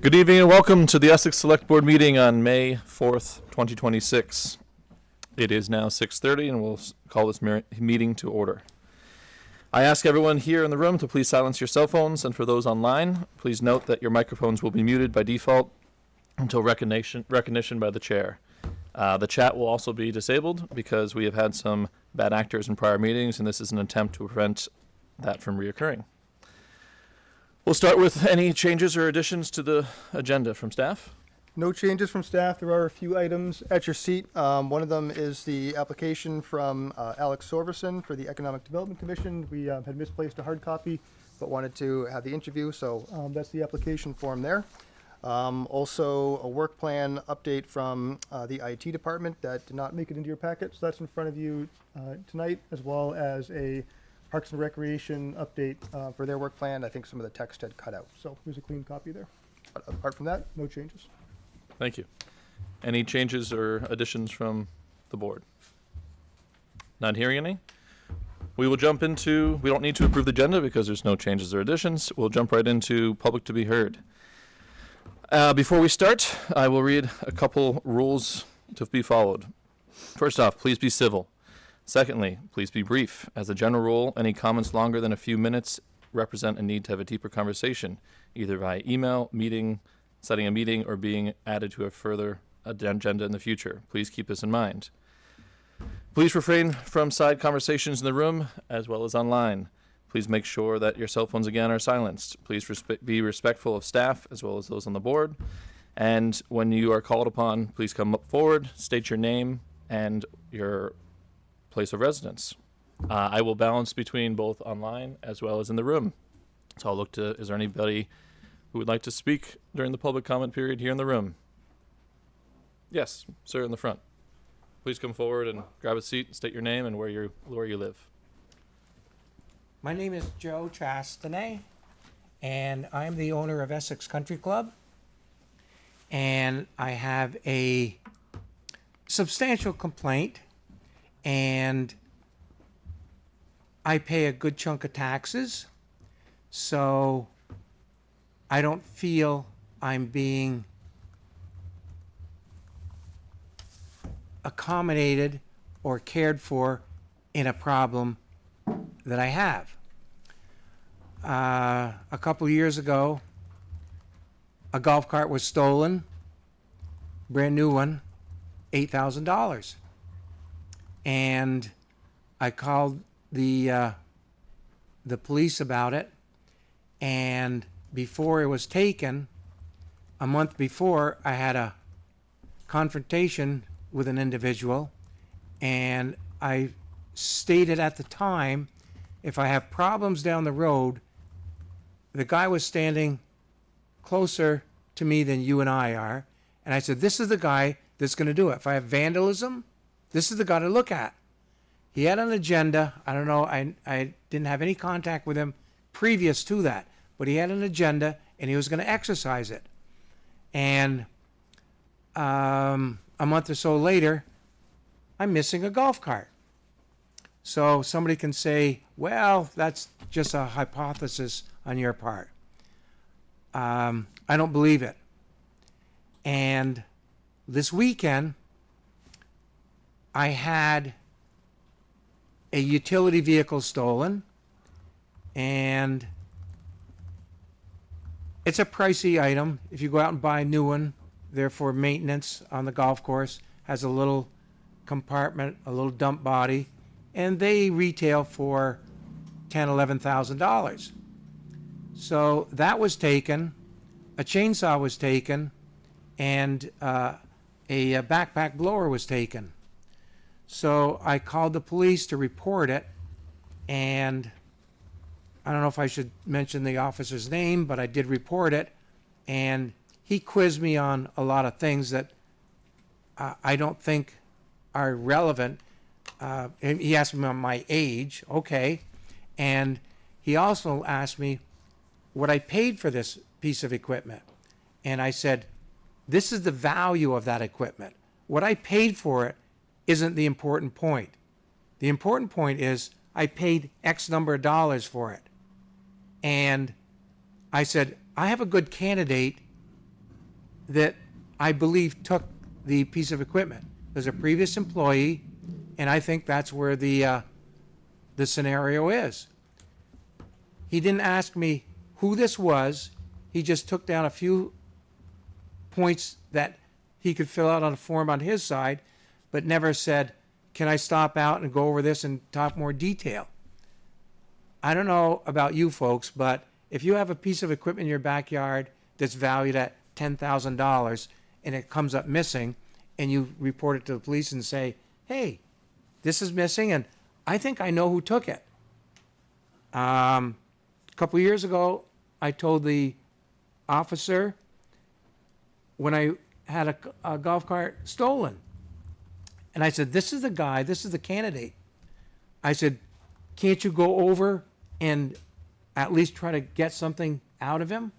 Good evening and welcome to the Essex Selectboard meeting on May 4th, 2026. It is now 6:30 and we'll call this meeting to order. I ask everyone here in the room to please silence your cell phones, and for those online, please note that your microphones will be muted by default until recognition by the chair. The chat will also be disabled because we have had some bad actors in prior meetings, and this is an attempt to prevent that from reoccurring. We'll start with any changes or additions to the agenda from staff. No changes from staff. There are a few items at your seat. One of them is the application from Alex Sorverson for the Economic Development Commission. We had misplaced a hard copy, but wanted to have the interview, so that's the application form there. Also, a work plan update from the IT department that did not make it into your packet, so that's in front of you tonight, as well as a Parks and Recreation update for their work plan. I think some of the text had cut out, so here's a clean copy there. But apart from that, no changes. Thank you. Any changes or additions from the board? Not hearing any? We will jump into, we don't need to approve the agenda because there's no changes or additions. We'll jump right into public to be heard. Before we start, I will read a couple rules to be followed. First off, please be civil. Secondly, please be brief. As a general rule, any comments longer than a few minutes represent a need to have a deeper conversation, either via email, setting a meeting, or being added to a further agenda in the future. Please keep this in mind. Please refrain from side conversations in the room as well as online. Please make sure that your cell phones again are silenced. Please be respectful of staff as well as those on the board. And when you are called upon, please come up forward, state your name and your place of residence. I will balance between both online as well as in the room. So I'll look to, is there anybody who would like to speak during the public comment period here in the room? Yes, sir, in the front. Please come forward and grab a seat, state your name and where you live. My name is Joe Chastanay, and I'm the owner of Essex Country Club. And I have a substantial complaint, and I pay a good chunk of taxes, so I don't feel I'm being accommodated or cared for in a problem that I have. A couple years ago, a golf cart was stolen, brand new one, $8,000. And I called the police about it, and before it was taken, a month before, I had a confrontation with an individual, and I stated at the time, if I have problems down the road, the guy was standing closer to me than you and I are, and I said, this is the guy that's going to do it. If I have vandalism, this is the guy to look at. He had an agenda. I don't know, I didn't have any contact with him previous to that, but he had an agenda and he was going to exercise it. And a month or so later, I'm missing a golf cart. So somebody can say, well, that's just a hypothesis on your part. I don't believe it. And this weekend, I had a utility vehicle stolen, and it's a pricey item. If you go out and buy a new one, therefore maintenance on the golf course, has a little compartment, a little dump body, and they retail for $10,000, $11,000. So that was taken, a chainsaw was taken, and a backpack blower was taken. So I called the police to report it, and I don't know if I should mention the officer's name, but I did report it, and he quizzed me on a lot of things that I don't think are relevant. And he asked me on my age, okay, and he also asked me what I paid for this piece of equipment. And I said, this is the value of that equipment. What I paid for it isn't the important point. The important point is I paid X number of dollars for it. And I said, I have a good candidate that I believe took the piece of equipment. There's a previous employee, and I think that's where the scenario is. He didn't ask me who this was. He just took down a few points that he could fill out on a form on his side, but never said, can I stop out and go over this and talk more detail? I don't know about you folks, but if you have a piece of equipment in your backyard that's valued at $10,000 and it comes up missing, and you report it to the police and say, hey, this is missing, and I think I know who took it. A couple years ago, I told the officer when I had a golf cart stolen. And I said, this is the guy, this is the candidate. I said, can't you go over and at least try to get something out of him?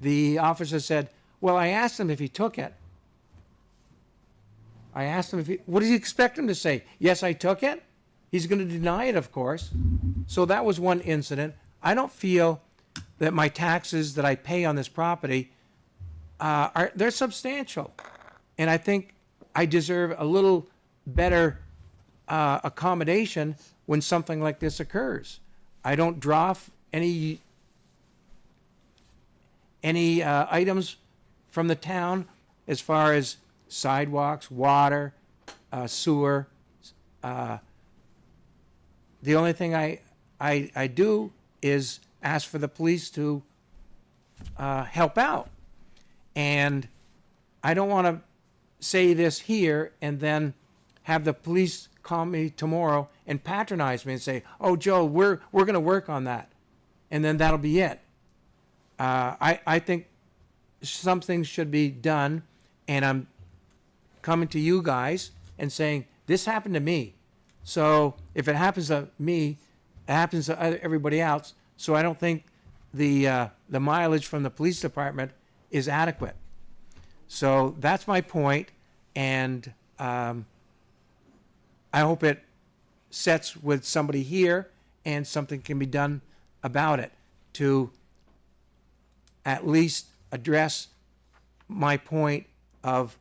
The officer said, well, I asked him if he took it. I asked him what does he expect him to say? Yes, I took it? He's going to deny it, of course. So that was one incident. I don't feel that my taxes that I pay on this property they're substantial. And I think I deserve a little better accommodation when something like this occurs. I don't draw any items from the town as far as sidewalks, water, sewer. The only thing I do is ask for the police to help out. And I don't want to say this here and then have the police call me tomorrow and patronize me and say, oh, Joe, we're going to work on that. And then that'll be it. I think something should be done, and I'm coming to you guys and saying, this happened to me. So if it happens to me, it happens to everybody else. So I don't think the mileage from the police department is adequate. So that's my point, and I hope it sets with somebody here and something can be done about it to at least address my point of,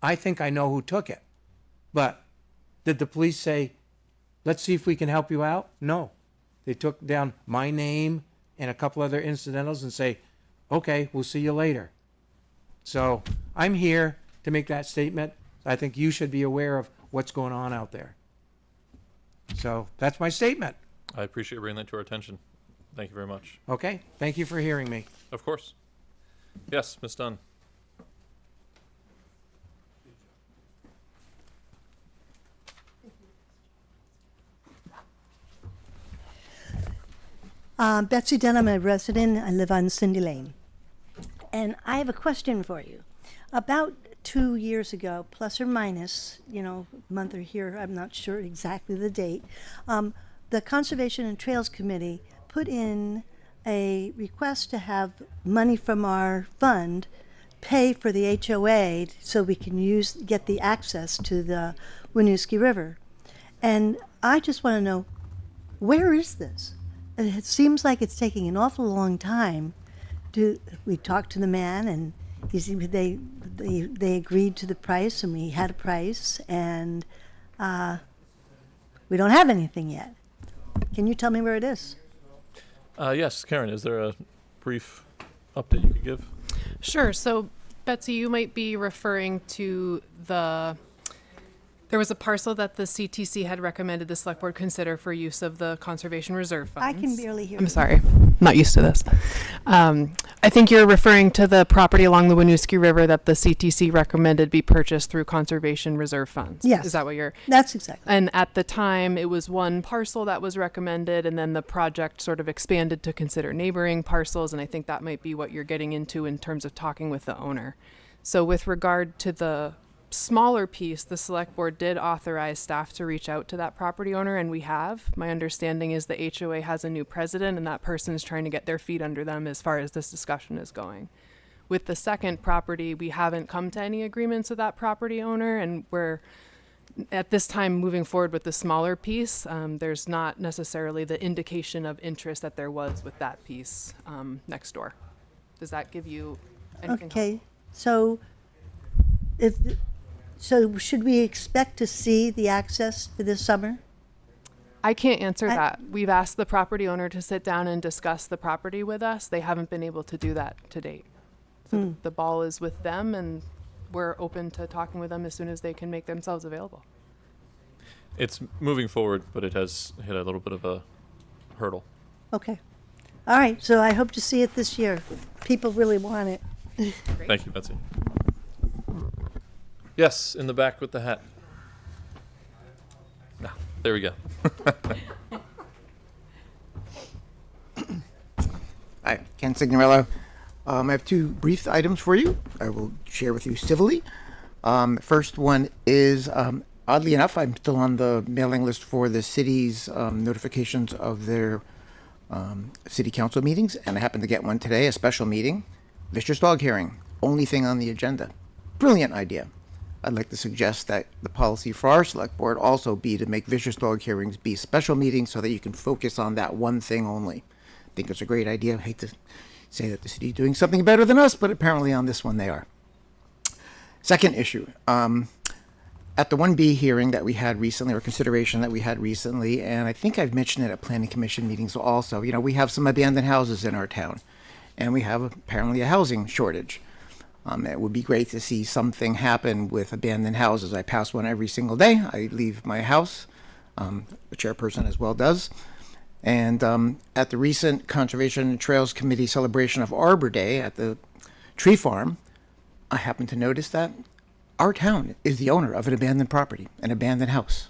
I think I know who took it. But did the police say, let's see if we can help you out? No. They took down my name and a couple other incidentals and say, okay, we'll see you later. So I'm here to make that statement. I think you should be aware of what's going on out there. So that's my statement. I appreciate bringing that to our attention. Thank you very much. Okay? Thank you for hearing me. Of course. Yes, Ms. Dunn. Betsy Dunn, I'm a resident. I live on Cindy Lane. And I have a question for you. About 2 years ago, plus or minus, a month or here, I'm not sure exactly the date, the Conservation and Trails Committee put in a request to have money from our fund pay for the HOA so we can get the access to the Winooski River. And I just want to know, where is this? It seems like it's taking an awful long time. We talked to the man, and they agreed to the price, and we had a price, and we don't have anything yet. Can you tell me where it is? Yes, Karen, is there a brief update you could give? Sure. So, Betsy, you might be referring to there was a parcel that the CTC had recommended the select board consider for use of the Conservation Reserve Funds. I can barely hear I'm you. sorry. I'm not used to this. I think you're referring to the property along the Winooski River that the CTC recommended be purchased through Conservation Reserve Funds. Yes. Is that what you're... That's exactly. And at the time, it was one parcel that was recommended, and then the project sort of expanded to consider neighboring parcels, and I think that might be what you're getting into in terms of talking with the owner. So with regard to the smaller piece, the select board did authorize staff to reach out to that property owner, and we have. My understanding is the HOA has a new president, and that person is trying to get their feet under them as far as this discussion is going. With the second property, we haven't come to any agreements with that property owner, and we're at this time moving forward with the smaller piece. There's not necessarily the indication of interest that there was with that piece next door. Does that give you anything? Okay, so so should we expect to see the access for this summer? I can't answer I- that. We've asked the property owner to sit down and discuss the property with us. They haven't been able to do that to date. So the ball is with them, and we're open to talking with them as soon as they can make themselves available. It's moving forward, but it has hit a little bit of a hurdle. Okay. All right, so I hope to see it this year. People really want it. Thank you, Betsy. Yes, in the back with the hat. No, there we go. Hi, Ken Signorello. I have two brief items for you. I will share with you civilly. First one is, oddly enough, I'm still on the mailing list for the city's notifications of their city council meetings, and I happened to get one today, a special meeting. Vicious dog hearing, only thing on the agenda. Brilliant idea. I'd like to suggest that the policy for our select board also be to make vicious dog hearings be special meetings so that you can focus on that one thing only. I think it's a great idea. I hate to say that the city is doing something better than us, but apparently on this one they are. Second issue, at the 1B hearing that we had recently, or consideration that we had recently, and I think I've mentioned it at planning commission meetings also, we have some abandoned houses in our town, and we have apparently a housing shortage. It would be great to see something happen with abandoned houses. I pass one every single day. I leave my house. The chairperson as well does. And at the recent Conservation and Trails Committee celebration of Arbor Day at the tree farm, I happened to notice that our town is the owner of an abandoned property, an abandoned house.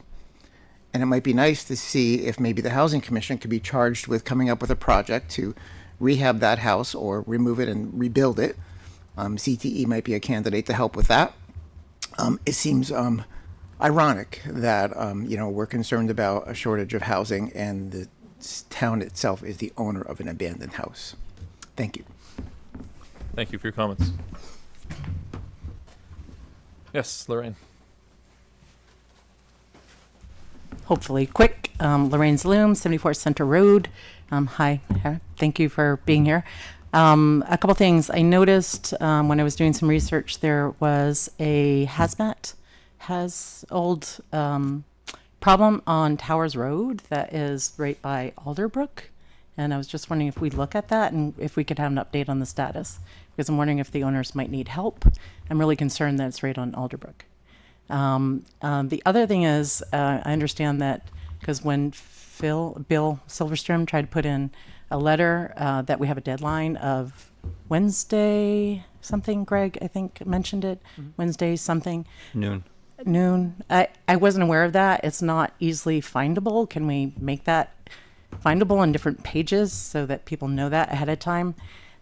And it might be nice to see if maybe the Housing Commission could be charged with coming up with a project to rehab that house or remove it and rebuild it. CTE might be a candidate to help with that. It seems ironic that we're concerned about a shortage of housing and the town itself is the owner of an abandoned house. Thank you. Thank you for your comments. Yes, Lorraine. Hopefully quick. Lorraine Zaloom, 74 Center Road. Hi, thank you for being here. A couple things. I noticed when I was doing some research, there was a old problem on Towers Road that is right by Alderbrook. And I was just wondering if we'd look at that and if we could have an update on the status. Because I'm wondering if the owners might need help. I'm really concerned that it's right on Alderbrook. The other thing is, I understand that because when Bill Silverstrom tried to put in a letter that we have a deadline of Wednesday something, Greg, I think mentioned it, Wednesday something. Noon. I wasn't aware of that. It's not easily findable. Can we make that findable on different pages so that people know that ahead of time?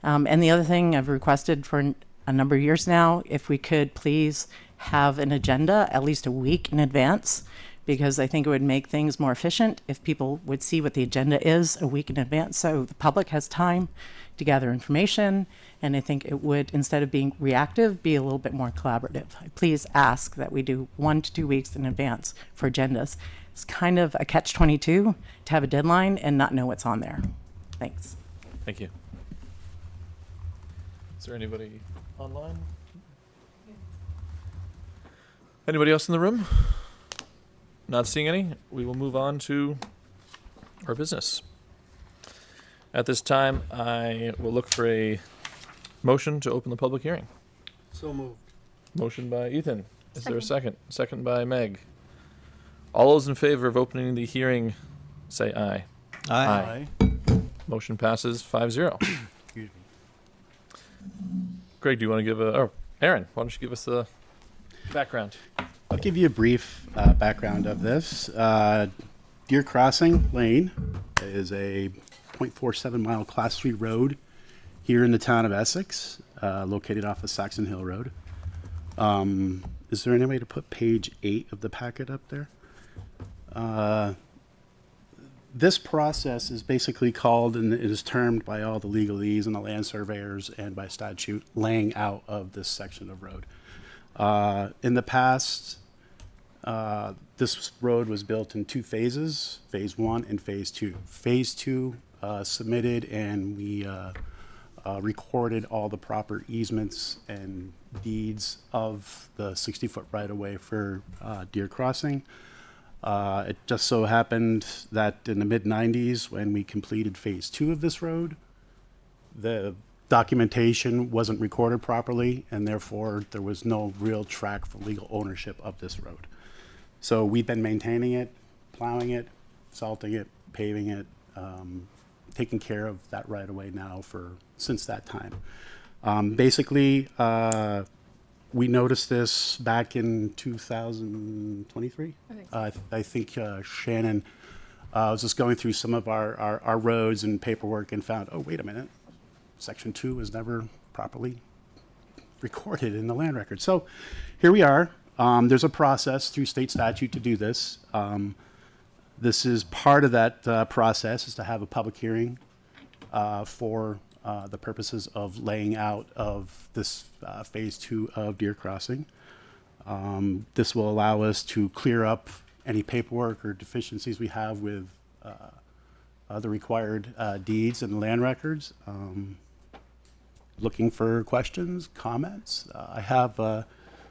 And the other thing I've requested for a number of years now, if we could please have an agenda at least a week in advance, because I think it would make things more efficient if people would see what the agenda is a week in advance so the public has time to gather information. And I think it would, instead of being reactive, be a little bit more collaborative. Please ask that we do 1 to 2 weeks in advance for agendas. It's kind of a catch-22 to have a deadline and not know what's on there. Thanks. Thank you. Is there anybody online? Anybody else in the room? Not seeing any. We will move on to our business. At this time, I will look for a motion to open the public hearing. So moved. Motion by Ethan. Is there a second? Second by Meg. All those in favor of opening the hearing, say aye. Aye. Motion passes 5-0. Excuse me. Greg, do you want to give Aaron, why don't you give us the background? I'll give you a brief background of this. Deer Crossing Lane is a 0.47 mile Class 3 road here in the town of Essex, located off of Saxon Hill Road. Is there any way to put page 8 of the packet up there? This process is basically called, and it is termed by all the legalese and the land surveyors and by statute, laying out of this section of road. In the past, this road was built in 2 phases, phase 1 and phase 2. Phase 2 submitted, and we recorded all the proper easements and deeds of the 60-foot right-of-way for Deer Crossing. It just so happened that in the mid-90s, when we completed phase 2 of this road, the documentation wasn't recorded properly, and therefore there was no real track for legal ownership of this road. So we've been maintaining it, plowing it, salting it, paving it, taking care of that right away now since that time. Basically, we noticed this back in 2023. I think Shannon was just going through some of our roads and paperwork and found, oh, wait a minute, section 2 was never properly recorded in the land record. So here we are. There's a process through state statute to do this. This is part of that process, is to have a public hearing for the purposes of laying out of this phase 2 of Deer Crossing. This will allow us to clear up any paperwork or deficiencies we have with the required deeds and land records. Looking for questions, comments. I have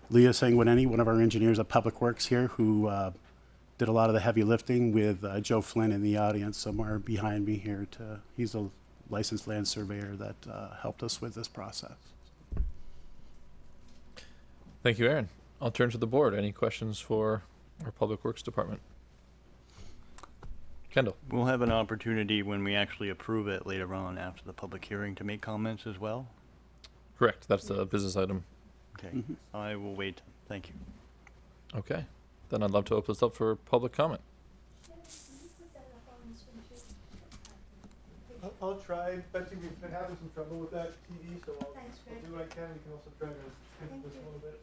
Leah Sanguineni, one of our engineers at Public Works here, who did a lot of the heavy lifting with Joe Flynn in the audience somewhere behind me here. He's a licensed land surveyor that helped us with this process. Thank you, Aaron. I'll turn to the board. Any questions for our Public Works Department? Kendall. We'll have an opportunity when we actually approve it later on after the public hearing to make comments as well. Correct. That's a business item. Okay, I will wait. Thank you. Okay. Then I'd love to open this up for public comment. I'll try. Betsy, we've been having some trouble with that TV, so I'll do what I can. You can also try to handle this a little bit.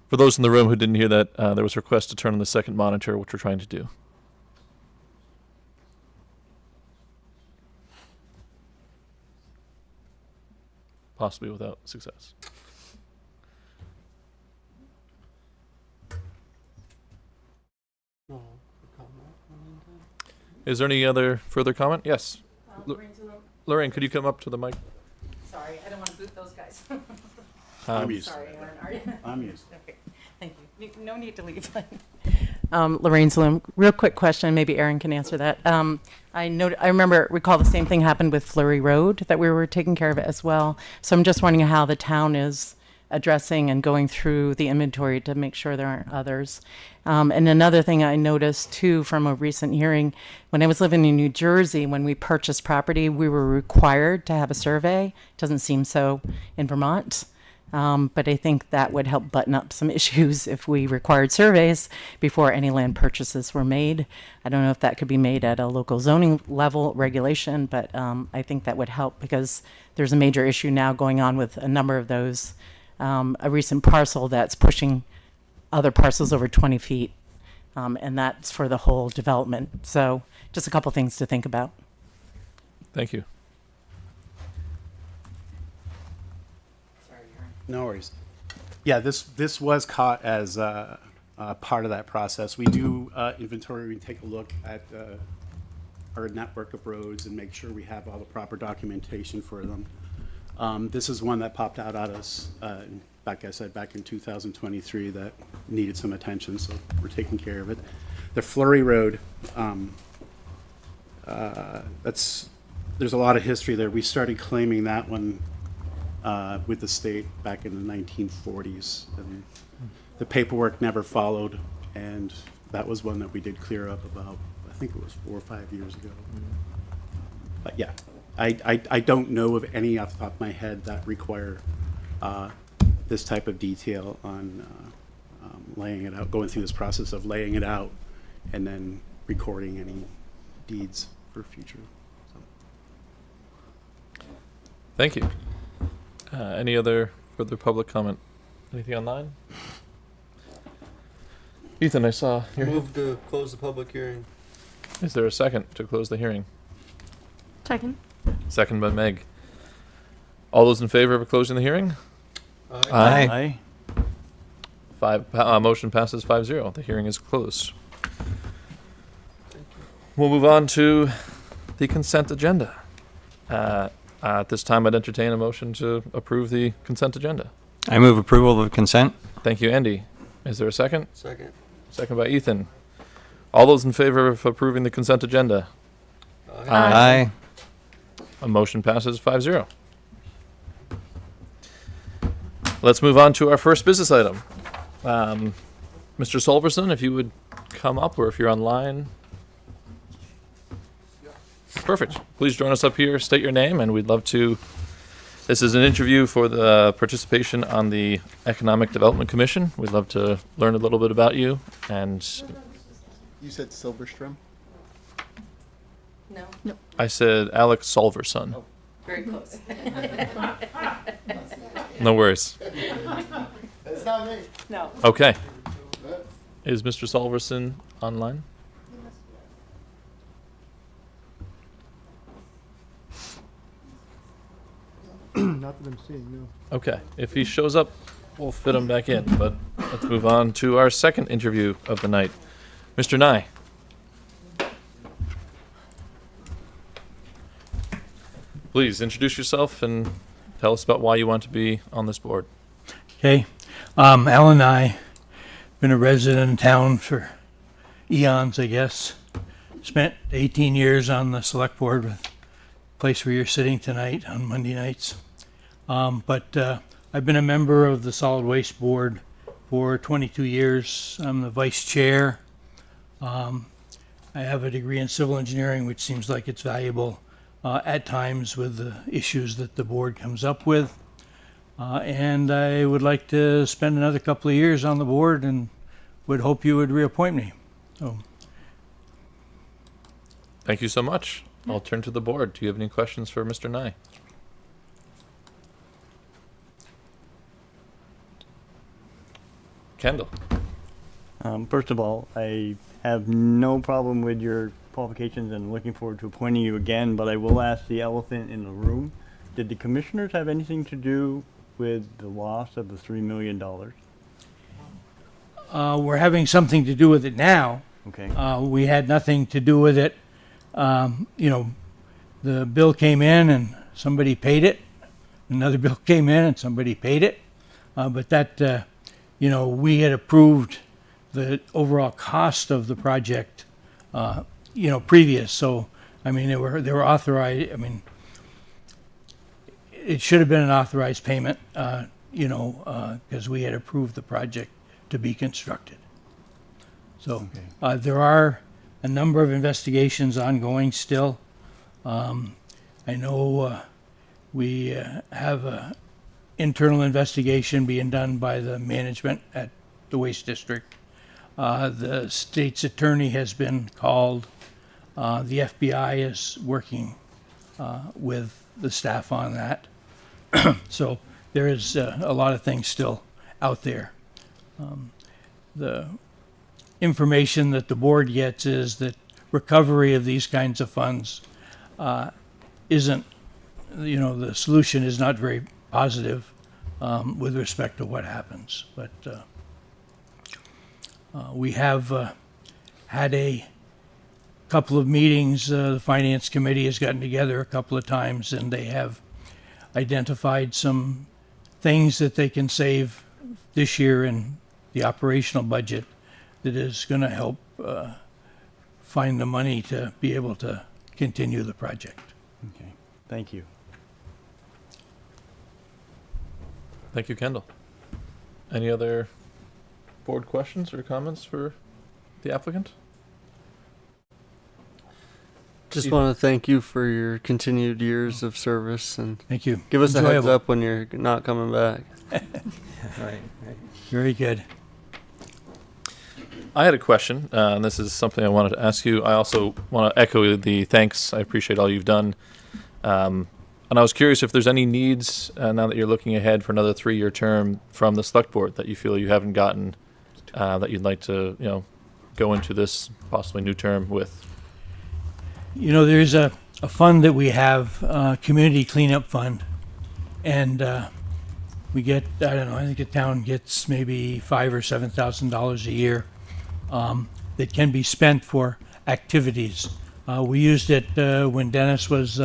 For those in the room who didn't hear that, there was a request to turn on the second monitor, which we're trying to do. Possibly without success. Is there any other further comment? Yes. Lorraine, could you come up to the mic? Sorry, I don't want to boot those guys. I'm used to Sorry, it. Aaron, are you? I'm used. Okay, thank you. No need to leave. Lorraine Slim, real quick question, maybe Aaron can answer that. I recall the same thing happened with Fleury Road, that we were taking care of it as well. So I'm just wondering how the town is addressing and going through the inventory to make sure there aren't others. And another thing I noticed too from a recent hearing, when I was living in New Jersey, when we purchased property, we were required to have a survey. Doesn't seem so in Vermont. But I think that would help button up some issues if we required surveys before any land purchases were made. I don't know if that could be made at a local zoning level regulation, but I think that would help because there's a major issue now going on with a number of those. A recent parcel that's pushing other parcels over 20 feet, and that's for the whole development. So just a couple things to think about. Thank you. No worries. Yeah, this was caught as part of that process. We do inventory. We take a look at our network of roads and make sure we have all the proper documentation for them. This is one that popped out at us, like I said, back in 2023 that needed some attention, so we're taking care of it. The Fleury Road, there's a lot of history there. We started claiming that one with the state back in the 1940s, and the paperwork never followed, and that was one that we did clear up about, I think it was 4 or 5 years ago. But yeah, I don't know of any off the top of my head that require this type of detail on laying it out, going through this process of laying it out and then recording any deeds for future. So. Thank you. Any other further public comment? Anything online? Ethan, I saw your Move to close the public hearing. Is there a second to close the hearing? Second. Second by Meg. All those in favor of closing the hearing? Aye. Aye. Motion passes 5-0. The hearing is closed. We'll move on to the consent agenda. At this time, I'd entertain a motion to approve the consent agenda. I move approval of consent. Thank you, Andy. Is there a second? Second. Second by Ethan. All those in favor of approving the consent agenda? Aye. A motion passes 5-0. Let's move on to our first business item. Mr. Solverson, if you would come up, or if you're online. Perfect. Please join us up here, state your name, and we'd love to. This is an interview for the participation on the Economic Development Commission. We'd love to learn a little bit about you. And You said Silverstrom? No. I said Alex Solverson. Very close. No worries. That's not me. No. Okay. Is Mr. Solverson online? Not that I'm seeing, no. Okay. If he shows up, we'll fit him back in. But let's move on to our second interview of the night. Mr. Nye. Please introduce yourself and tell us about why you want to be on this board. Okay, Alan Nye, been a resident in town for eons, I guess. Spent 18 years on the select board, with the place where you're sitting tonight on Monday nights. But I've been a member of the solid waste board for 22 years. I'm the vice chair. I have a degree in civil engineering, which seems like it's valuable at times with the issues that the board comes up with. And I would like to spend another couple of years on the board and would hope you would reappoint me. So, Thank you so much. I'll turn to the board. Do you have any questions for Mr. Nye? Kendall. First of all, I have no problem with your qualifications and looking forward to appointing you again, but I will ask the elephant in the room. Did the commissioners have anything to do with the loss of the $3 million? we're having something to do with it now. Okay. We had nothing to do with it. You know, the bill came in and somebody paid it. Another bill came in and somebody paid it. But that, you know, we had approved the overall cost of the project, you know, previous. So, I mean, they were authorized. I mean, it should have been an authorized payment, you know, because we had approved the project to be constructed. So there are a number of investigations ongoing still. I know we have a internal investigation being done by the management at the Waste District. The state's attorney has been called. The FBI is working with the staff on that. So there is a lot of things still out there. The information that the board gets is that recovery of these kinds of funds isn't, you know, the solution is not very positive with respect to what happens. But we have had a couple of meetings. The Finance Committee has gotten together a couple of times, and they have identified some things that they can save this year in the operational budget that is going to help find the money to be able to continue the project. Okay. Thank you. Thank you, Kendall. Any other board questions or comments for the applicant? Just want to thank you for your continued years of service and Thank you. give us a heads Enjoyable. up when you're not coming back. Right. Very good. I had a question, and this is something I wanted to ask you. I also want to echo the thanks. I appreciate all you've done. And I was curious if there's any needs, now that you're looking ahead for another 3-year term from the select board that you feel you haven't gotten, that you'd like to, you know, go into this possibly new term with. You know, there's a fund that we have, Community Cleanup Fund, and we get, I don't know, I think the town gets maybe $5,000 or $7,000 a year that can be spent for activities. We used it when Dennis was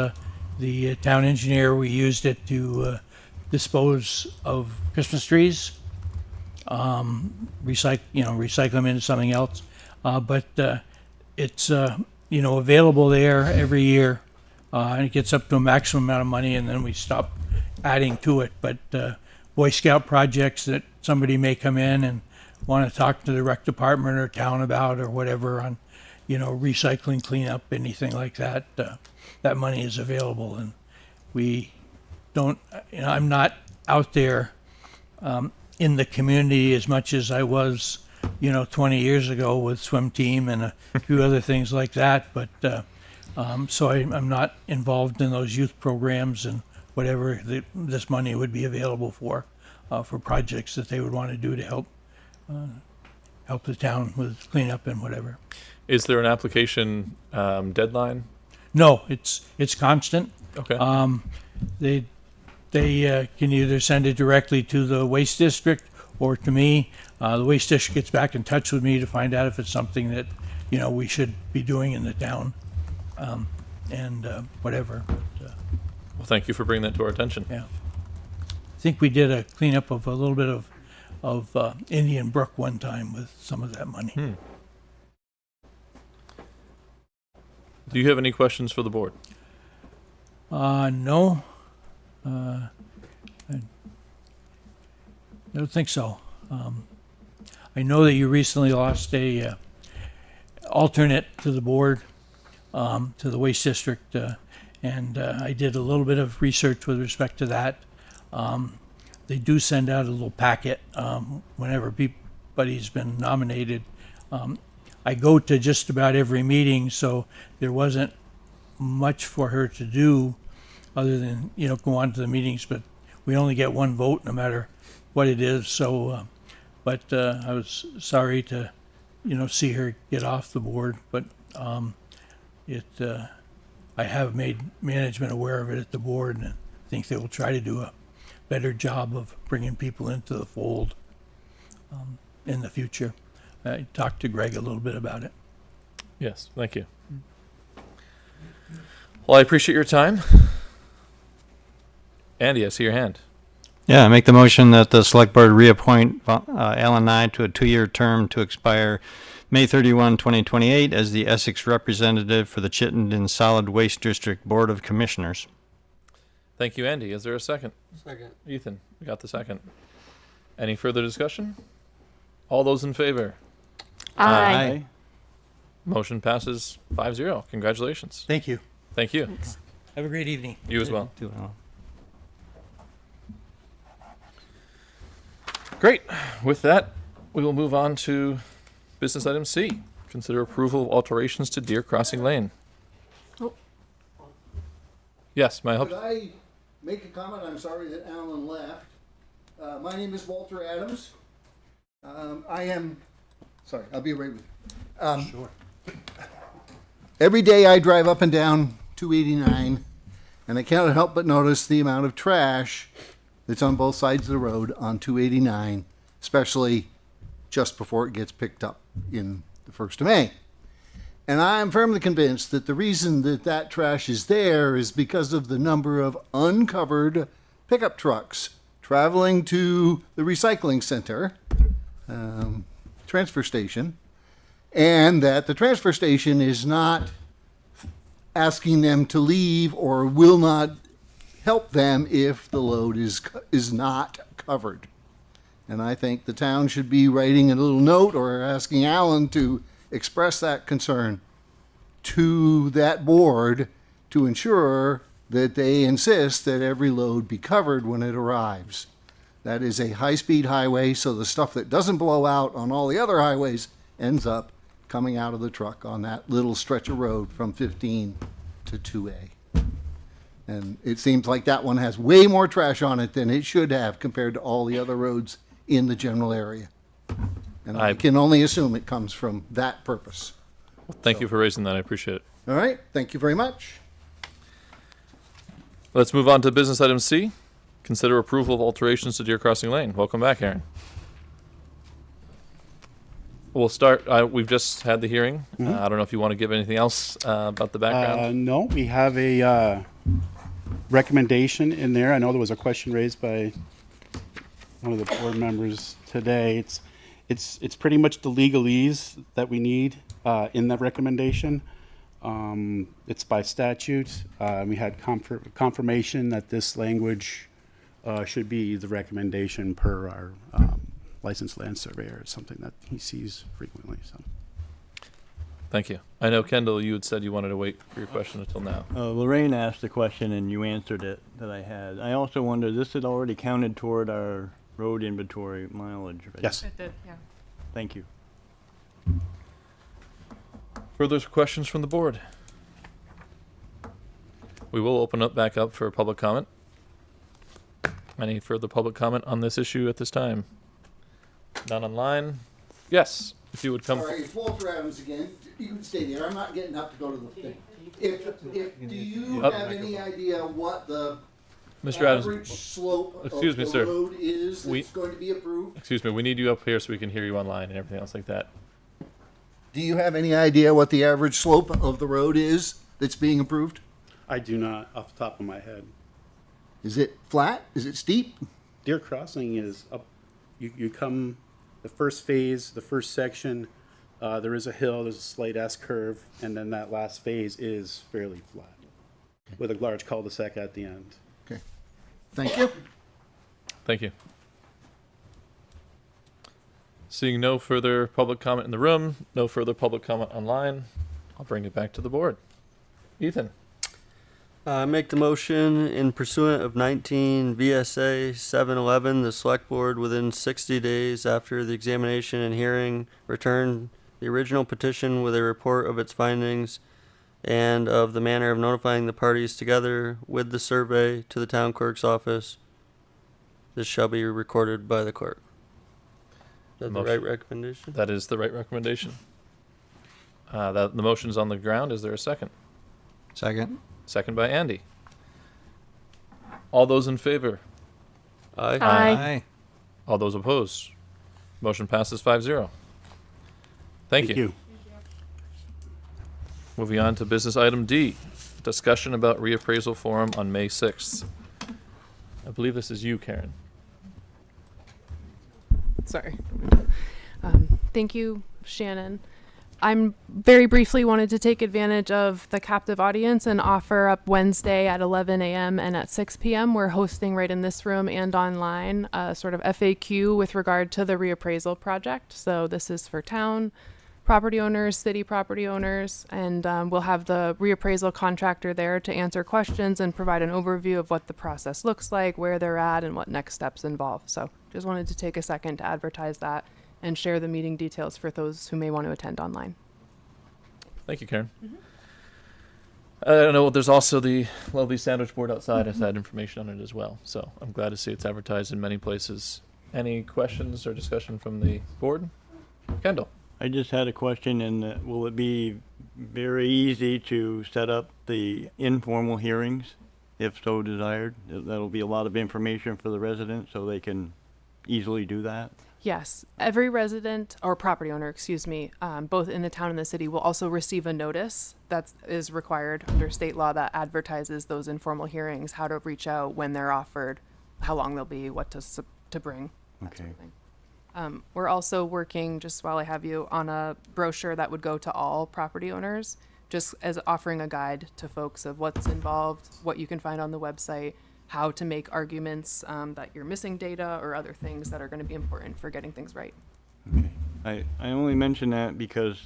the town engineer. We used it to dispose of Christmas trees, recycle them into something else. But it's available there every year, and it gets up to a maximum amount of money, and then we stop adding to it. But Boy Scout projects that somebody may come in and want to talk to the rec department or town about or whatever on, recycling, cleanup, anything like that, that money is available. And we don't, I'm not out there in the community as much as I was, 20 years ago with swim team and a few other things like that. But so I'm not involved in those youth programs and whatever this money would be available for projects that they would want to do to help the town with cleanup and whatever. Is there an application deadline? No, it's constant. Okay. They can either send it directly to the waste district or to me. The waste district gets back in touch with me to find out if it's something that we should be doing in the town, and whatever. But, Well, thank you for bringing that to our attention. yeah, I think we did a cleanup of a little bit of Indian Brook one time with some of that money. Do you have any questions for the board? No. I don't think so. I know that you recently lost a alternate to the board, to the Waste District, and I did a little bit of research with respect to that. They do send out a little packet whenever anybody's been nominated. I go to just about every meeting, so there wasn't much for her to do other than, go on to the meetings, but we only get one vote no matter what it is. So, but I was sorry to, see her get off the board, but I have made management aware of it at the board, and I think they will try to do a better job of bringing people into the fold in the future. I talked to Greg a little bit about it. Yes, thank you. Well, I appreciate your time. Andy, I see your hand. Yeah, I make the motion that the select board reappoint Alan Nye to a 2-year term to expire May 31, 2028 as the Essex representative for the Chittenden Solid Waste District Board of Commissioners. Thank you, Andy. Is there a second? Second. Ethan, we got the second. Any further discussion? All those in favor? Aye. Motion passes 5-0. Congratulations. Thank you. Thank you. Have a great evening. You as well. Do well. Great. With that, we will move on to business item C. Consider approval of alterations to Deer Crossing Lane. Yes, may I help? Could I make a comment? I'm sorry that Alan left. My name is Walter Adams. I am, sorry, I'll be right with you. Sure. Every day I drive up and down 289, and I cannot help but notice the amount of trash that's on both sides of the road on 289, especially just before it gets picked up in the 1st of May. And I'm firmly convinced that the reason that that trash is there is because of the number of uncovered pickup trucks traveling to the recycling center, transfer station, and that the transfer station is not asking them to leave or will not help them if the load is not covered. And I think the town should be writing a little note or asking Alan to express that concern to that board to ensure that they insist that every load be covered when it arrives. That is a high-speed highway, so the stuff that doesn't blow out on all the other highways ends up coming out of the truck on that little stretch of road from 15 to 2A. And it seems like that one has way more trash on it than it should have compared to all the other roads in the general area. And I can only assume it comes from that purpose. Well, thank you for raising that. I appreciate it. All right, thank you very much. Let's move on to business item C. consider approval of alterations to Deer Crossing Lane. Welcome back, Aaron. We'll start, we've just had the hearing. I don't know if you want to give anything else about the background. No, we have a recommendation in there. I know there was a question raised by one of the board members today. It's pretty much the legalese that we need in the recommendation. It's by statute. We had confirmation that this language should be the recommendation per our licensed land surveyor. It's something that he sees frequently. So, Thank you. I know, Kendall, you had said you wanted to wait for your question until now. Lorraine asked the question and you answered it that I had. I also wonder, this had already counted toward our road inventory mileage, right? yes. It did, yeah. Thank you. Further questions from the board? We will open up back up for public comment. Any further public comment on this issue at this time? None online? Yes, if you would come. Sorry, it's Walter Adams again. You can stay there. I'm not getting up to go to the thing. Do you Up. have any idea what the Mr. Adams, average slope Excuse of me, the sir. road is We- that's going to be approved? excuse me, we need you up here so we can hear you online and everything else like that. Do you have any idea what the average slope of the road is that's being approved? I do not, off the top of my head. Is it flat? Is it steep? Deer Crossing is up. You come the first phase, the first section. There is a hill. There's a slight S curve, and then that last phase is fairly flat, with a large cul-de-sac at the end. Okay. Thank you. Thank you. Seeing no further public comment in the room, no further public comment online, I'll bring it back to the board. Ethan? Make the motion in pursuant of 19 VSA 711, the select board within 60 days after the examination and hearing return the original petition with a report of its findings and of the manner of notifying the parties together with the survey to the town clerk's office. This shall be recorded by the clerk. Is that the Motion. right recommendation? That is the right recommendation. The motion's on the ground. Is there a second? Second. Second by Andy. All those in favor? Aye. Aye. All those opposed? Motion passes 5-0. Thank you. Moving on to business item D, discussion about reappraisal forum on May 6th. I believe this is you, Karen. Sorry. Thank you, Shannon. I'm very briefly wanted to take advantage of the captive audience and offer up Wednesday at 11 a.m. and at 6 p.m. We're hosting right in this room and online a sort of FAQ with regard to the reappraisal project. So this is for town property owners, city property owners, and we'll have the reappraisal contractor there to answer questions and provide an overview of what the process looks like, where they're at, and what next steps involve. So just wanted to take a second to advertise that and share the meeting details for those who may want to attend online. Thank you, Karen. I don't know, there's also the lovely sandwich board outside has had information on it as well. So I'm glad to see it's advertised in many places. Any questions or discussion from the board? Kendall? I just had a question, and will it be very easy to set up the informal hearings, if so desired? That'll be a lot of information for the residents, so they can easily do that? Yes, every resident or property owner, excuse me, both in the town and the city will also receive a notice that is required under state law that advertises those informal hearings, how to reach out, when they're offered, how long they'll be, what to bring. That sort of thing. We're also working, just while I have you, on a brochure that would go to all property owners, just as offering a guide to folks of what's involved, what you can find on the website, how to make arguments that you're missing data or other things that are going to be important for getting things right. I only mention that because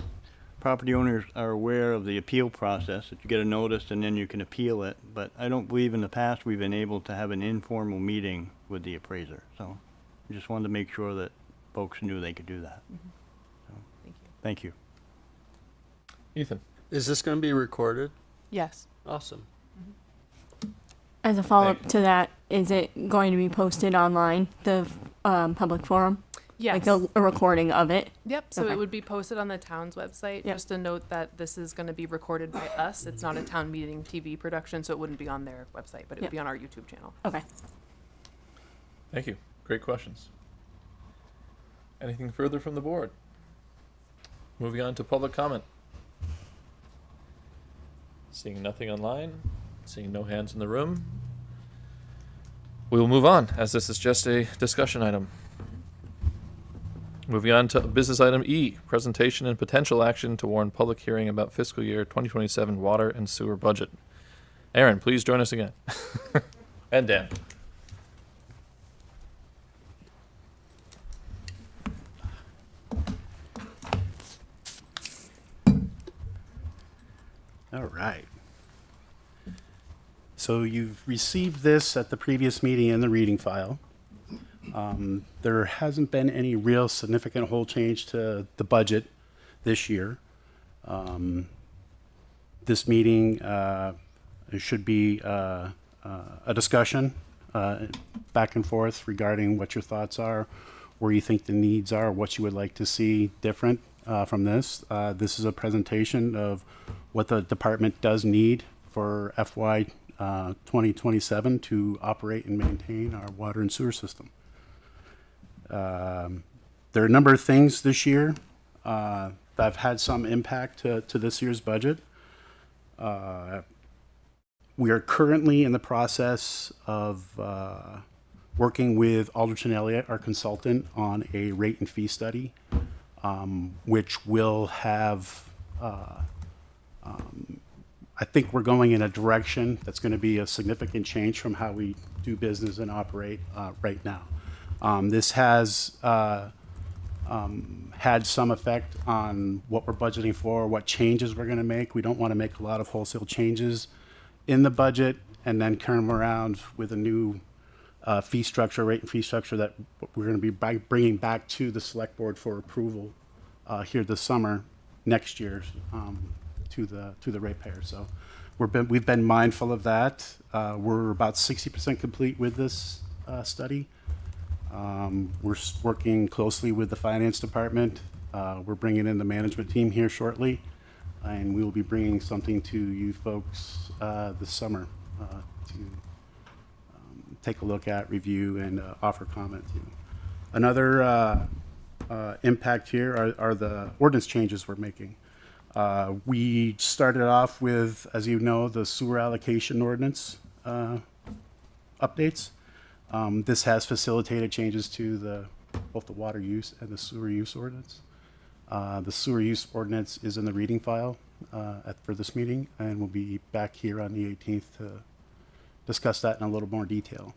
property owners are aware of the appeal process, that you get a notice and then you can appeal it, but I don't believe in the past we've been able to have an informal meeting with the appraiser. So I just wanted to make sure that folks knew they could do that. So, Thank you. thank you. Ethan? Is this going to be recorded? Yes. Awesome. As a follow-up to that, is it going to be posted online, the public forum? Yes. Like a recording of it? Yep. So Okay. it would be posted on the town's website. Yep. Just a note that this is going to be recorded by us. It's not a town meeting TV production, so it wouldn't be on their website, but it would Yep. be on our YouTube channel. Okay. Thank you. Great questions. Anything further from the board? Moving on to public comment. Seeing nothing online, seeing no hands in the room, we will move on, as this is just a discussion item. Moving on to business item E, presentation and potential action to warn public hearing about fiscal year 2027 water and sewer budget. Aaron, please join us again. And Dan. All right. So you've received this at the previous meeting in the reading file. There hasn't been any real significant whole change to the budget this year. This meeting should be a discussion back and forth regarding what your thoughts are, where you think the needs are, what you would like to see different from this. This is a presentation of what the department does need for FY 2027 to operate and maintain our water and sewer system. There are a number of things this year that have had some impact to this year's budget. We are currently in the process of working with Alderton Elliott, our consultant, on a rate and fee study, which will have, I think we're going in a direction that's going to be a significant change from how we do business and operate right now. This has had some effect on what we're budgeting for, what changes we're going to make. We don't want to make a lot of wholesale changes in the budget and then come around with a new fee structure, rate and fee structure that we're going to be bringing back to the select board for approval here this summer, next year, to the ratepayer. So we've been mindful of that. We're about 60% complete with this study. We're working closely with the finance department. We're bringing in the management team here shortly, and we will be bringing something to you folks this summer to take a look at, review, and offer comment to. Another impact here are the ordinance changes we're making. We started off with, as you know, the sewer allocation ordinance updates. This has facilitated changes to both the water use and the sewer use ordinance. The sewer use ordinance is in the reading file for this meeting, and we'll be back here on the 18th to discuss that in a little more detail.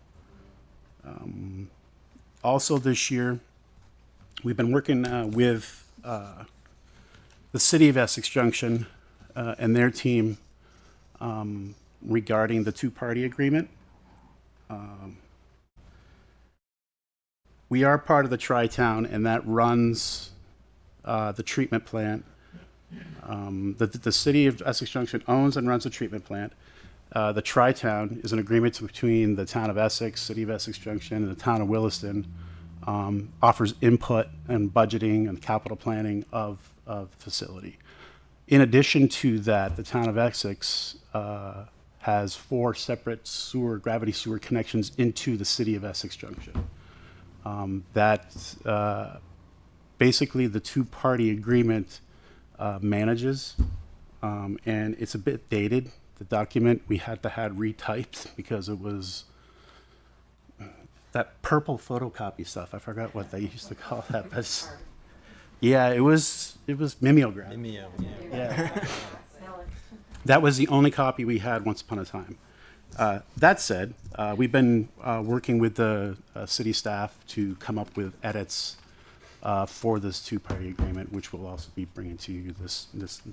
Also this year, we've been working with the City of Essex Junction and their team regarding the two-party agreement. We are part of the Tri-Town, and that runs the treatment plant. The City of Essex Junction owns and runs the treatment plant. The Tri-Town is an agreement between the Town of Essex, City of Essex Junction, and the Town of Williston. Offers input and budgeting and capital planning of the facility. In addition to that, the Town of Essex has 4 separate gravity sewer connections into the City of Essex Junction. That basically the two-party agreement manages, and it's a bit dated. The document we had to have retyped because it was that purple photocopy stuff. I forgot what they used to call that. But yeah, it was mimeograph. Yeah. That was the only copy we had once upon a time. That said, we've been working with the city staff to come up with edits for this two-party agreement, which we'll also be bringing to you this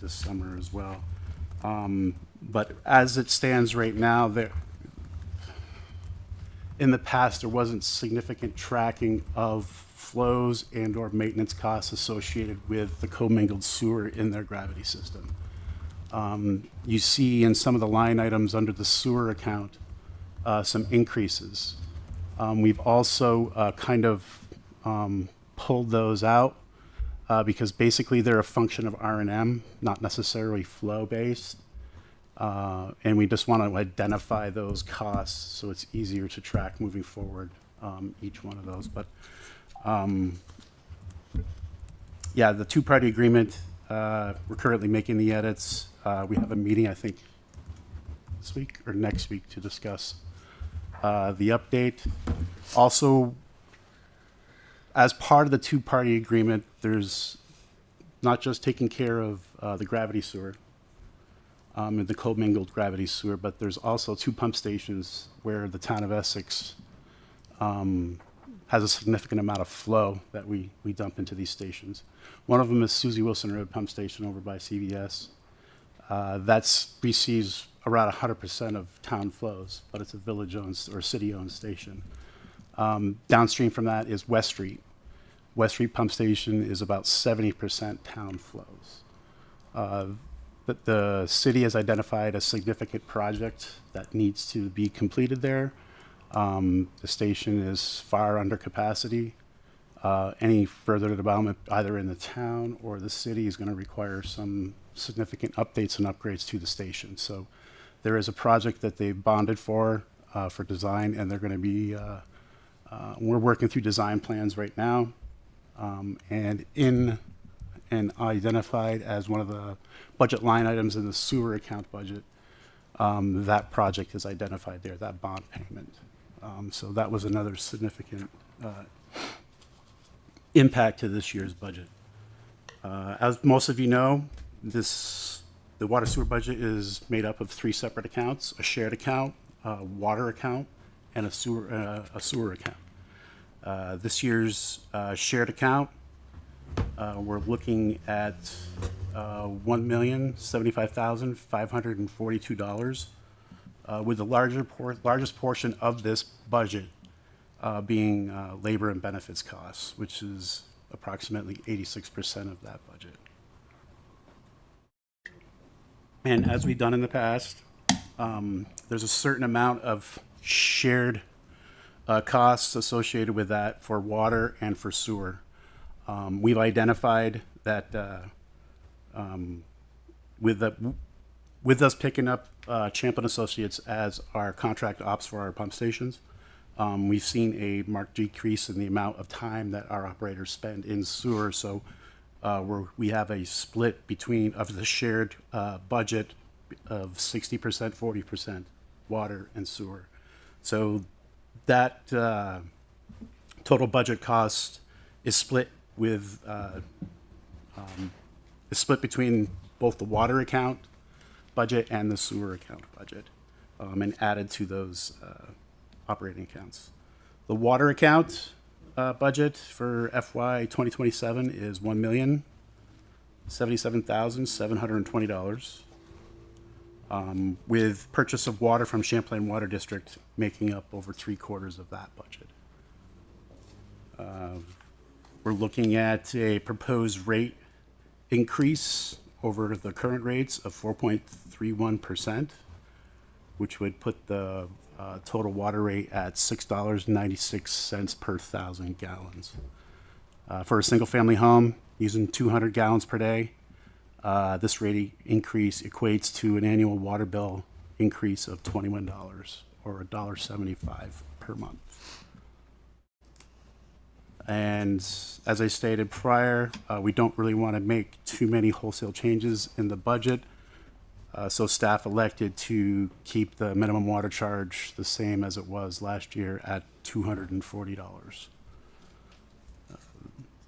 summer as well. But as it stands right now, in the past, there wasn't significant tracking of flows and or maintenance costs associated with the commingled sewer in their gravity system. You see in some of the line items under the sewer account some increases. We've also kind of pulled those out because basically they're a function of R&M, not necessarily flow-based. And we just want to identify those costs so it's easier to track moving forward each one of those. But yeah, the two-party agreement, we're currently making the edits. We have a meeting, I think, this week or next week to discuss the update. Also, as part of the two-party agreement, there's not just taking care of the gravity sewer, and the commingled gravity sewer, but there's also 2 pump stations where the town of Essex has a significant amount of flow that we dump into these stations. One of them is Susie Wilson Road Pump Station over by CVS. That receives around 100% of town flows, but it's a village-owned or city-owned station. Downstream from that is West Street. West Street Pump Station is about 70% town flows. But the city has identified a significant project that needs to be completed there. The station is far under capacity. Any further development either in the town or the city is going to require some significant updates and upgrades to the station. So there is a project that they've bonded for design, and they're going to be, we're working through design plans right now. And identified as one of the budget line items in the sewer account budget, that project is identified there, that bond payment. So that was another significant impact to this year's budget. As most of you know, the water sewer budget is made up of 3 separate accounts: a shared account, a water account, and a sewer account. This year's shared account, we're looking at $1,075,542, with the largest portion of this budget being labor and benefits costs, which is approximately 86% of that budget. And as we've done in the past, there's a certain amount of shared costs associated with that for water and for sewer. We've identified that with us picking up Champlin Associates as our contract ops for our pump stations, we've seen a marked decrease in the amount of time that our operators spend in sewer. So we have a split between of the shared budget of 60%, 40% water and sewer. So that total budget cost is split with is split between both the water account budget and the sewer account budget, and added to those operating accounts. The water account budget for FY 2027 is $1,077,720, with purchase of water from Champlain Water District making up over 3/4 of that budget. We're looking at a proposed rate increase over the current rates of 4.31%, which would put the total water rate at $6.96 per 1,000 gallons. For a single-family home using 200 gallons per day, this rate increase equates to an annual water bill increase of $21 or $1.75 per month. And as I stated prior, we don't really want to make too many wholesale changes in the budget. So staff elected to keep the minimum water charge the same as it was last year at $240.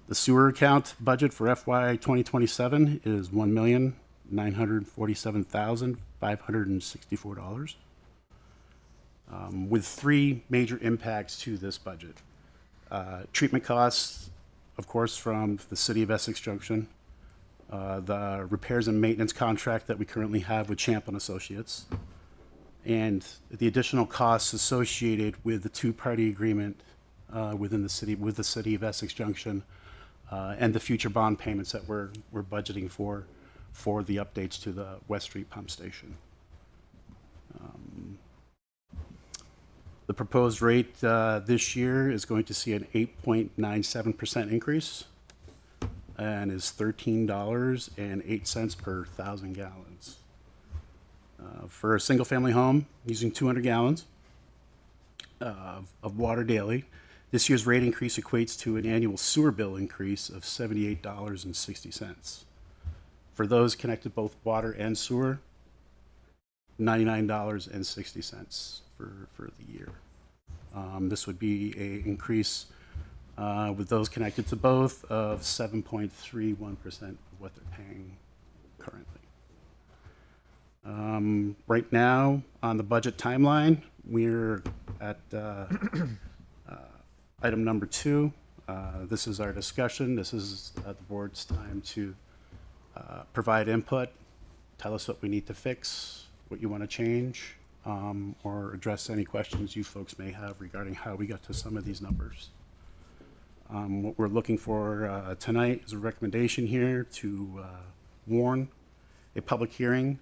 The sewer account budget for FY 2027 is $1,947,564, with 3 major impacts to this budget. Treatment costs, of course, from the City of Essex Junction, the repairs and maintenance contract that we currently have with Champlin Associates, and the additional costs associated with the 2-party agreement within the city with the City of Essex Junction, and the future bond payments that we're budgeting for the updates to the West Street Pump Station. The proposed rate this year is going to see an 8.97% increase and is $13.08 per 1,000 gallons. For a single-family home using 200 gallons of water daily, This year's rate increase equates to an annual sewer bill increase of $78.60. For those connected both water and sewer, $99.60 for the year. This would be an increase with those connected to both of 7.31% of what they're paying currently. Right now, on the budget timeline, we're at item number 2. This is our discussion. This is the board's time to provide input, tell us what we need to fix, what you want to change, or address any questions you folks may have regarding how we got to some of these numbers. What we're looking for tonight is a recommendation here to warn a public hearing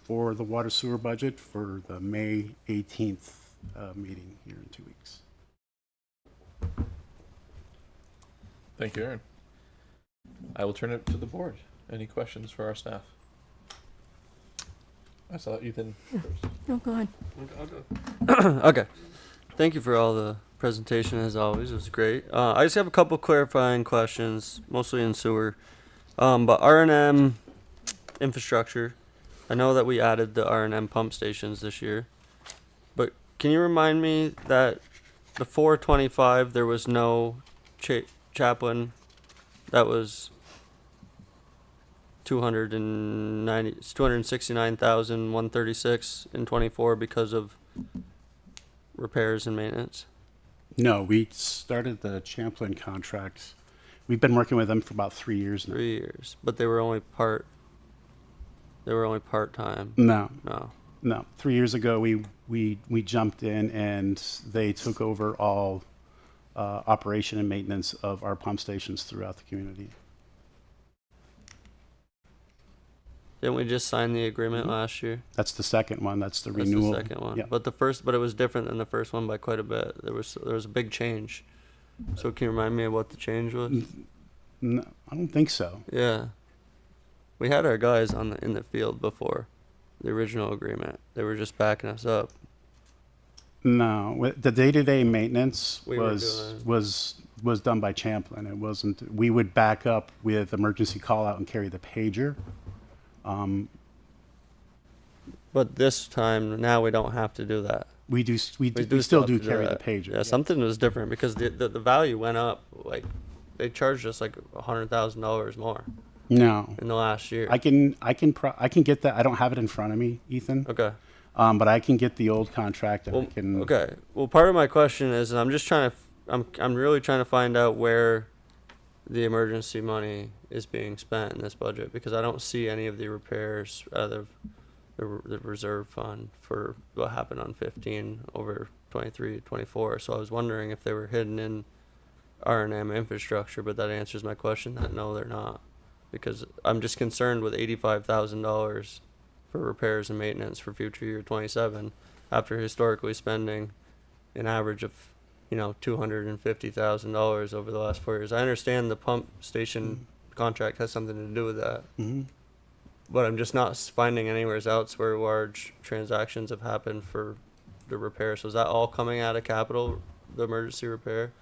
for the water sewer budget for the May 18th meeting here in 2 weeks. Thank you, Aaron. I will turn it to the board. Any questions for our staff? I saw Ethan first. Oh, go ahead. I'll go. Okay. Thank you for all the presentation, as always. It was great. I just have a couple clarifying questions, mostly in sewer. But R&M infrastructure, I know that we added the R&M pump stations this year. But can you remind me that before 25 there was no chaplain that was 269,136 in 24 because of repairs and maintenance? No, we started the Champlain contract. We've been working with them for about 3 years now. 3 years, but they were only part time. No. 3 years ago, we jumped in and they took over all operation and maintenance of our pump stations throughout the community. Didn't we just sign the agreement last year? That's the second one. That's the That's renewal. the second one. Yeah. But it was different than the first one by quite a bit. There was a big change. So can you remind me of what the change was? No, I don't think so. Yeah. We had our guys in the field before the original agreement. They were just backing us up. No, the day-to-day maintenance We were doing- was done by Champlain. It wasn't. We would back up with emergency call out and carry the pager. But this time now we don't have to do that. We still have do to carry the that. pager. Yeah, something was different because the value went up. Like they charged us like $100,000 more No, in the last year. I can get that. I don't have it in front of me, Ethan. Okay. But I can get the old contract and Well, I can. okay. Well, part of my question is, and I'm just trying to, I'm really trying to find out where the emergency money is being spent in this budget, because I don't see any of the repairs out of the reserve fund for what happened on 15 over 23, 24. So I was wondering if they were hidden in R&M infrastructure, but that answers my question that no, they're not, because I'm just concerned with $85,000 for repairs and maintenance for future year 27 after historically spending an average of $250,000 over the last 4 years. I understand the pump station contract has something to do with that, but I'm just not finding anywhere else where large transactions have happened for the repair. So is that all coming out of capital, the emergency repair?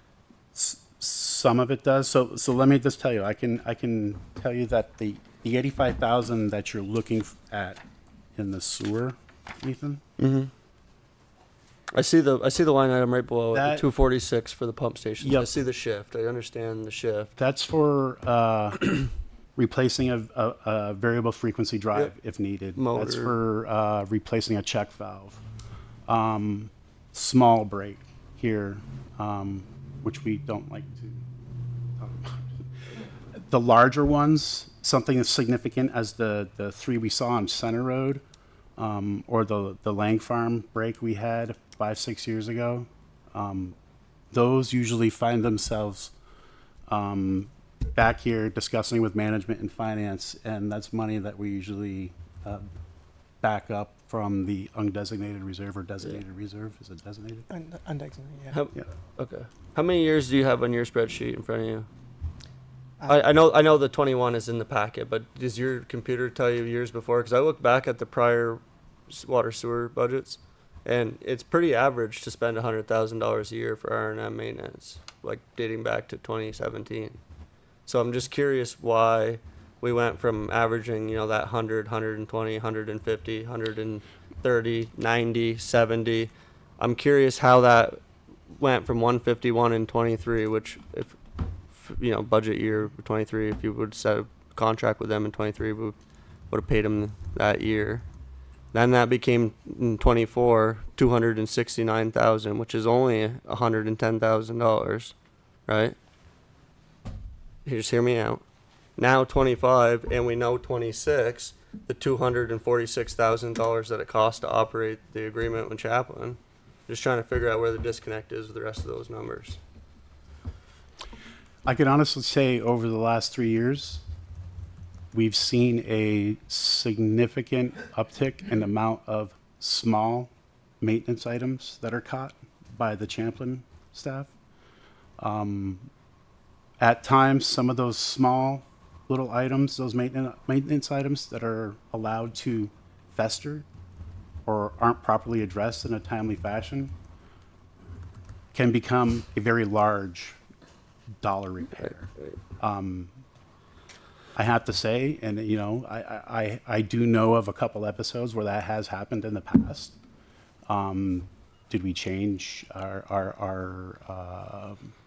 Some of it does. So let me just tell you. I can tell you that the 85,000 that you're looking at in the sewer, Ethan. Mm-hmm. I see the line item right below it, the That- 246 for the pump stations. Yep. I see the shift. I understand the shift. That's for replacing a variable frequency drive if needed. Motor. That's for replacing a check valve. Small break here, which we don't like to talk about. The larger ones, something as significant as the three we saw on Center Road, or the Lang Farm break we had 5-6 years ago, those usually find themselves back here discussing with management and finance, and that's money that we usually back up from the undesignated reserve or designated reserve. Is it designated? Undesignated, yeah. Okay. How many years do you have on your spreadsheet in front of you? I know the 21 is in the packet, but does your computer tell you years before? Because I look back at the prior water sewer budgets, and it's pretty average to spend $100,000 a year for R&M maintenance. like dating back to 2017. So I'm just curious why we went from averaging, you know, that 100, 120, 150, 130, 90, 70. I'm curious how that went from 151 in 23, which if, you know, budget year 23, if you would set a contract with them in 23, we would have paid them that year. Then that became in 24, 269,000, which is only $110,000, right? You just hear me out. Now 25, and we know 26, the $246,000 that it cost to operate the agreement with Chaplin. Just trying to figure out where the disconnect is with the rest of those numbers. I can honestly say over the last 3 years, we've seen a significant uptick in the amount of small maintenance items that are caught by the Champlin staff. At times, some of those small little items, those maintenance items that are allowed to fester or aren't properly addressed in a timely fashion, can become a very large dollar repair. I have to say, and you know, I do know of a couple episodes where that has happened in the past. Did we change our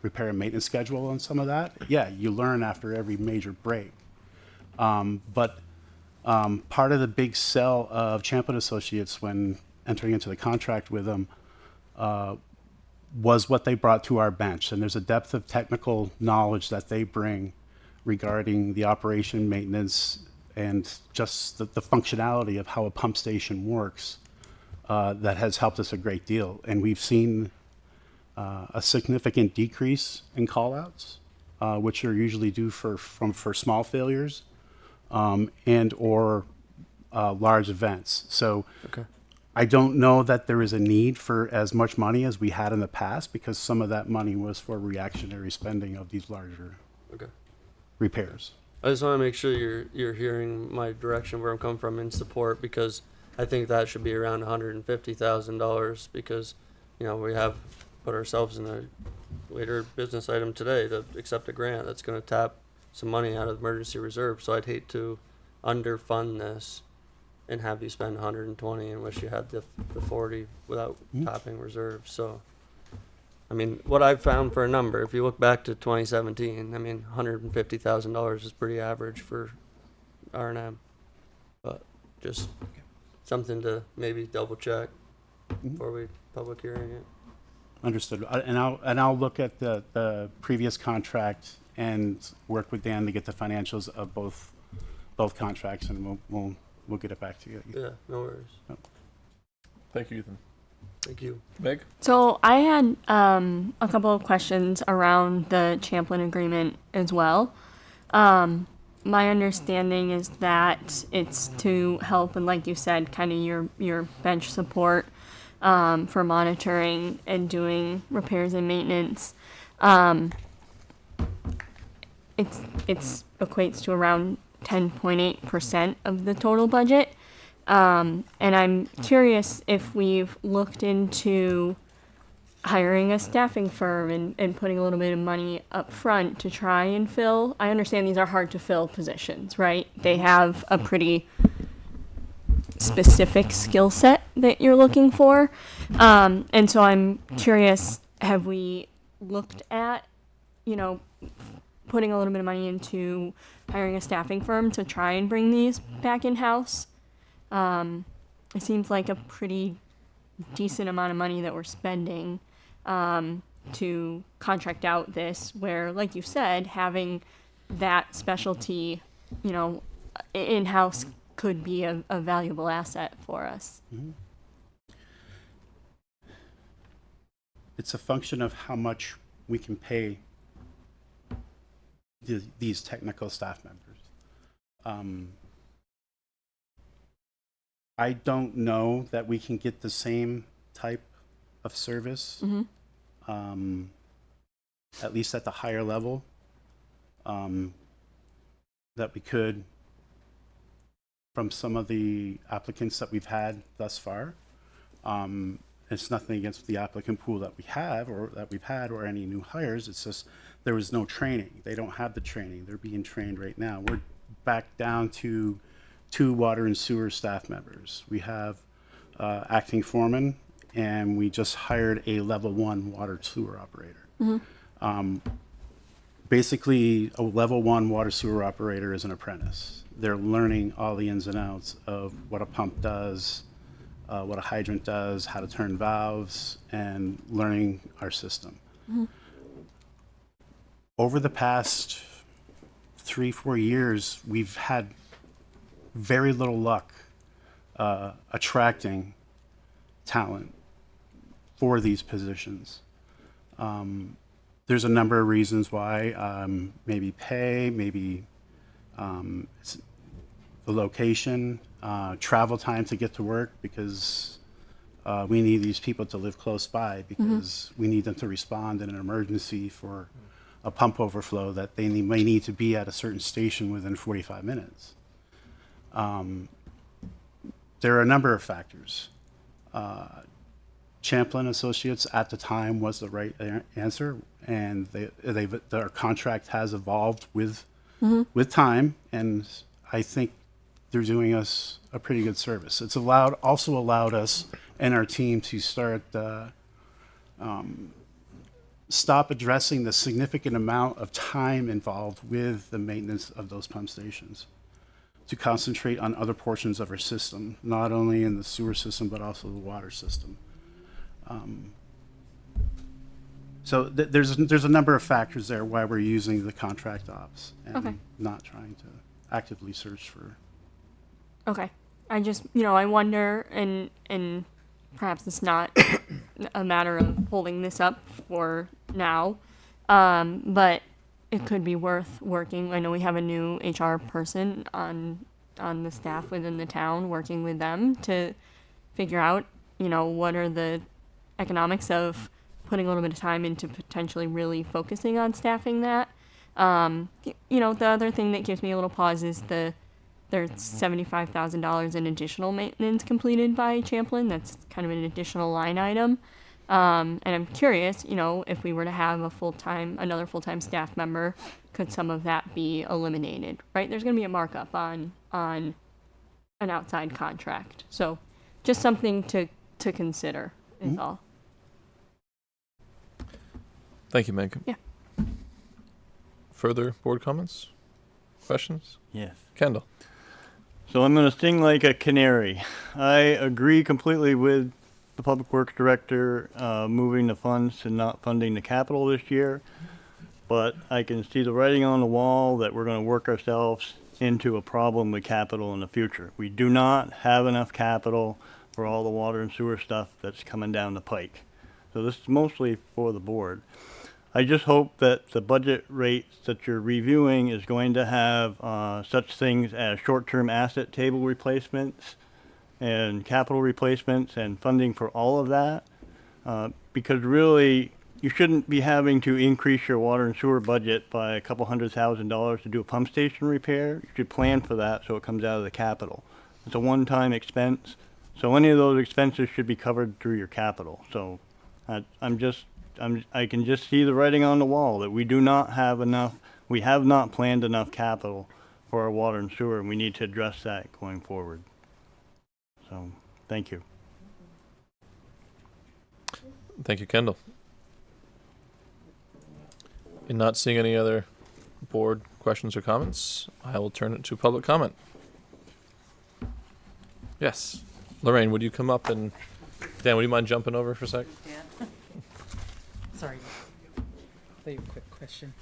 repair and maintenance schedule on some of that? Yeah, you learn after every major break. But part of the big sell of Champlin Associates when entering into the contract with them was what they brought to our bench. And there's a depth of technical knowledge that they bring regarding the operation, maintenance, and just the functionality of how a pump station works that has helped us a great deal. And we've seen a significant decrease in callouts, which are usually due for small failures and or large events. So I don't know that there is a need for as much money as we had in the past, because some of that money was for reactionary spending of these larger repairs. I just want to make sure you're hearing my direction where I'm coming from in support, because I think that should be around $150,000, because, you know, we have put ourselves in a later business item today to accept a grant that's going to tap some money out of the emergency reserve. So I'd hate to underfund this and have you spend 120 and wish you had the 40 without tapping reserves. So, I mean, what I've found for a number, if you look back to 2017, I mean, $150,000 is pretty average for R&M. But just something to maybe double check before we public hearing it. Understood. And I'll look at the previous contract and work with Dan to get the financials of both contracts, and we'll get it back to you. Yeah, no worries. Yep. Thank you, Ethan. Thank you. Meg? So I had a couple of questions around the Champlin agreement as well. My understanding is that it's to help, and like you said, kind of your bench support for monitoring and doing repairs and maintenance. It's equates to around 10.8% of the total budget. And I'm curious if we've looked into hiring a staffing firm and putting a little bit of money up front to try and fill. I understand these are hard to fill positions, right? They have a pretty specific skill set that you're looking for. And so I'm curious, have we looked at, you know, putting a little bit of money into hiring a staffing firm to try and bring these back in-house? It seems like a pretty decent amount of money that we're spending to contract out this, where, like you said, having that specialty, you know, in-house could be a valuable asset for us. Mm-hmm. It's a function of how much we can pay these technical staff members. I don't know that we can get the same type of service, at least at the higher level, that we could from some of the applicants that we've had thus far. And It's nothing against the applicant pool that we have or that we've had or any new hires. It's just there was no training. They don't have the training. They're being trained right now. We're back down to 2 water and sewer staff members. We have acting foreman, and we just hired a level 1 water sewer operator. Basically, a level 1 water sewer operator is an apprentice. They're learning all the ins and outs of what a pump does, what a hydrant does, how to turn valves, and learning our system. Over the past 3-4 years, we've had very little luck attracting talent for these positions. There's a number of reasons why, maybe pay, maybe it's the location, travel time to get to work, because we need these people to live close by, because we need them to respond in an emergency for a pump overflow that they may need to be at a certain station within 45 minutes. There are a number of factors. Champlin Associates at the time was the right answer, and their contract has evolved with time, and I think they're doing us a pretty good service. It's also allowed us and our team to stop addressing the significant amount of time involved with the maintenance of those pump stations, to concentrate on other portions of our system, not only in the sewer system, but also the water system. So there's a number of factors there why we're using the contract ops and not trying to actively search for. Okay. I just, I wonder, and perhaps it's not a matter of holding this up for now, but it could be worth working. I know we have a new HR person on the staff within the town, working with them to figure out, what are the economics of putting a little bit of time into potentially really focusing on staffing that. The other thing that gives me a little pause is there's $75,000 in additional maintenance completed by Champlin. That's kind of an additional line item. And I'm curious, if we were to have another full-time staff member, could some of that be eliminated, right? There's going to be a markup on an outside contract. So just something to consider is all. Thank you, Meg. Yeah. Further board comments? Questions? Yes. Kendall. So I'm going to sing like a canary. I agree completely with the Public Works Director moving the funds to not funding the capital this year. But I can see the writing on the wall that we're going to work ourselves into a problem with capital in the future. We do not have enough capital for all the water and sewer stuff that's coming down the pike. So this is mostly for the board. I just hope that the budget rates that you're reviewing is going to have such things as short-term asset table replacements and capital replacements and funding for all of that. Because really, you shouldn't be having to increase your water and sewer budget by a couple $100,000 to do a pump station repair. You should plan for that so it comes out of the capital. It's a one-time expense. So any of those expenses should be covered through your capital. So I can just see the writing on the wall that we do not have enough, we have not planned enough capital for our water and sewer, and we need to address that going forward. So, thank you. Thank you, Kendall. In not seeing any other board questions or comments, I will turn it to public comment. Yes. Lorraine, would you come up and, Dan, would you mind jumping over for a sec? Yeah. Sorry. Very quick question.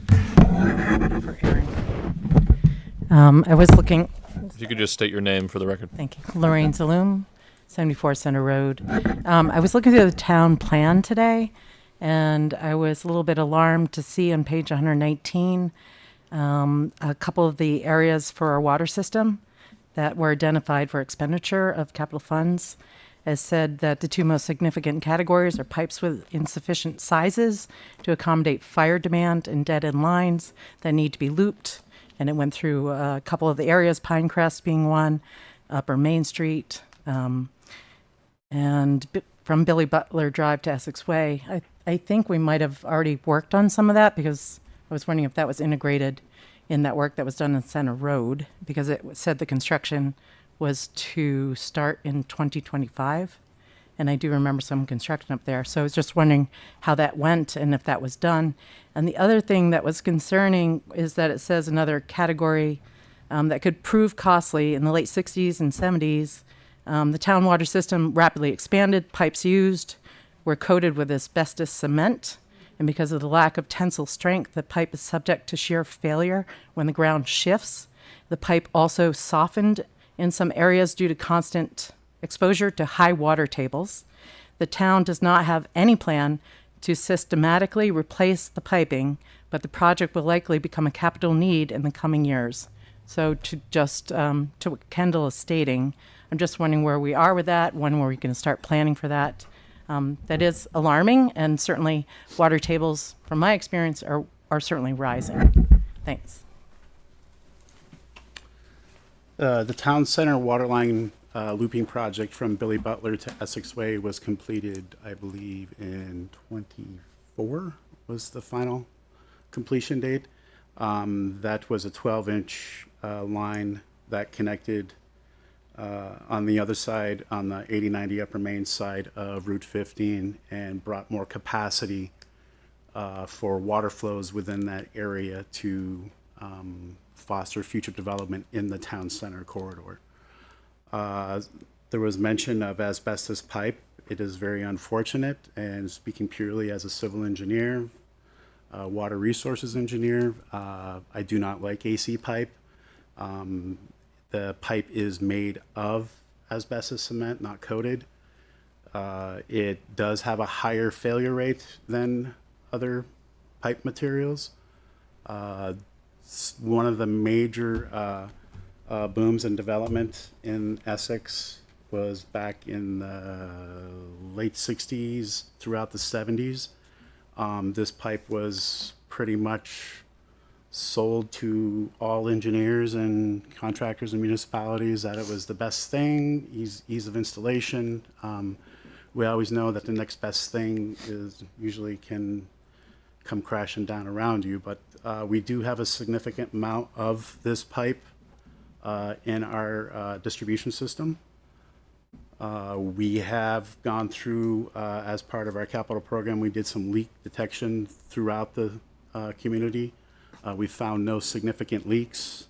For Aaron. I was looking. If you could just state your name for the record. Thank you. Lorraine Zaloom, 74 Center Road. I was looking through the town plan today, and I was a little bit alarmed to see on page 119 a couple of the areas for our water system that were identified for expenditure of capital funds. As said that the two most significant categories are pipes with insufficient sizes to accommodate fire demand and dead-end lines that need to be looped. And it went through a couple of the areas, Pinecrest being one, Upper Main Street. And from Billy Butler Drive to Essex Way. I think we might have already worked on some of that because I was wondering if that was integrated in that work that was done in Center Road, because it said the construction was to start in 2025. And I do remember some construction up there. So I was just wondering how that went and if that was done. And the other thing that was concerning is that it says another category that could prove costly. In the late 60s and 70s, the town water system rapidly expanded. Pipes used were coated with asbestos cement. And because of the lack of tensile strength, the pipe is subject to shear failure when the ground shifts. The pipe also softened in some areas due to constant exposure to high water tables. The town does not have any plan to systematically replace the piping, but the project will likely become a capital need in the coming years. So to what Kendall is stating, I'm just wondering where we are with that, when were we going to start planning for that? That is alarming, and certainly water tables, from my experience, are certainly rising. Thanks. The town center waterline looping project from Billy Butler to Essex Way was completed, I believe, in 24 was the final completion date. That was a 12-inch line that connected on the other side, on the 8090 Upper Main side of Route 15, and brought more capacity for water flows within that area to foster future development in the town center corridor. There was mention of asbestos pipe. It is very unfortunate, and speaking purely as a civil engineer, water resources engineer, I do not like AC pipe. The pipe is made of asbestos cement, not coated. It does have a higher failure rate than other pipe materials. One of the major booms in development in Essex was back in the late 60s throughout the 70s. This pipe was pretty much sold to all engineers and contractors and municipalities that it was the best thing, ease of installation. We always know that the next best thing is usually can come crashing down around you, but we do have a significant amount of this pipe in our distribution system. We have gone through, as part of our capital program, we did some leak detection throughout the community. We found no significant leaks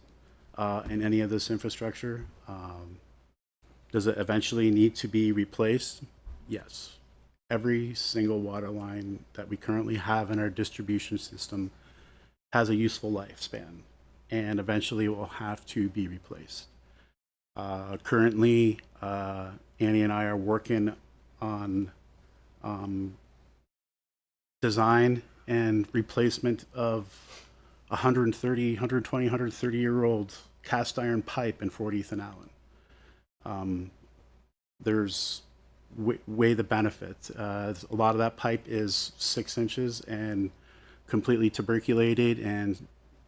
in any of this infrastructure. Does it eventually need to be replaced? Yes. Every single water line that we currently have in our distribution system has a useful lifespan, and eventually will have to be replaced. Currently, Annie and I are working on design and replacement of 130-year-old cast iron pipe in 40th and Allen. There's weigh the benefit. A lot of that pipe is 6 inches and completely tuberculated, and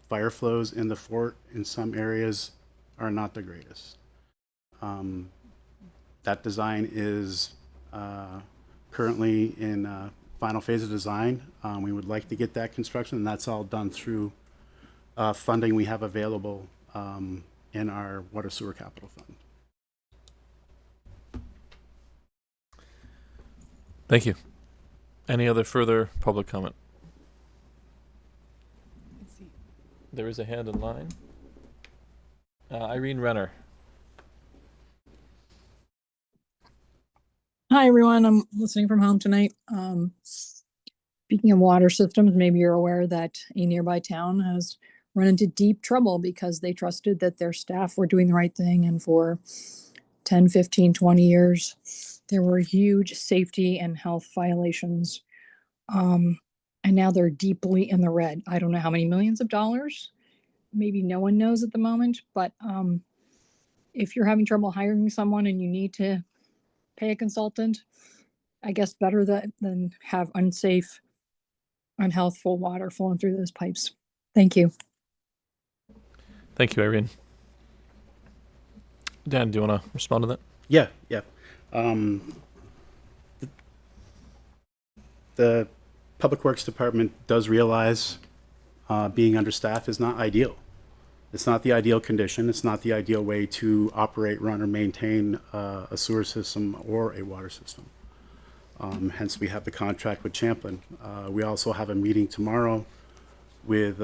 fire flows in the fort in some areas are not the greatest. That design is currently in final phase of design. We would like to get that construction, and that's all done through funding we have available in our water sewer capital fund. Thank you. Any other further public comment? There is a hand in line. Irene Renner. Hi, everyone. I'm listening from home tonight. Speaking of water systems, maybe you're aware that a nearby town has run into deep trouble because they trusted that their staff were doing the right thing. And for 10, 15, 20 years, there were huge safety and health violations. And now they're deeply in the red. I don't know how many millions of dollars. Maybe no one knows at the moment. But if you're having trouble hiring someone and you need to pay a consultant, I guess better than have unsafe, unhealthful water flowing through those pipes. Thank you. Thank you, Irene. Dan, do you want to respond to that? Yeah. the Public Works Department does realize being understaffed is not ideal. It's not the ideal condition. It's not the ideal way to operate, run, or maintain a sewer system or a water system. Hence, we have the contract with Champlain. We also have a meeting tomorrow with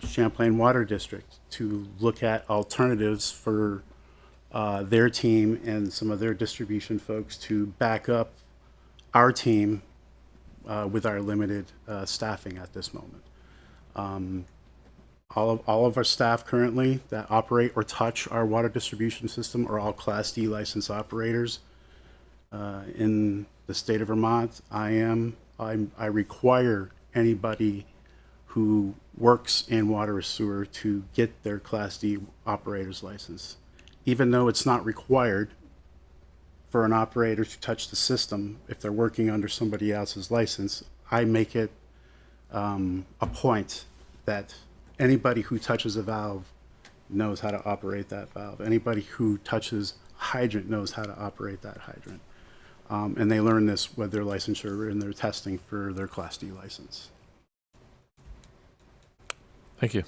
Champlain Water District to look at alternatives for their team and some of their distribution folks to back up our team with our limited staffing at this moment. All of our staff currently that operate or touch our water distribution system are all Class D licensed operators. In the state of Vermont, I require anybody who works in water or sewer to get their Class D operator's license. Even though it's not required for an operator to touch the system if they're working under somebody else's license, I make it a point that anybody who touches a valve knows how to operate that valve. Anybody who touches a hydrant knows how to operate that hydrant. And they learn this with their licensure and their testing for their Class D license. Thank you.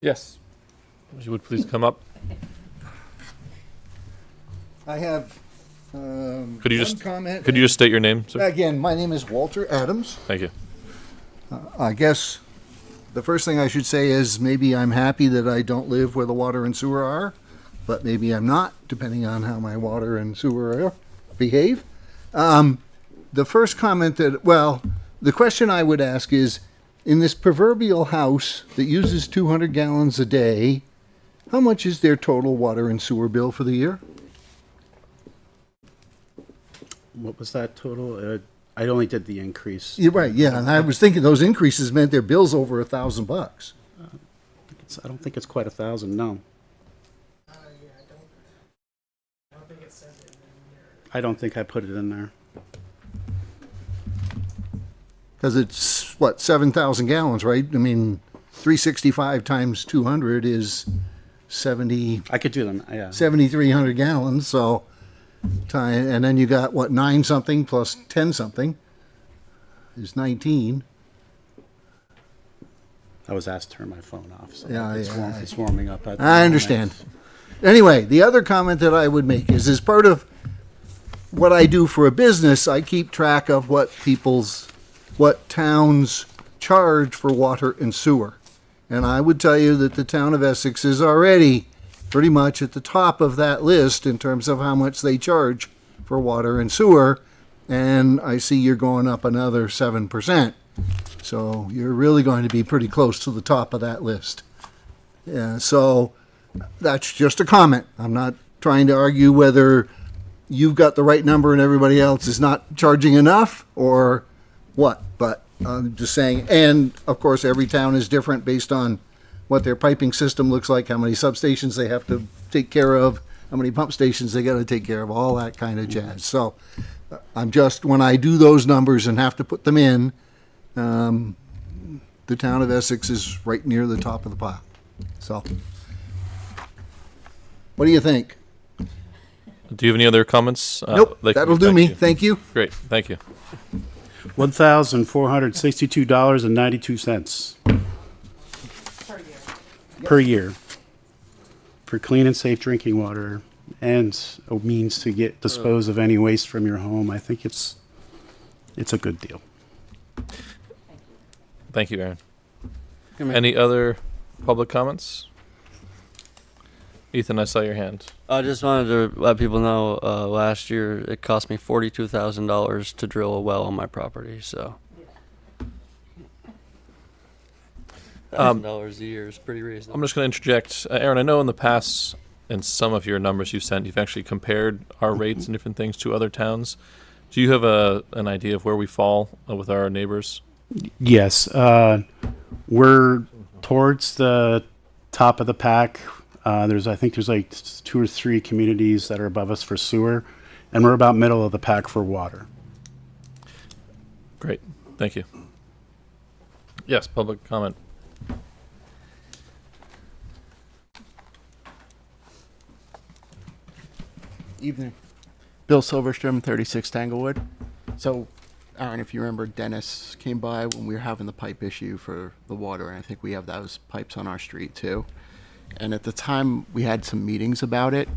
Yes. If you would please come up. I have Could you one just comment. could you just state your name, sir? Again, my name is Walter Adams. Thank you. I guess the first thing I should say is maybe I'm happy that I don't live where the water and sewer are, but maybe I'm not, depending on how my water and sewer behave. The first comment the question I would ask is, in this proverbial house that uses 200 gallons a day, how much is their total water and sewer bill for the year? What was that total? I only did the increase. You're right, yeah, and I was thinking those increases meant their bill's over $1,000. I don't think it's quite 1,000, no. I don't think I put it in there. Because it's, 7,000 gallons, right? I mean, 365 times 200 is 70. I could do them, yeah. 7,300 gallons, so, and then you got, 9 something plus 10 something is 19. I was asked to turn my phone off, so Yeah, it's warming up. At the I moment. understand. Anyway, the other comment that I would make is, as part of what I do for a business, I keep track of what towns charge for water and sewer. And I would tell you that the town of Essex is already pretty much at the top of that list in terms of how much they charge for water and sewer. And I see you're going up another 7%. So you're really going to be pretty close to the top of that list. Yeah, so that's just a comment. I'm not trying to argue whether you've got the right number and everybody else is not charging enough or what, but I'm just saying, and of course every town is different based on what their piping system looks like, how many substations they have to take care of, how many pump stations they got to take care of, all that kind of jazz. So I'm just, when I do those numbers and have to put them in, the town of Essex is right near the top of the pile. So what do you think? Do you have any other comments? Nope, that'll do me. Thank you. Great, thank you. $1,462.92 per year for clean and safe drinking water and a means to dispose of any waste from your home. I think it's a good deal. Thank you, Aaron. Any other public comments? Ethan, I saw your hand. I just wanted to let people know, last year it cost me $42,000 to drill a well on my property, so. $1,000 a year is pretty reasonable. I'm just going to interject. Aaron, I know in the past, in some of your numbers you've sent, you've actually compared our rates and different things to other towns. Do you have an idea of where we fall with our neighbors? Yes. We're towards the top of the pack. I think there's like 2 or 3 communities that are above us for sewer, and we're about middle of the pack for water. Great, thank you. Yes, public comment. Evening. Bill Silverstrom, 36 Tanglewood. So, Aaron, if you remember, Dennis came by when we were having the pipe issue for the water, and I think we have those pipes on our street too. And at the time, we had some meetings about it.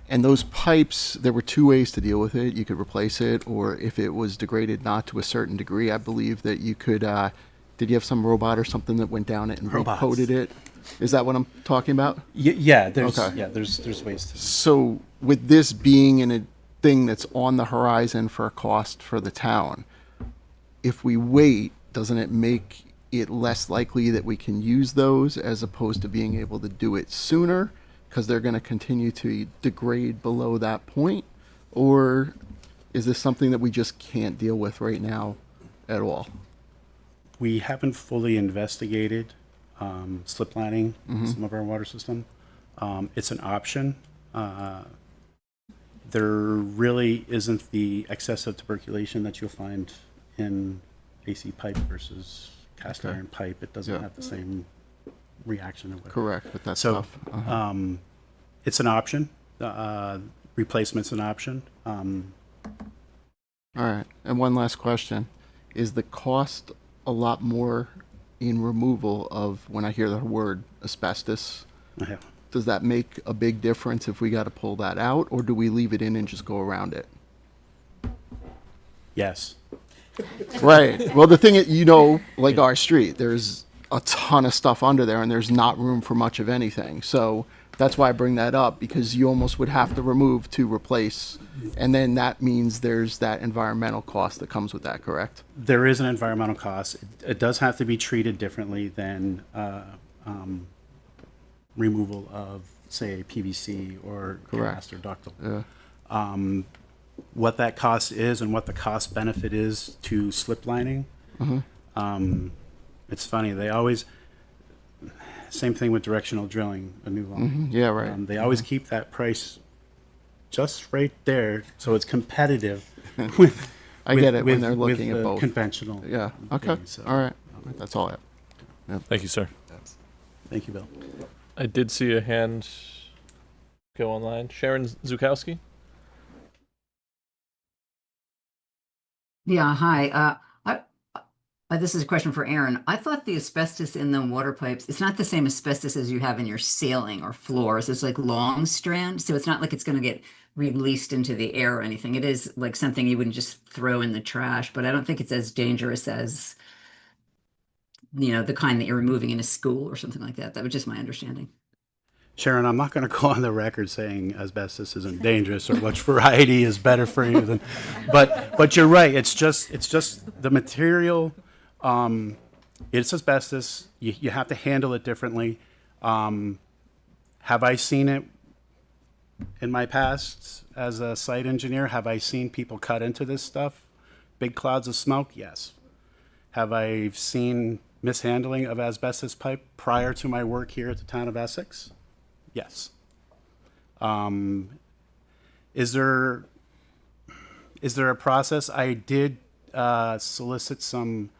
And those pipes, there were two ways to deal with it. You could replace it, or if it was degraded not to a certain degree, I believe that you could, did you have some robot or something that went down it and Robots. recoated it? Is that what I'm talking about? There's Okay. there's ways to. So with this being in a thing that's on the horizon for a cost for the town, if we wait, doesn't it make it less likely that we can use those as opposed to being able to do it sooner because they're going to continue to degrade below that point? Or is this something that we just can't deal with right now at all? We haven't fully investigated slip lining some of our water system. It's an option. There really isn't the excessive tuberculation that you'll find in AC pipe versus cast Okay. iron pipe. It doesn't Yeah. have the same reaction or whatever. Correct, but that's So, tough. Uh-huh. it's an option. Replacement's an option. All right. And one last question. Is the cost a lot more in removal of, when I hear the word asbestos, Yeah. does that make a big difference if we got to pull that out, or do we leave it in and just go around it? Yes. Right. Well, the thing is, you know, like our street, there's a ton of stuff under there and there's not room for much of anything. So that's why I bring that up, because you almost would have to remove to replace. And then that means there's that environmental cost that comes with that, correct? There is an environmental cost. It does have to be treated differently than removal of, say, PVC or Correct. cast or ductile. Yeah. What that cost is and what the cost benefit is to slip lining. It's funny. They always, same thing with directional drilling, a new line. Yeah, right. They always keep that price just right there, so it's competitive with. I get it when they're looking at the both. conventional. Yeah. Okay. thing, so- All right. That's all I have. Thank you, sir. Thank you, Bill. I did see a hand go online. Sharon Zukowski? Yeah, hi. This is a question for Aaron. I thought the asbestos in the water pipes, it's not the same asbestos as you have in your ceiling or floors. It's like long strand. So it's not like it's going to get released into the air or anything. It is like something you wouldn't just throw in the trash, but I don't think it's as dangerous as, the kind that you're removing in a school or something like that. That was just my understanding. Sharon, I'm not going to go on the record saying asbestos isn't dangerous or which variety is better for you than, but you're right. It's just the material. It's asbestos. You have to handle it differently. Have I seen it in my past as a site engineer? Have I seen people cut into this stuff? Big clouds of smoke? Yes. Have I seen mishandling of asbestos pipe prior to my work here at the town of Essex? Yes. Is there a process? I did solicit some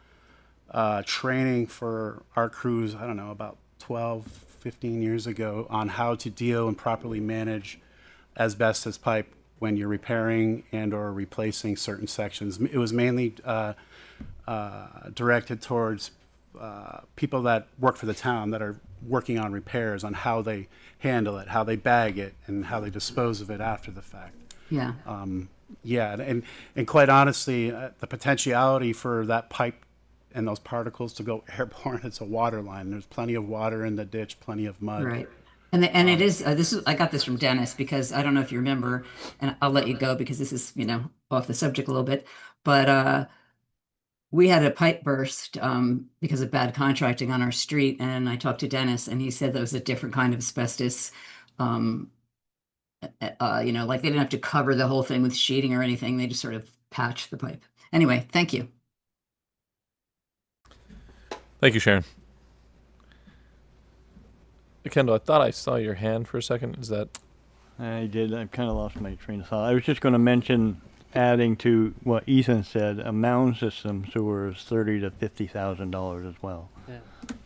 training for our crews, I don't know, about 12, 15 years ago on how to deal and properly manage asbestos pipe when you're repairing and or replacing certain sections. It was mainly directed towards people that work for the town that are working on repairs, on how they handle it, how they bag it, and how they dispose of it after the fact. Yeah. And quite honestly, the potentiality for that pipe and those particles to go airborne, it's a water line. There's plenty of water in the ditch, plenty of mud. Right. And it is, I got this from Dennis because I don't know if you remember, and I'll let you go because this is, off the subject a little bit, but we had a pipe burst because of bad contracting on our street. And I talked to Dennis and he said that was a different kind of asbestos. Like they didn't have to cover the whole thing with sheeting or anything. They just sort of patched the pipe. Anyway, thank you. Thank you, Sharon. Kendall, I thought I saw your hand for a second. Is that? I did. I've kind of lost my train of thought. I was just going to mention, adding to what Ethan said, a mound system sewer is $30,000 to $50,000 as well. Yeah.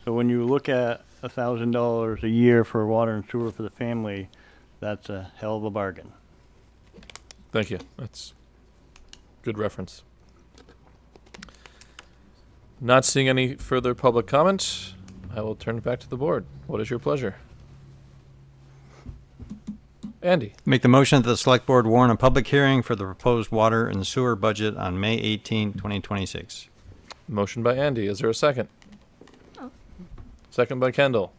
So when you look at $1,000 a year for water and sewer for the family, that's a hell of a bargain. Thank you. That's good reference. Not seeing any further public comment, I will turn it back to the board. What is your pleasure? Andy? Make the motion that the select board warn a public hearing for the proposed water and sewer budget on May 18, 2026. Motion by Andy. Is there a second? Second by Kendall.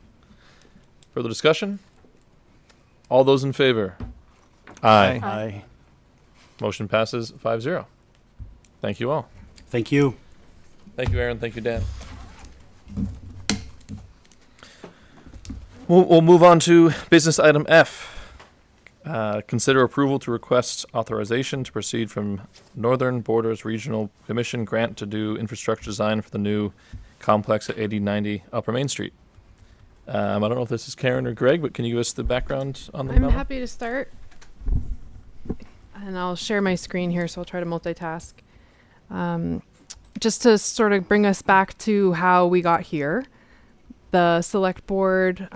Further discussion? All those in favor? Aye. Aye. Motion passes 5-0. Thank you all. Thank you. Thank you, Aaron. Thank you, Dan. We'll move on to business item F. Consider approval to request authorization to proceed from Northern Borders Regional Commission grant to do infrastructure design for the new complex at 8090 Upper Main Street. I don't know if this is Karen or Greg, but can you give us the background on the I'm memo? happy to start. And I'll share my screen here, so I'll try to multitask. Just to sort of bring us back to how we got here, the select board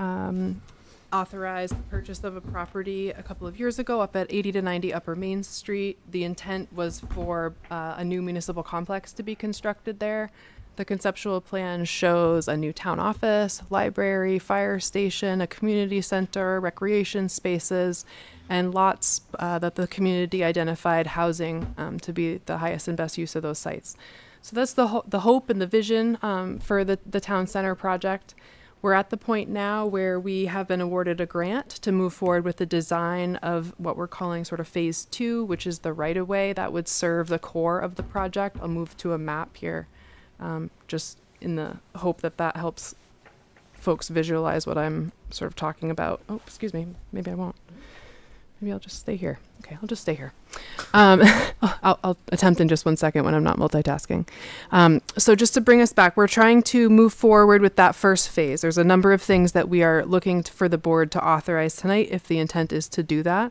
authorized the purchase of a property a couple of years ago up at 80 to 90 Upper Main Street. The intent was for a new municipal complex to be constructed there. The conceptual plan shows a new town office, library, fire station, a community center, recreation spaces, and lots that the community identified housing to be the highest and best use of those sites. So that's the hope and the vision for the town center project. We're at the point now where we have been awarded a grant to move forward with the design of what we're calling sort of phase 2, which is the right-of-way that would serve the core of the project. I'll move to a map here, just in the hope that that helps folks visualize what I'm sort of talking about. Oh, excuse me, maybe I won't. Maybe I'll just stay here. Okay, I'll just stay here. I'll attempt in just 1 second when I'm not multitasking. So just to bring us back, we're trying to move forward with that first phase. There's a number of things that we are looking for the board to authorize tonight if the intent is to do that.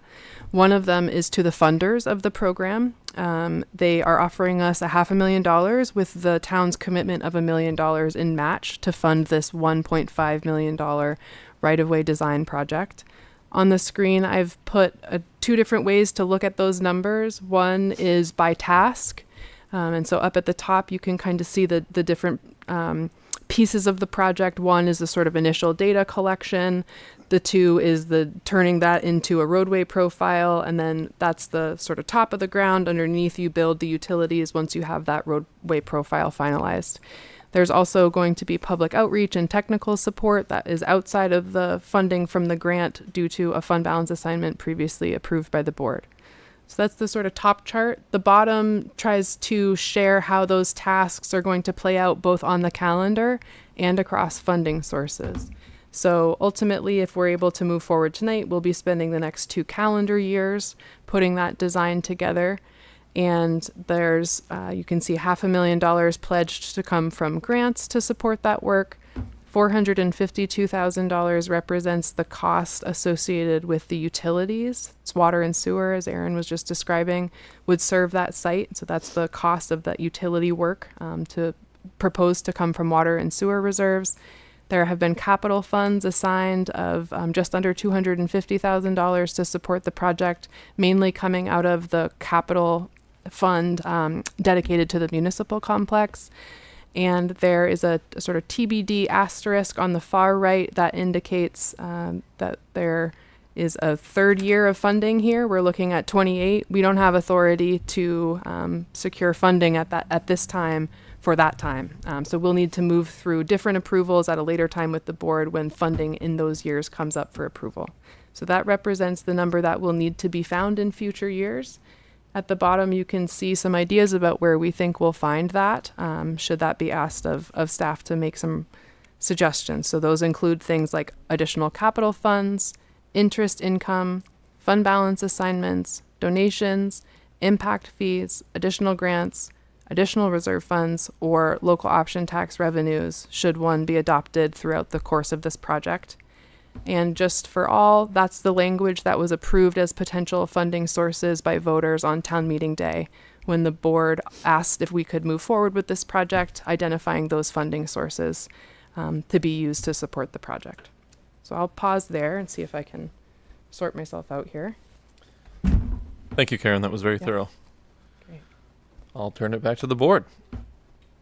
One of them is to the funders of the program. They are offering us $500,000 with the town's commitment of $1 million in match to fund this $1.5 million right-of-way design project. On the screen, I've put two different ways to look at those numbers. One is by task. And so up at the top, you can kind of see the different pieces of the project. One is the sort of initial data collection. The two is the turning that into a roadway profile. And then that's the sort of top of the ground. Underneath, you build the utilities once you have that roadway profile finalized. There's also going to be public outreach and technical support that is outside of the funding from the grant due to a fund balance assignment previously approved by the board. So that's the sort of top chart. The bottom tries to share how those tasks are going to play out both on the calendar and across funding sources. So ultimately, if we're able to move forward tonight, we'll be spending the next 2 calendar years putting that design together. And there's, you can see $500,000 pledged to come from grants to support that work. $452,000 represents the cost associated with the utilities. It's water and sewer, as Aaron was just describing, would serve that site. So that's the cost of that utility work to propose to come from water and sewer reserves. There have been capital funds assigned of just under $250,000 to support the project, mainly coming out of the capital fund dedicated to the municipal complex. And there is a sort of TBD asterisk on the far right that indicates that there is a 3rd year of funding here. We're looking at 28. We don't have authority to secure funding at this time for that time. So we'll need to move through different approvals at a later time with the board when funding in those years comes up for approval. So that represents the number that will need to be found in future years. At the bottom, you can see some ideas about where we think we'll find that, should that be asked of staff to make some suggestions. So those include things like additional capital funds, interest income, fund balance assignments, donations, impact fees, additional grants, additional reserve funds, or local option tax revenues, should one be adopted throughout the course of this project. And just for all, that's the language that was approved as potential funding sources by voters on town meeting day when the board asked if we could move forward with this project, identifying those funding sources to be used to support the project. So I'll pause there and see if I can sort myself out here. Thank you, Karen. That was very thorough. Great. I'll turn it back to the board.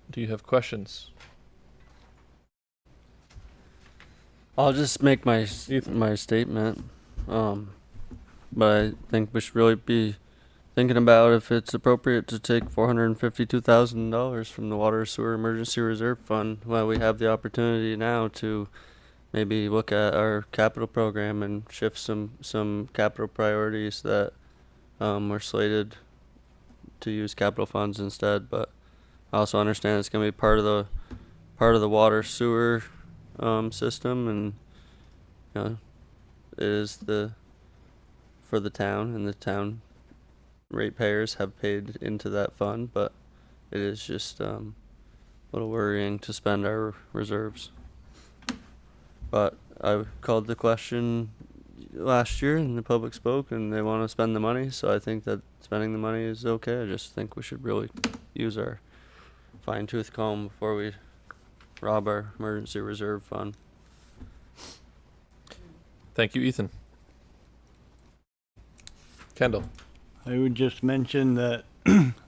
Do you have questions? I'll just make my statement. But I think we should really be thinking about if it's appropriate to take $452,000 from the Water Sewer Emergency Reserve Fund while we have the opportunity now to maybe look at our capital program and shift some capital priorities that were slated to use capital funds instead. But I also understand it's going to be part of the water sewer system, and you know, it is for the town, and the town ratepayers have paid into that fund, but it is just a little worrying to spend our reserves. But I called the question last year and the public spoke and they want to spend the money, so I think that spending the money is okay. I just think we should really use our fine-tooth comb before we rob our emergency reserve fund. Thank you, Ethan. Kendall. I would just mention that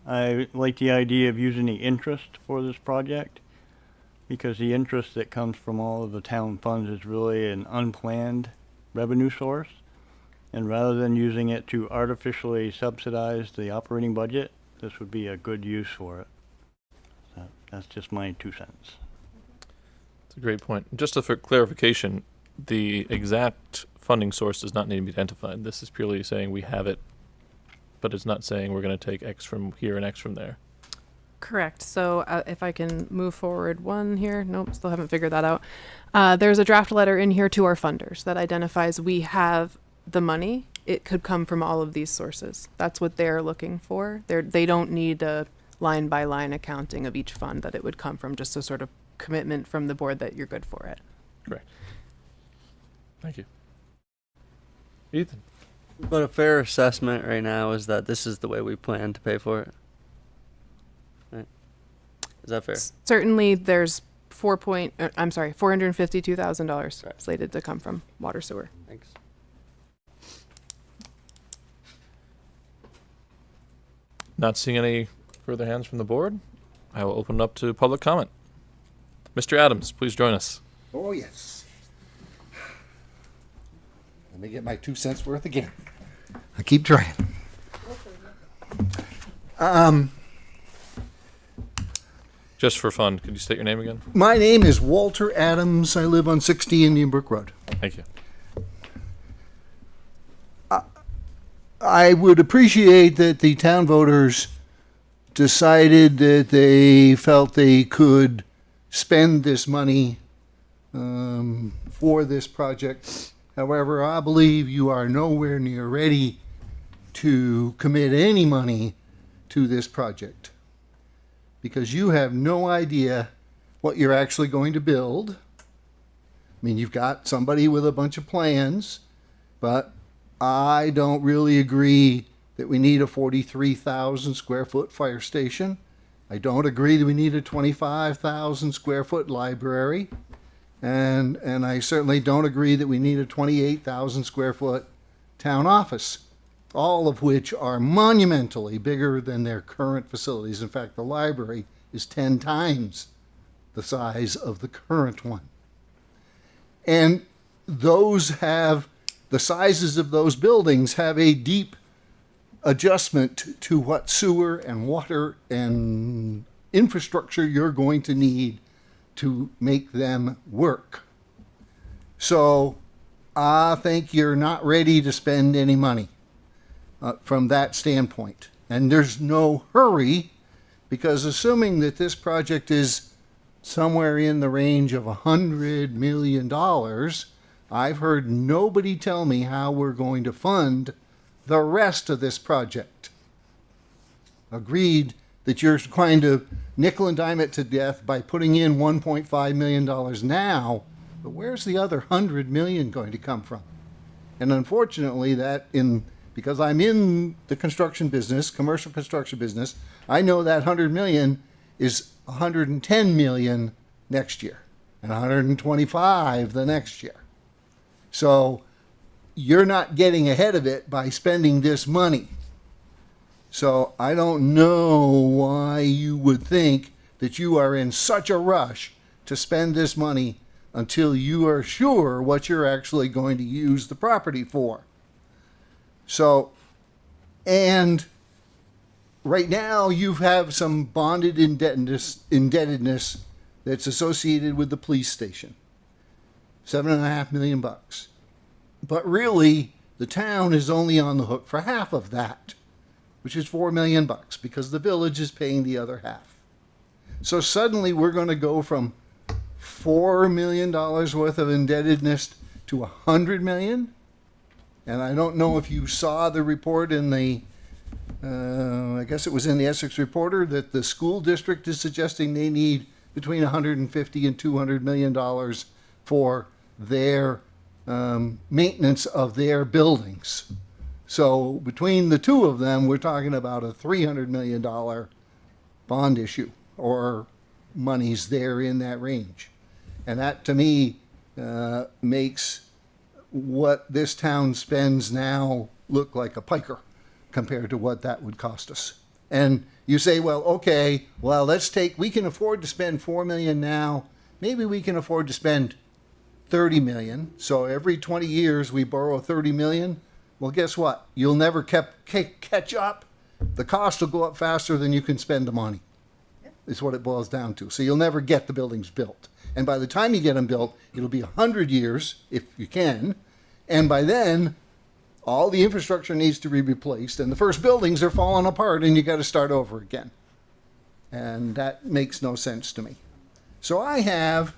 I like the idea of using the interest for this project, because the interest that comes from all of the town funds is really an unplanned revenue source. And rather than using it to artificially subsidize the operating budget, this would be a good use for it. So that's just my 2 cents. That's a great point. Just for clarification, the exact funding source does not need to be identified. This is purely saying we have it, but it's not saying we're going to take X from here and X from there. Correct. So if I can move forward one here. Nope, still haven't figured that out. There's a draft letter in here to our funders that identifies we have the money. It could come from all of these sources. That's what they're looking for. They don't need a line by line accounting of each fund that it would come from, just a sort of commitment from the board that you're good for it. Correct. Thank you. Ethan. But a fair assessment right now is that this is the way we plan to pay for it. Right? Is that fair? Certainly there's $452,000 slated to come from water sewer. Thanks. Not seeing any further hands from the board, I will open it up to public comment. Mr. Adams, please join us. Oh, yes. Let me get my 2 cents worth again. I keep trying. Just for fun, could you state your name again? My name is Walter Adams. I live on 60 Indian Brook Road. Thank you. I would appreciate that the town voters decided that they felt they could spend this money for this project. However, I believe you are nowhere near ready to commit any money to this project, because you have no idea what you're actually going to build. I mean, you've got somebody with a bunch of plans, but I don't really agree that we need a 43,000 square foot fire station. I don't agree that we need a 25,000 square foot library. And I certainly don't agree that we need a 28,000 square foot town office, all of which are monumentally bigger than their current facilities. In fact, the library is 10 times the size of the current one. And those have, the sizes of those buildings have a deep adjustment to what sewer and water and infrastructure you're going to need to make them work. So I think you're not ready to spend any money from that standpoint. And there's no hurry, because assuming that this project is somewhere in the range of $100 million, I've heard nobody tell me how we're going to fund the rest of this project. Agreed that you're trying to nickel and dime it to death by putting in $1.5 million now, but where's the other $100 million going to come from? And unfortunately, because I'm in the construction business, commercial construction business, I know that $100 million is $110 million next year and $125 the next year. So you're not getting ahead of it by spending this money. So I don't know why you would think that you are in such a rush to spend this money until you are sure what you're actually going to use the property for. So, and right now you have some bonded indebtedness that's associated with the police station. $7.5 million. But really, the town is only on the hook for half of that, which is $4 million, because the village is paying the other half. So suddenly we're going to go from $4 million worth of indebtedness to $100 million. And I don't know if you saw the report in the, I guess it was in the Essex Reporter, that the school district is suggesting they need between $150 and $200 million for their maintenance of their buildings. So between the two of them, we're talking about a $300 million bond issue, or monies there in that range. And that, to me, makes what this town spends now look like a piker compared to what that would cost us. And you say, well, okay, well, we can afford to spend $4 million now. Maybe we can afford to spend $30 million. So every 20 years we borrow $30 million. Well, guess what? You'll never catch up. The cost will go up faster than you can spend the money. Is what it boils down to. So you'll never get the buildings built. And by the time you get them built, it'll be 100 years, if you can. And by then, all the infrastructure needs to be replaced, and the first buildings are falling apart, and you got to start over again. And that makes no sense to me. So I have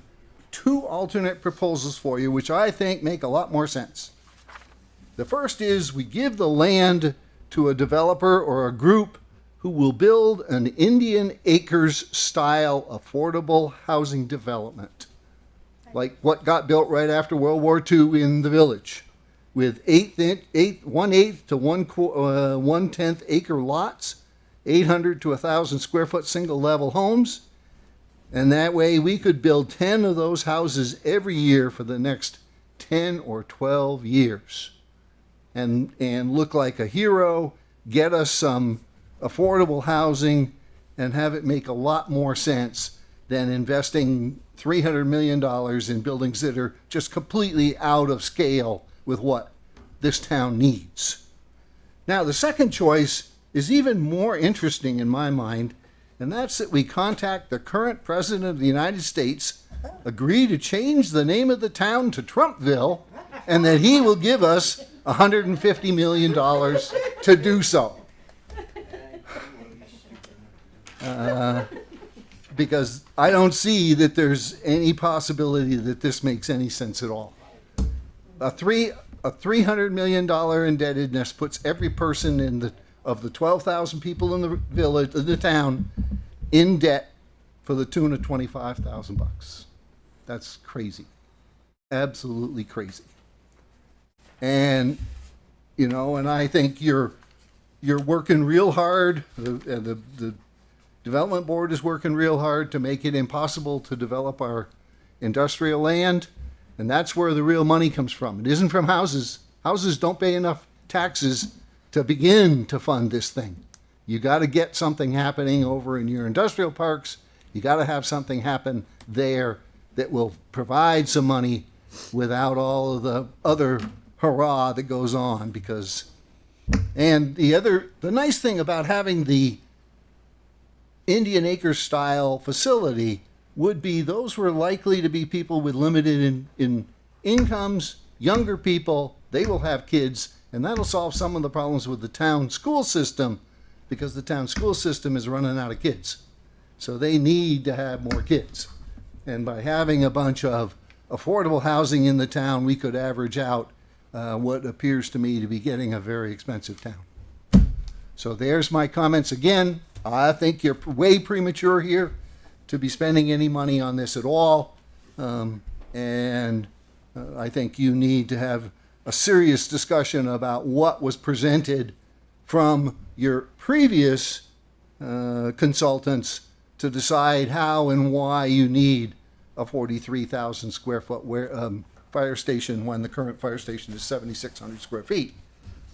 two alternate proposals for you, which I think make a lot more sense. The first is we give the land to a developer or a group who will build an Indian Acres style affordable housing development, like what got built right after World War II in the village, with 1/8 to 1/10 acre lots, 800 to 1,000 square foot single level homes. And that way we could build 10 of those houses every year for the next 10 or 12 years and look like a hero, get us some affordable housing, and have it make a lot more sense than investing $300 million in buildings that are just completely out of scale with what this town needs. Now, the second choice is even more interesting in my mind, and that's that we contact the current president of the United States, agree to change the name of the town to Trumpville, and that he will give us $150 million to do so. Because I don't see that there's any possibility that this makes any sense at all. A $300 million indebtedness puts every person of the 12,000 people in the village, in the town, in debt for the tune of $25,000. That's crazy. Absolutely crazy. And, and I think you're working real hard. The Development Board is working real hard to make it impossible to develop our industrial land, and that's where the real money comes from. It isn't from houses. Houses don't pay enough taxes to begin to fund this thing. You got to get something happening over in your industrial parks. You got to have something happen there that will provide some money without all of the other hurrah that goes on. And the nice thing about having the Indian Acres style facility would be those were likely to be people with limited in incomes, younger people. They will have kids, and that'll solve some of the problems with the town school system, because the town school system is running out of kids. So they need to have more kids. And by having a bunch of affordable housing in the town, we could average out what appears to me to be getting a very expensive town. So there's my comments again. I think you're way premature here to be spending any money on this at all. And I think you need to have a serious discussion about what was presented from your previous consultants to decide how and why you need a 43,000 square foot fire station when the current fire station is 7,600 square feet.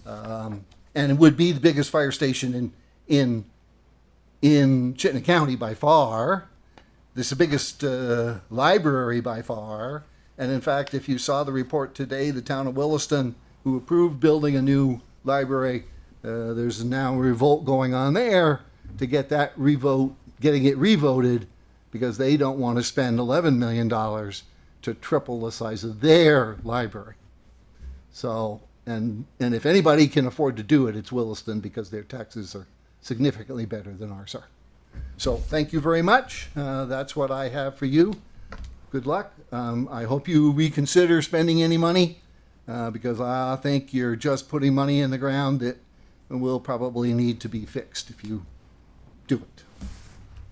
And it would be the biggest fire station in Chittenden County by far. this is the biggest library by far. And in fact, if you saw the report today, the town of Williston, who approved building a new library, there's now a revolt going on there to get that getting it revoted, because they don't want to spend $11 million to triple the size of their library. So, and if anybody can afford to do it, it's Williston, because their taxes are significantly better than ours are. So thank you very much. That's what I have for you. Good luck. I hope you reconsider spending any money, because I think you're just putting money in the ground that will probably need to be fixed if you do it.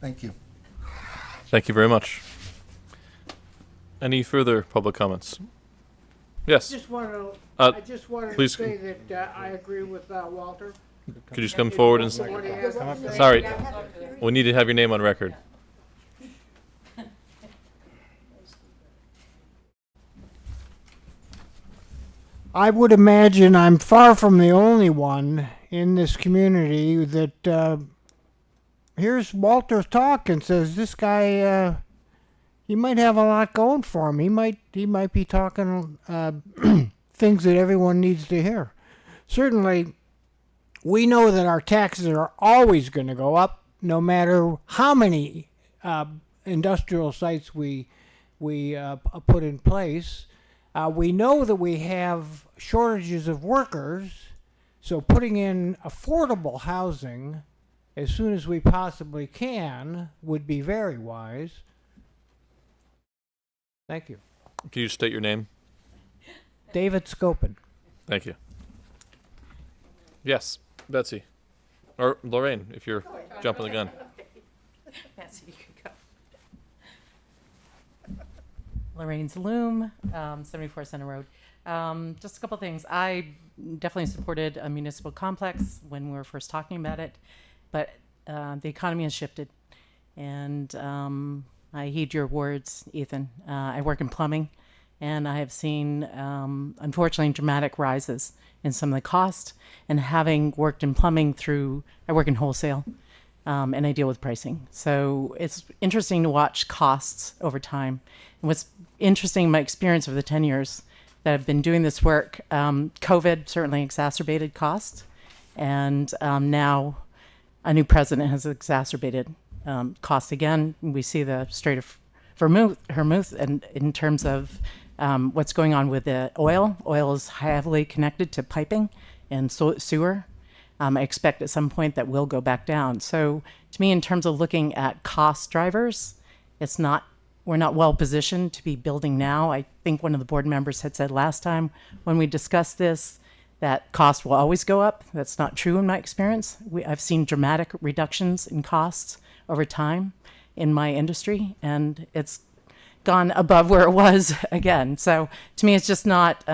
Thank you. Thank you very much. Any further public comments? Yes. I just want to please. say that I agree with Walter. Could you just come forward and sorry, we need to have your name on record. I would imagine I'm far from the only one in this community that hears Walter talk and says, this guy, he might have a lot going for him. He might be talking things that everyone needs to hear. Certainly, we know that our taxes are always going to go up, no matter how many industrial sites we put in place. We know that we have shortages of workers, so putting in affordable housing as soon as we possibly can would be very wise. Thank you. Can you state your name? David Scopin. Thank you. Yes, Betsy. Or Lorraine, if you're jumping the gun. Betsy, you can go. Lorraine's Loom, 74 Center Road. Just a couple things. I definitely supported a municipal complex when we were first talking about it, but the economy has shifted, and I heed your words, Ethan. I work in plumbing, and I have seen, unfortunately, dramatic rises in some of the costs. And having worked in plumbing I work in wholesale, and I deal with pricing. So it's interesting to watch costs over time. And what's interesting in my experience over the 10 years that I've been doing this work, COVID certainly exacerbated costs. And now a new president has exacerbated costs again. We see the Strait of Hormuz, and in terms of what's going on with the oil. Oil is heavily connected to piping and sewer. I expect at some point that will go back down. So to me, in terms of looking at cost drivers, we're not well positioned to be building now. I think one of the board members had said last time when we discussed this that cost will always go up. That's not true in my experience. I've seen dramatic reductions in costs over time in my industry, and it's gone above where it was again. So to me, it's just not,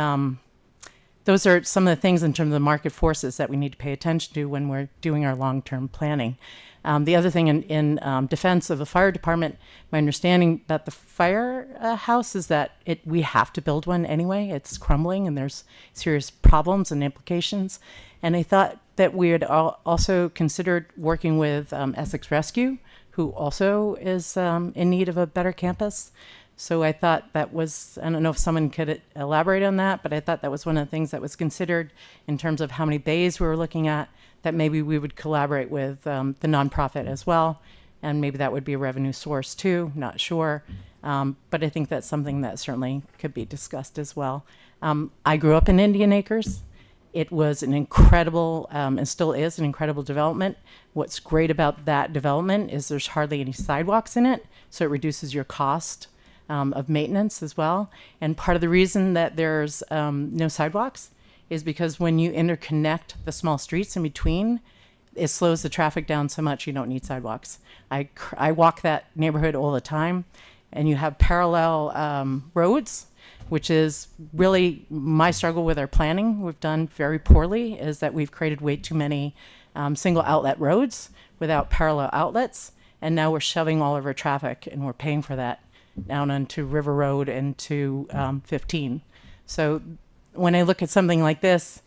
those are some of the things in terms of the market forces that we need to pay attention to when we're doing our long-term planning. The other thing in defense of the fire department, my understanding about the firehouse is that we have to build one anyway. It's crumbling and there's serious problems and implications. And I thought that we had also considered working with Essex Rescue, who also is in need of a better campus. So I thought that was, I don't know if someone could elaborate on that, but I thought that was one of the things that was considered in terms of how many bays we were looking at, that maybe we would collaborate with the nonprofit as well. And maybe that would be a revenue source too, not sure. But I think that's something that certainly could be discussed as well. I grew up in Indian Acres. It was an incredible, and still is an incredible development. What's great about that development is there's hardly any sidewalks in it, so it reduces your cost of maintenance as well. And part of the reason that there's no sidewalks is because when you interconnect the small streets in between, it slows the traffic down so much you don't need sidewalks. I walk that neighborhood all the time, and you have parallel roads, which is really my struggle with our planning. We've done very poorly, is that we've created way too many single outlet roads without parallel outlets, and now we're shoving all of our traffic, and we're paying for that down onto River Road and to 15. So when I look at something like this,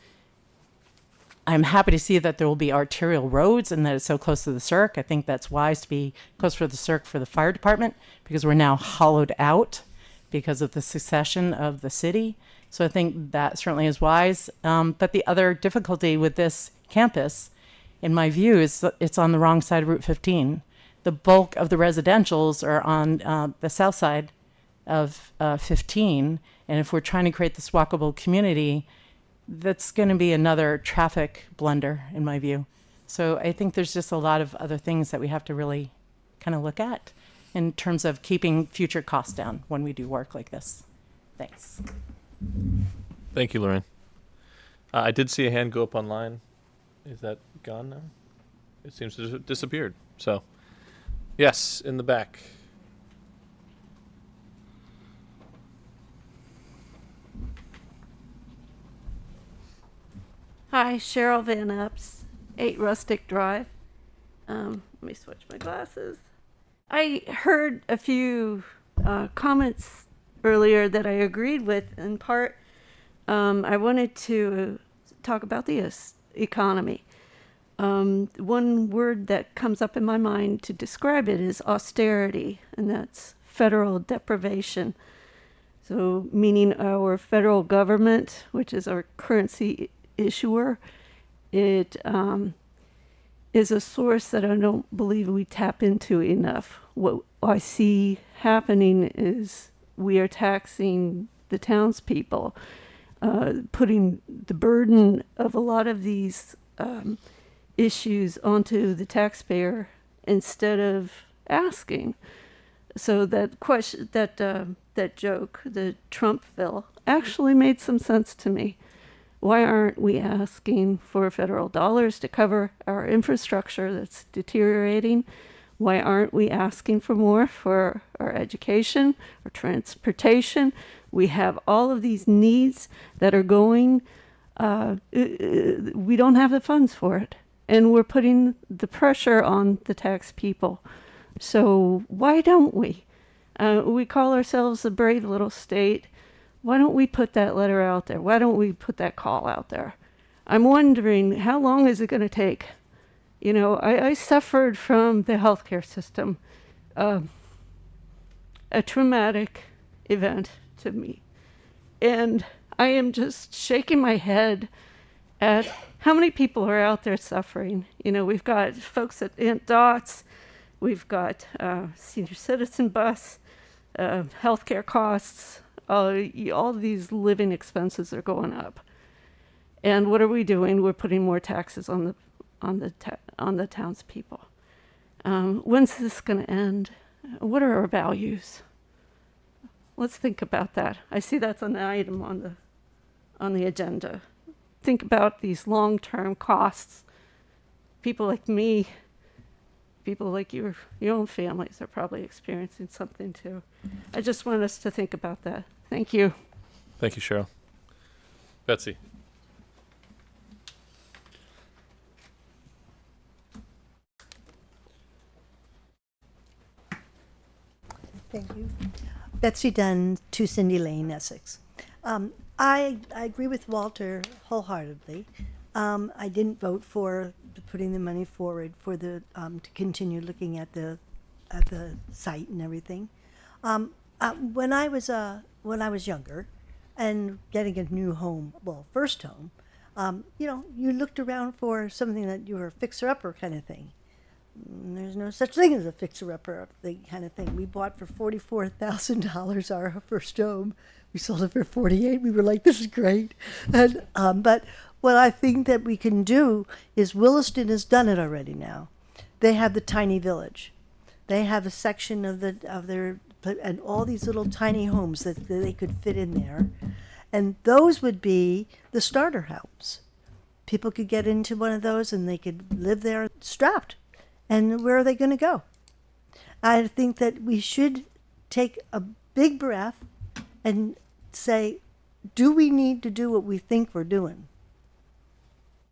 I'm happy to see that there will be arterial roads and that it's so close to the circ. I think that's wise to be close to the circ for the fire department because we're now hollowed out because of the succession of the city. So I think that certainly is wise. But the other difficulty with this campus, in my view, is that it's on the wrong side of Route 15. The bulk of the residentials are on the south side of 15. And if we're trying to create this walkable community, that's going to be another traffic blunder, in my view. So I think there's just a lot of other things that we have to really kind of look at in terms of keeping future costs down when we do work like this. Thanks. Thank you, Lorraine. I did see a hand go up online. Is that gone now? It seems to have disappeared. So, yes, in the back. Hi, Cheryl Van Epps, 8 Rustic Drive. Let me switch my glasses. I heard a few comments earlier that I agreed with in part. I wanted to talk about the economy. One word that comes up in my mind to describe it is austerity, and that's federal deprivation. So meaning our federal government, which is our currency issuer, it is a source that I don't believe we tap into enough. What I see happening is we are taxing the townspeople, putting the burden of a lot of these issues onto the taxpayer instead of asking. So that question, that joke, the Trumpville, actually made some sense to me. Why aren't we asking for federal dollars to cover our infrastructure that's deteriorating? Why aren't we asking for more for our education, our transportation? We have all of these needs that are going, we don't have the funds for it. And we're putting the pressure on the tax people. So why don't we? We call ourselves a brave little state. Why don't we put that letter out there? Why don't we put that call out there? I'm wondering, how long is it going to take? You know, I suffered from the healthcare system, a traumatic event to me. And I am just shaking my head at how many people are out there suffering. You know, we've got folks at Aunt Dot's, we've got senior citizen bus, healthcare costs, all these living expenses are going up. And what are we doing? We're putting more taxes on the townspeople. When's this going to end? What are our values? Let's think about that. I see that's an item on the agenda. Think about these long-term costs. People like me, people like your own families are probably experiencing something too. I just want us to think about that. Thank you. Thank you, Cheryl. Betsy. Thank you. Betsy Dunn, 2 Cindy Lane, Essex. I agree with Walter wholeheartedly. I didn't vote for putting the money forward for the to continue looking at the site and everything. When I was younger, and getting a new home, well, first home, you know, you looked around for something that you were a fixer-upper kind of thing. There's no such thing as a fixer-upper kind of thing. We bought for $44,000 our first home. We sold it for $48,000. We were like, this is great. And but what I think that we can do is Williston has done it already now. They have the tiny village. They have a section of their and all these little tiny homes that they could fit in there, and those would be the starter homes. People could get into one of those and they could live there strapped. And where are they going to go? I think that we should take a big breath and say, do we need to do what we think we're doing?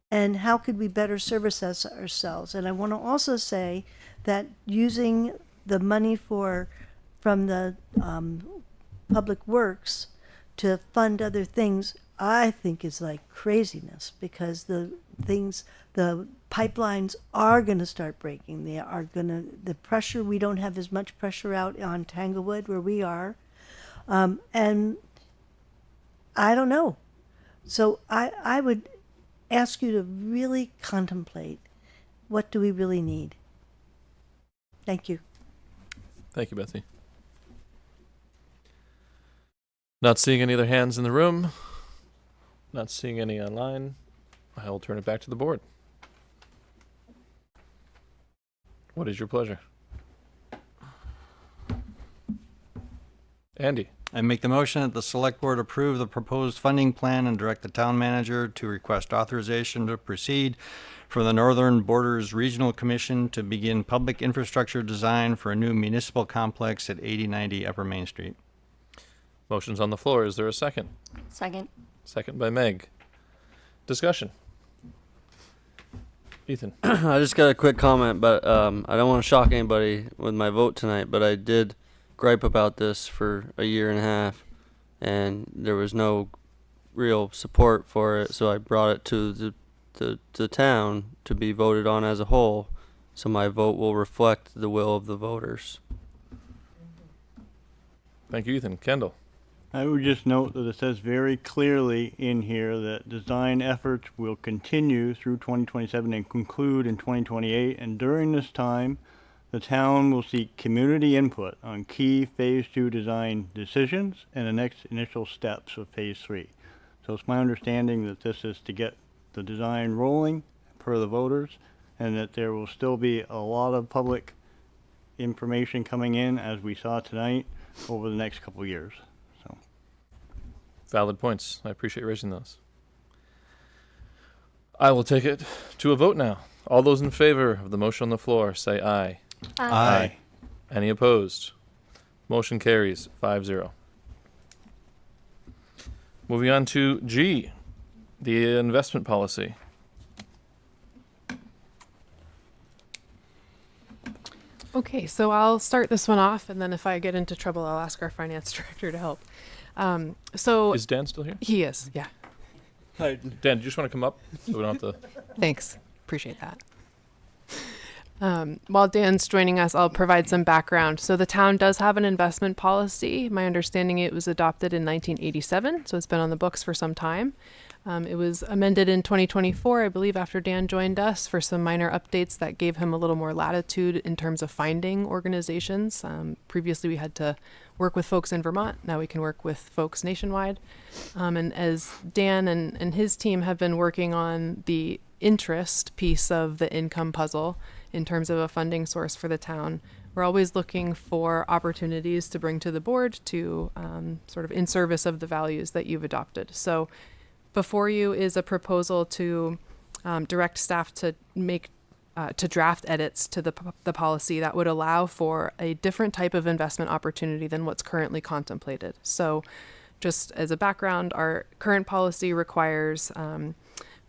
And how could we better service ourselves? And I want to also say that using the money from the public works to fund other things I think is like craziness, because the pipelines are going to start breaking. They are going to, the pressure, we don't have as much pressure out on Tanglewood where we are. And I don't know. So I would ask you to really contemplate, what do we really need? Thank you. Thank you, Betsy. Not seeing any other hands in the room. Not seeing any online. I will turn it back to the board. What is your pleasure? Andy. I make the motion that the select board approve the proposed funding plan and direct the town manager to request authorization to proceed for the Northern Borders Regional Commission to begin public infrastructure design for a new municipal complex at 8090 Upper Main Street. Motion's on the floor. Is there a second? Second. Second by Meg. Discussion. Ethan. I just got a quick comment, but I don't want to shock anybody with my vote tonight, but I did gripe about this for a year and a half, and there was no real support for it, so I brought it to the town to be voted on as a whole, so my vote will reflect the will of the voters. Thank you, Ethan. Kendall. I would just note that it says very clearly in here that design efforts will continue through 2027 and conclude in 2028, and during this time, the town will seek community input on key Phase 2 design decisions and the next initial steps of Phase 3. So it's my understanding that this is to get the design rolling per the voters, and that there will still be a lot of public information coming in, as we saw tonight, over the next couple of years. So, Valid points. I appreciate raising those. I will take it to a vote now. All those in favor of the motion on the floor say aye. Aye. Any opposed? Motion carries 5-0. Moving on to G, the investment policy. Okay, so I'll start this one off, and then if I get into trouble, I'll ask our finance director to help. Is Dan still here? He is, yeah. Hi. Dan, do you just want to come up so we don't have to... Thanks. Appreciate that. While Dan's joining us, I'll provide some background. So the town does have an investment policy. My understanding, it was adopted in 1987, so it's been on the books for some time. It was amended in 2024, I believe, after Dan joined us, for some minor updates that gave him a little more latitude in terms of finding organizations. Previously, we had to work with folks in Vermont. Now we can work with folks nationwide. And as Dan and his team have been working on the interest piece of the income puzzle in terms of a funding source for the town, we're always looking for opportunities to bring to the board to sort of in service of the values that you've adopted. So before you is a proposal to direct staff to make to draft edits to the policy that would allow for a different type of investment opportunity than what's currently contemplated. So just as a background, our current policy requires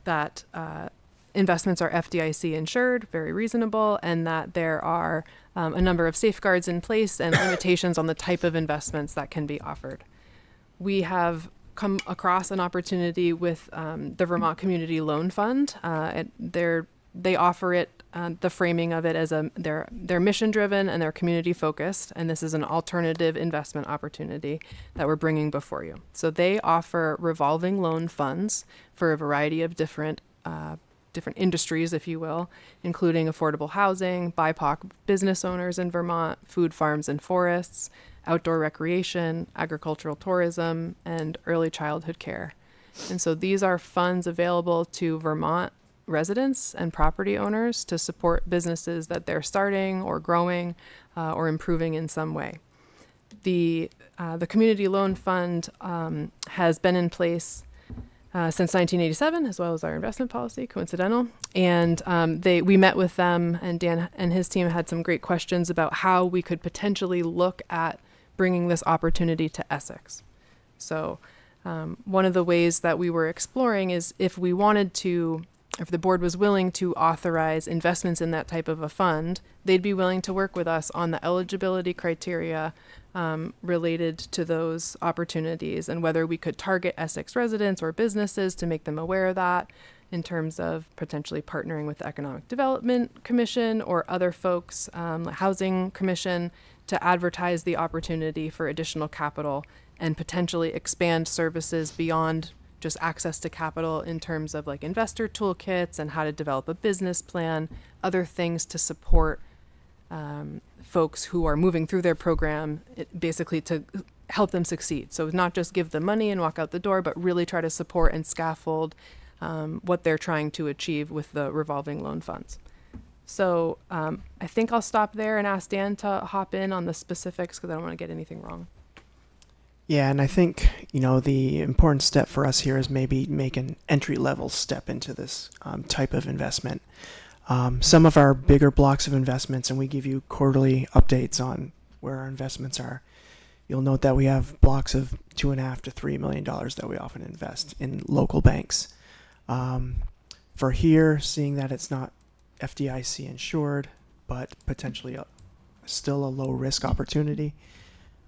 that investments are FDIC insured, very reasonable, and that there are a number of safeguards in place and limitations on the type of investments that can be offered. We have come across an opportunity with the Vermont Community Loan Fund. They offer it, the framing of it as they're mission driven and they're community focused, and this is an alternative investment opportunity that we're bringing before you. So they offer revolving loan funds for a variety of different industries, if you will, including affordable housing, BIPOC business owners in Vermont, food farms and forests, outdoor recreation, agricultural tourism, and early childhood care. And so these are funds available to Vermont residents and property owners to support businesses that they're starting or growing or improving in some way. The Community Loan Fund has been in place since 1987, as well as our investment policy, coincidental. And we met with them, and Dan and his team had some great questions about how we could potentially look at bringing this opportunity to Essex. So one of the ways that we were exploring is if the board was willing to authorize investments in that type of a fund, they'd be willing to work with us on the eligibility criteria, related to those opportunities, and whether we could target Essex residents or businesses to make them aware of that, in terms of potentially partnering with the Economic Development Commission or other folks, Housing Commission, to advertise the opportunity for additional capital and potentially expand services beyond just access to capital in terms of like investor toolkits and how to develop a business plan, other things to support folks who are moving through their program, basically to help them succeed. So not just give them money and walk out the door, but really try to support and scaffold what they're trying to achieve with the revolving loan funds. So I think I'll stop there and ask Dan to hop in on the specifics because I don't want to get anything wrong. Yeah, and I think, the important step for us here is maybe make an entry-level step into this type of investment. Some of our bigger blocks of investments, and we give you quarterly updates on where our investments are. You'll note that we have blocks of $2.5 to $3 million that we often invest in local banks. For here, seeing that it's not FDIC insured, but potentially still a low risk opportunity,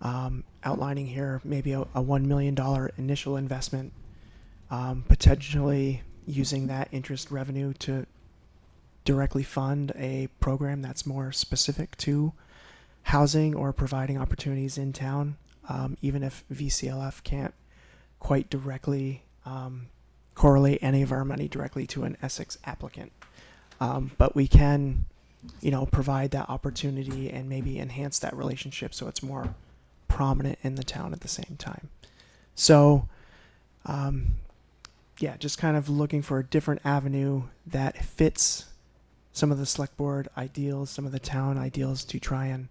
outlining here maybe a $1 million initial investment, potentially using that interest revenue to directly fund a program that's more specific to housing or providing opportunities in town, even if VCLF can't quite directly correlate any of our money directly to an Essex applicant. But we can, provide that opportunity and maybe enhance that relationship so it's more prominent in the town at the same time. So, just kind of looking for a different avenue that fits some of the select board ideals, some of the town ideals to try and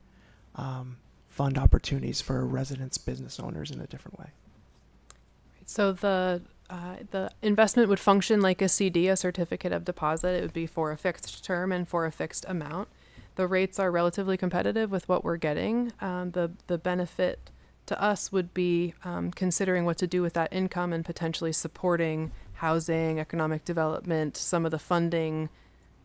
fund opportunities for residents, business owners in a different way. So the investment would function like a CD, a certificate of deposit. It would be for a fixed term and for a fixed amount. The rates are relatively competitive with what we're getting. The benefit to us would be considering what to do with that income and potentially supporting housing, economic development, some of the funding,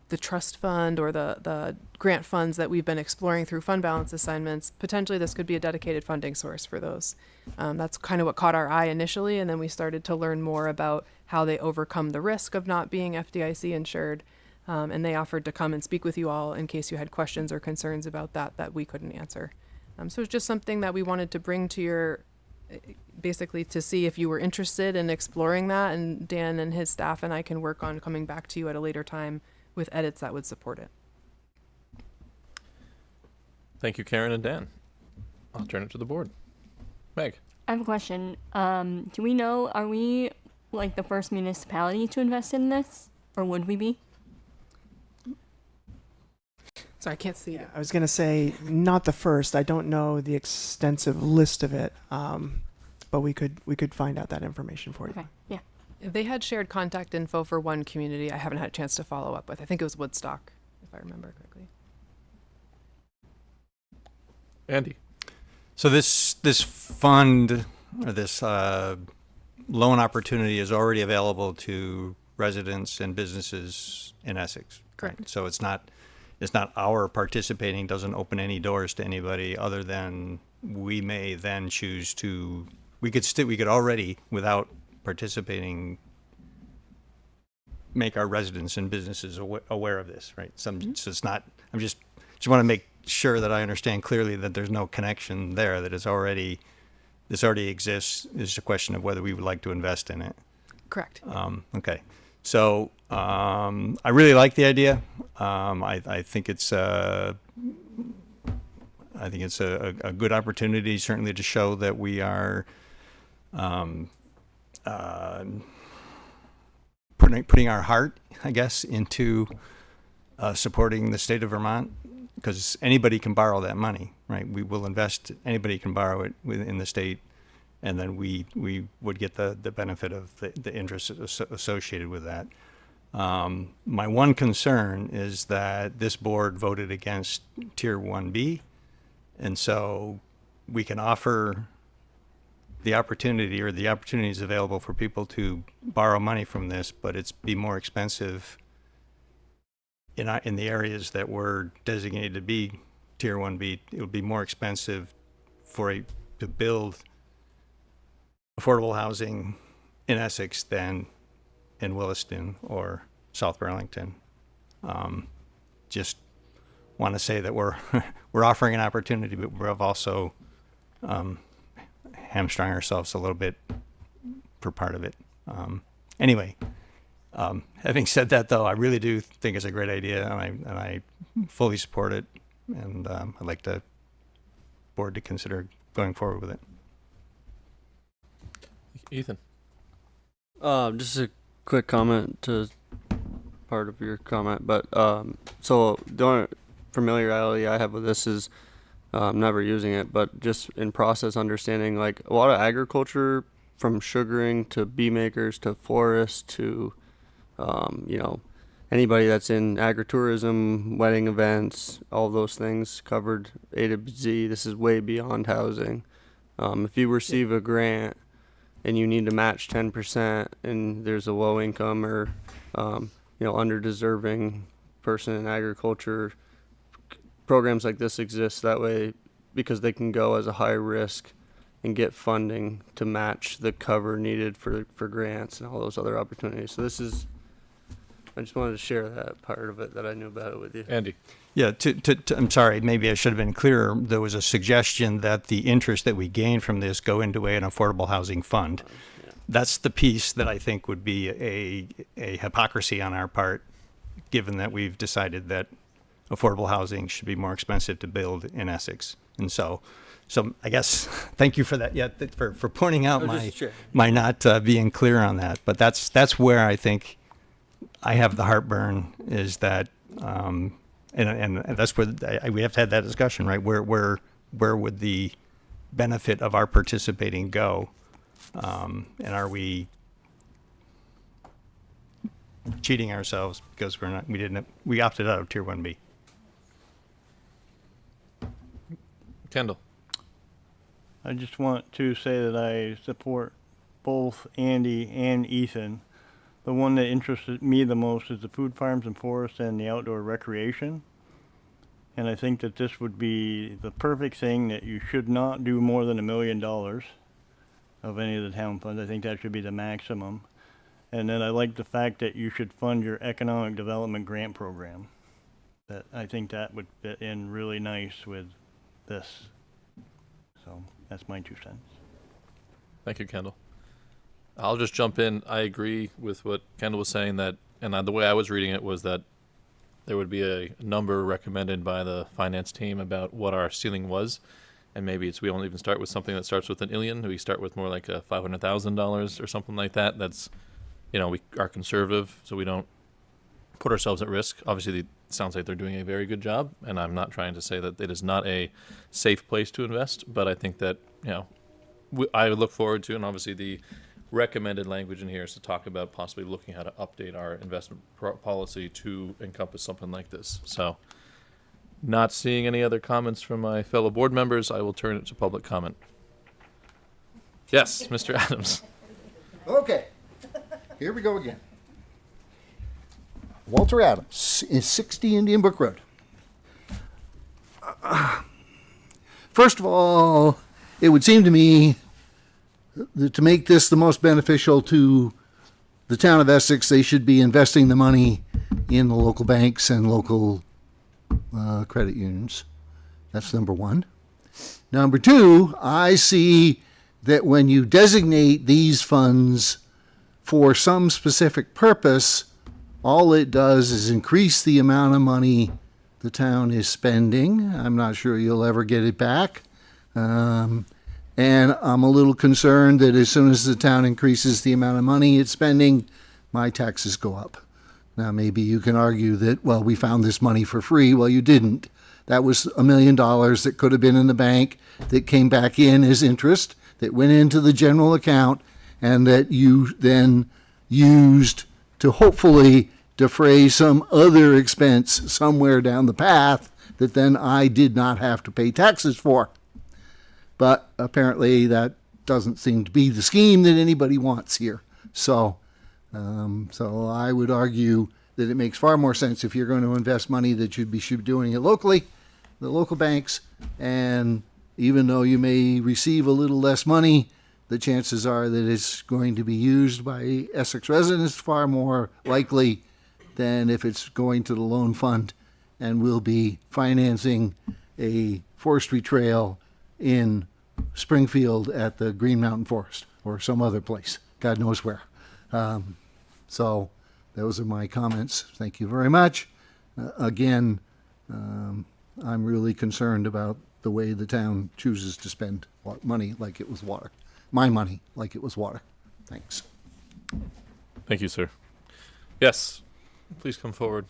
the trust fund or the grant funds that we've been exploring through fund balance assignments. Potentially this could be a dedicated funding source for those. That's kind of what caught our eye initially, and then we started to learn more about how they overcome the risk of not being FDIC insured, and they offered to come and speak with you all in case you had questions or concerns about that we couldn't answer. So it's just something that we wanted to bring to your, basically to see if you were interested in exploring that, and Dan and his staff and I can work on coming back to you at a later time with edits that would support it. Thank you, Karen and Dan. I'll turn it to the board. Meg. I have a question. Do we know, are we like the first municipality to invest in this, or would we be? Sorry, I can't see it. I was going to say not the first. I don't know the extensive list of it, but we could find out that information for you. Okay, yeah. They had shared contact info for one community I haven't had a chance to follow up with. I think it was Woodstock, if I remember correctly. Andy. So this fund or this loan opportunity is already available to residents and businesses in Essex. Correct. Right? So it's not our participating, doesn't open any doors to anybody other than we may then choose to, we could already, without participating, make our residents and businesses aware of this, right? So it's not, just want to make sure that I understand clearly that there's no connection there, that this already exists. It's a question of whether we would like to invest in it. Correct. Okay. So I really like the idea. I think it's a good opportunity, certainly, to show that we are putting our heart, I guess, into supporting the state of Vermont, because anybody can borrow that money, right? We will invest. Anybody can borrow it within the state, and then we would get the benefit of the interest associated with that. My one concern is that this board voted against Tier 1B, and so we can offer the opportunity, or the opportunity is available for people to borrow money from this, but it's be more expensive in the areas that were designated to be Tier 1B. It would be more expensive to build affordable housing in Essex than in Williston or South Burlington. Just want to say that we're we're offering an opportunity, but we've also hamstrung ourselves a little bit for part of it. Anyway, having said that, though, I really do think it's a great idea, and I fully support it, and I'd like the board to consider going forward with it. Ethan. Just a quick comment to part of your comment, but so the only familiarity I have with this is never using it, but just in process understanding, like a lot of agriculture, from sugaring to bee makers to florists to anybody that's in agritourism, wedding events, all those things covered A to Z. This is way beyond housing. If you receive a grant and you need to match 10%, and there's a low income or under deserving person in agriculture, programs like this exist that way because they can go as a high risk and get funding to match the cover needed for grants and all those other opportunities. So I just wanted to share that part of it that I knew about it with you. Andy. Yeah, I'm sorry, maybe I should have been clearer. There was a suggestion that the interest that we gain from this go into an affordable housing fund. That's the piece that I think would be a hypocrisy on our part, given that we've decided that affordable housing should be more expensive to build in Essex. And so I guess, thank you for that, for pointing out my not being clear on that. But that's where I think I have the heartburn, is that, and that's where we have to have that discussion, right? Where would the benefit of our participating go? And are we cheating ourselves because we opted out of Tier 1B? Kendall. I just want to say that I support both Andy and Ethan. The one that interested me the most is the food farms and forests and the outdoor recreation. And I think that this would be the perfect thing, that you should not do more than $1 million of any of the town funds. I think that should be the maximum. And then I like the fact that you should fund your economic development grant program. That I think that would fit in really nice with this. So that's my 2 cents. Thank you, Kendall. I'll just jump in. I agree with what Kendall was saying, that, and the way I was reading it was that there would be a number recommended by the finance team about what our ceiling was. And maybe we don't even start with something that starts with $1 million. We start with more like a $500,000 or something like that. That's, we are conservative, so we don't put ourselves at risk. Obviously, it sounds like they're doing a very good job, and I'm not trying to say that it is not a safe place to invest, but I think that, I would look forward to, and obviously the recommended language in here is to talk about possibly looking how to update our investment policy to encompass something like this. So, not seeing any other comments from my fellow board members, I will turn it to public comment. Yes, Mr. Adams. Okay, here we go again. Walter Adams is 60 Indian Brook Road. First of all, it would seem to me that to make this the most beneficial to the town of Essex, they should be investing the money in the local banks and local credit unions. That's number one. Number two, I see that when you designate these funds for some specific purpose, all it does is increase the amount of money the town is spending. I'm not sure you'll ever get it back. And I'm a little concerned that as soon as the town increases the amount of money it's spending, my taxes go up. Now, maybe you can argue that, well, we found this money for free. Well, you didn't. That was $1 million that could have been in the bank, that came back in as interest, that went into the general account, and that you then used to hopefully defray some other expense somewhere down the path that then I did not have to pay taxes for. But apparently that doesn't seem to be the scheme that anybody wants here. So I would argue that it makes far more sense, if you're going to invest money, that you should be doing it locally, the local banks, and even though you may receive a little less money, the chances are that it's going to be used by Essex residents far more likely than if it's going to the loan fund and will be financing a forestry trail in Springfield at the Green Mountain Forest or some other place, God knows where. So those are my comments. Thank you very much. Again, I'm really concerned about the way the town chooses to spend money like it was water. My money like it was water. Thanks. Thank you, sir. Yes, please come forward.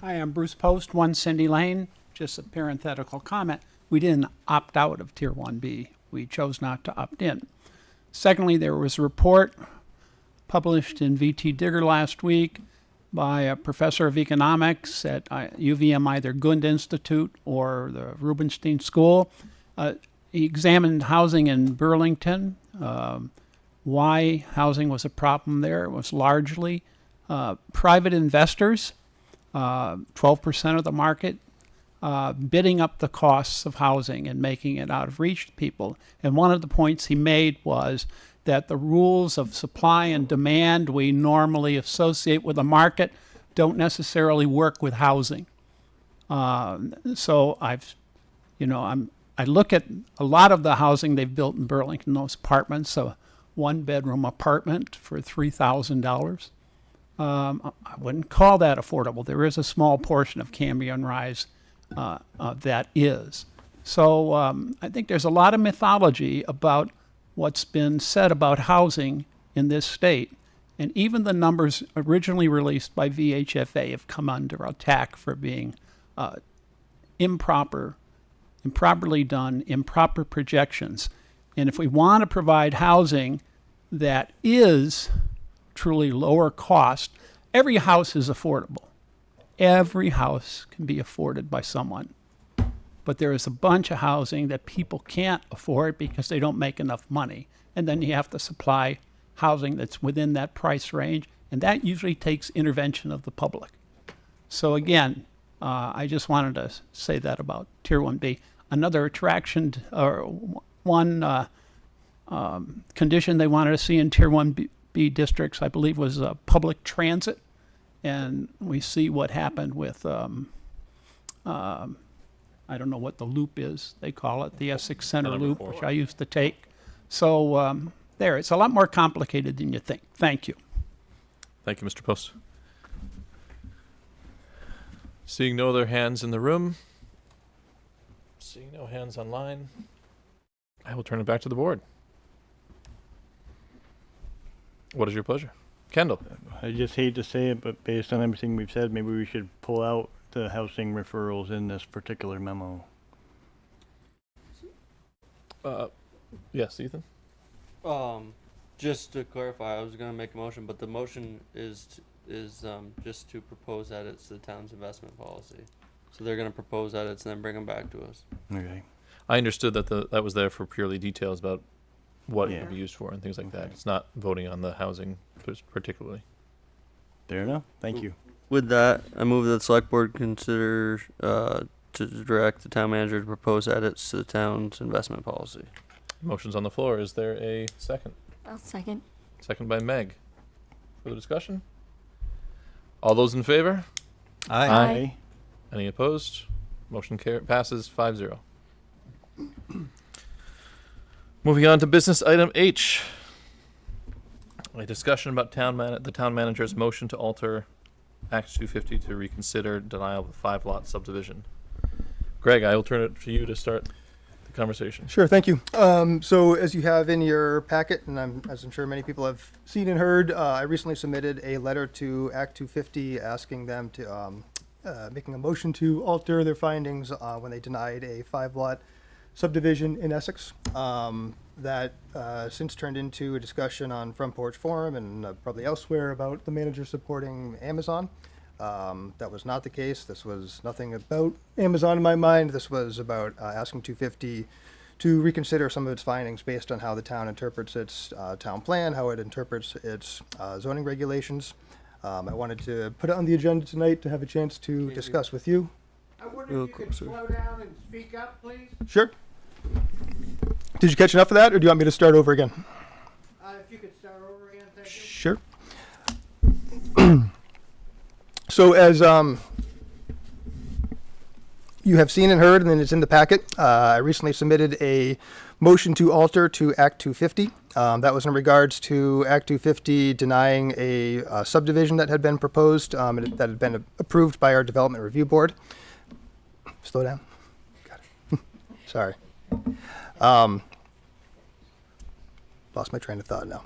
Hi, I'm Bruce Post, 1 Cindy Lane. Just a parenthetical comment. We didn't opt out of Tier 1B. We chose not to opt in. Secondly, there was a report published in VT Digger last week by a professor of economics at UVM, either Gund Institute or the Rubenstein School. He examined housing in Burlington, why housing was a problem there. It was largely private investors, 12% of the market, bidding up the costs of housing and making it out of reach to people. And one of the points he made was that the rules of supply and demand we normally associate with a market don't necessarily work with housing. So I look at a lot of the housing they've built in Burlington, those apartments, a 1-bedroom apartment for $3,000. I wouldn't call that affordable. There is a small portion of Cambion Rise that is. So I think there's a lot of mythology about what's been said about housing in this state. And even the numbers originally released by VHFA have come under attack for being improperly done, improper projections. And if we want to provide housing that is truly lower cost, every house is affordable. Every house can be afforded by someone. But there is a bunch of housing that people can't afford because they don't make enough money. And then you have to supply housing that's within that price range, and that usually takes intervention of the public. So again, I just wanted to say that about Tier 1B. Another attraction, or one condition they wanted to see in Tier 1B districts, I believe, was public transit. And we see what happened with I don't know what the loop is, they call it, the Essex Center Loop, which I used to take. So it's a lot more complicated than you think. Thank you. Thank you, Mr. Post. Seeing no other hands in the room, seeing no hands online, I will turn it back to the board. What is your pleasure? Kendall. I just hate to say it, but based on everything we've said, maybe we should pull out the housing referrals in this particular memo. Yes, Ethan? Just to clarify, I was going to make a motion, but the motion is just to propose edits to the town's investment policy. So they're going to propose edits and then bring them back to us. Okay. I understood that that was there for purely details about what it would be used for and things like that. It's not voting on the housing particularly. Fair enough. Thank you. With that, I move that the select board consider to direct the town manager to propose edits to the town's investment policy. Motion's on the floor. Is there a second? I'll second. Second by Meg. Further discussion? All those in favor? Aye. Aye. Any opposed? Motion passes 5-0. Moving on to business item H. A discussion about the town manager's motion to alter Act 250 to reconsider denial of a 5-lot subdivision. Greg, I will turn it to you to start the conversation. Sure, thank you. So as you have in your packet, and as I'm sure many people have seen and heard, I recently submitted a letter to Act 250 asking them to, making a motion to alter their findings when they denied a 5-lot subdivision in Essex. That since turned into a discussion on Front Porch Forum and probably elsewhere about the manager supporting Amazon. That was not the case. This was nothing about Amazon in my mind. This was about asking 250 to reconsider some of its findings based on how the town interprets its town plan, how it interprets its zoning regulations. I wanted to put it on the agenda tonight to have a chance to discuss with you. I wonder if you could slow down and speak up, please? Sure. Did you catch enough of that, or do you want me to start over again? If you could start over again, thank you. Sure. So as you have seen and heard, and then it's in the packet, I recently submitted a motion to alter to Act 250. That was in regards to Act 250 denying a subdivision that had been proposed, and that had been approved by our Development Review Board. Slow down. Got it. Sorry. Lost my train of thought now.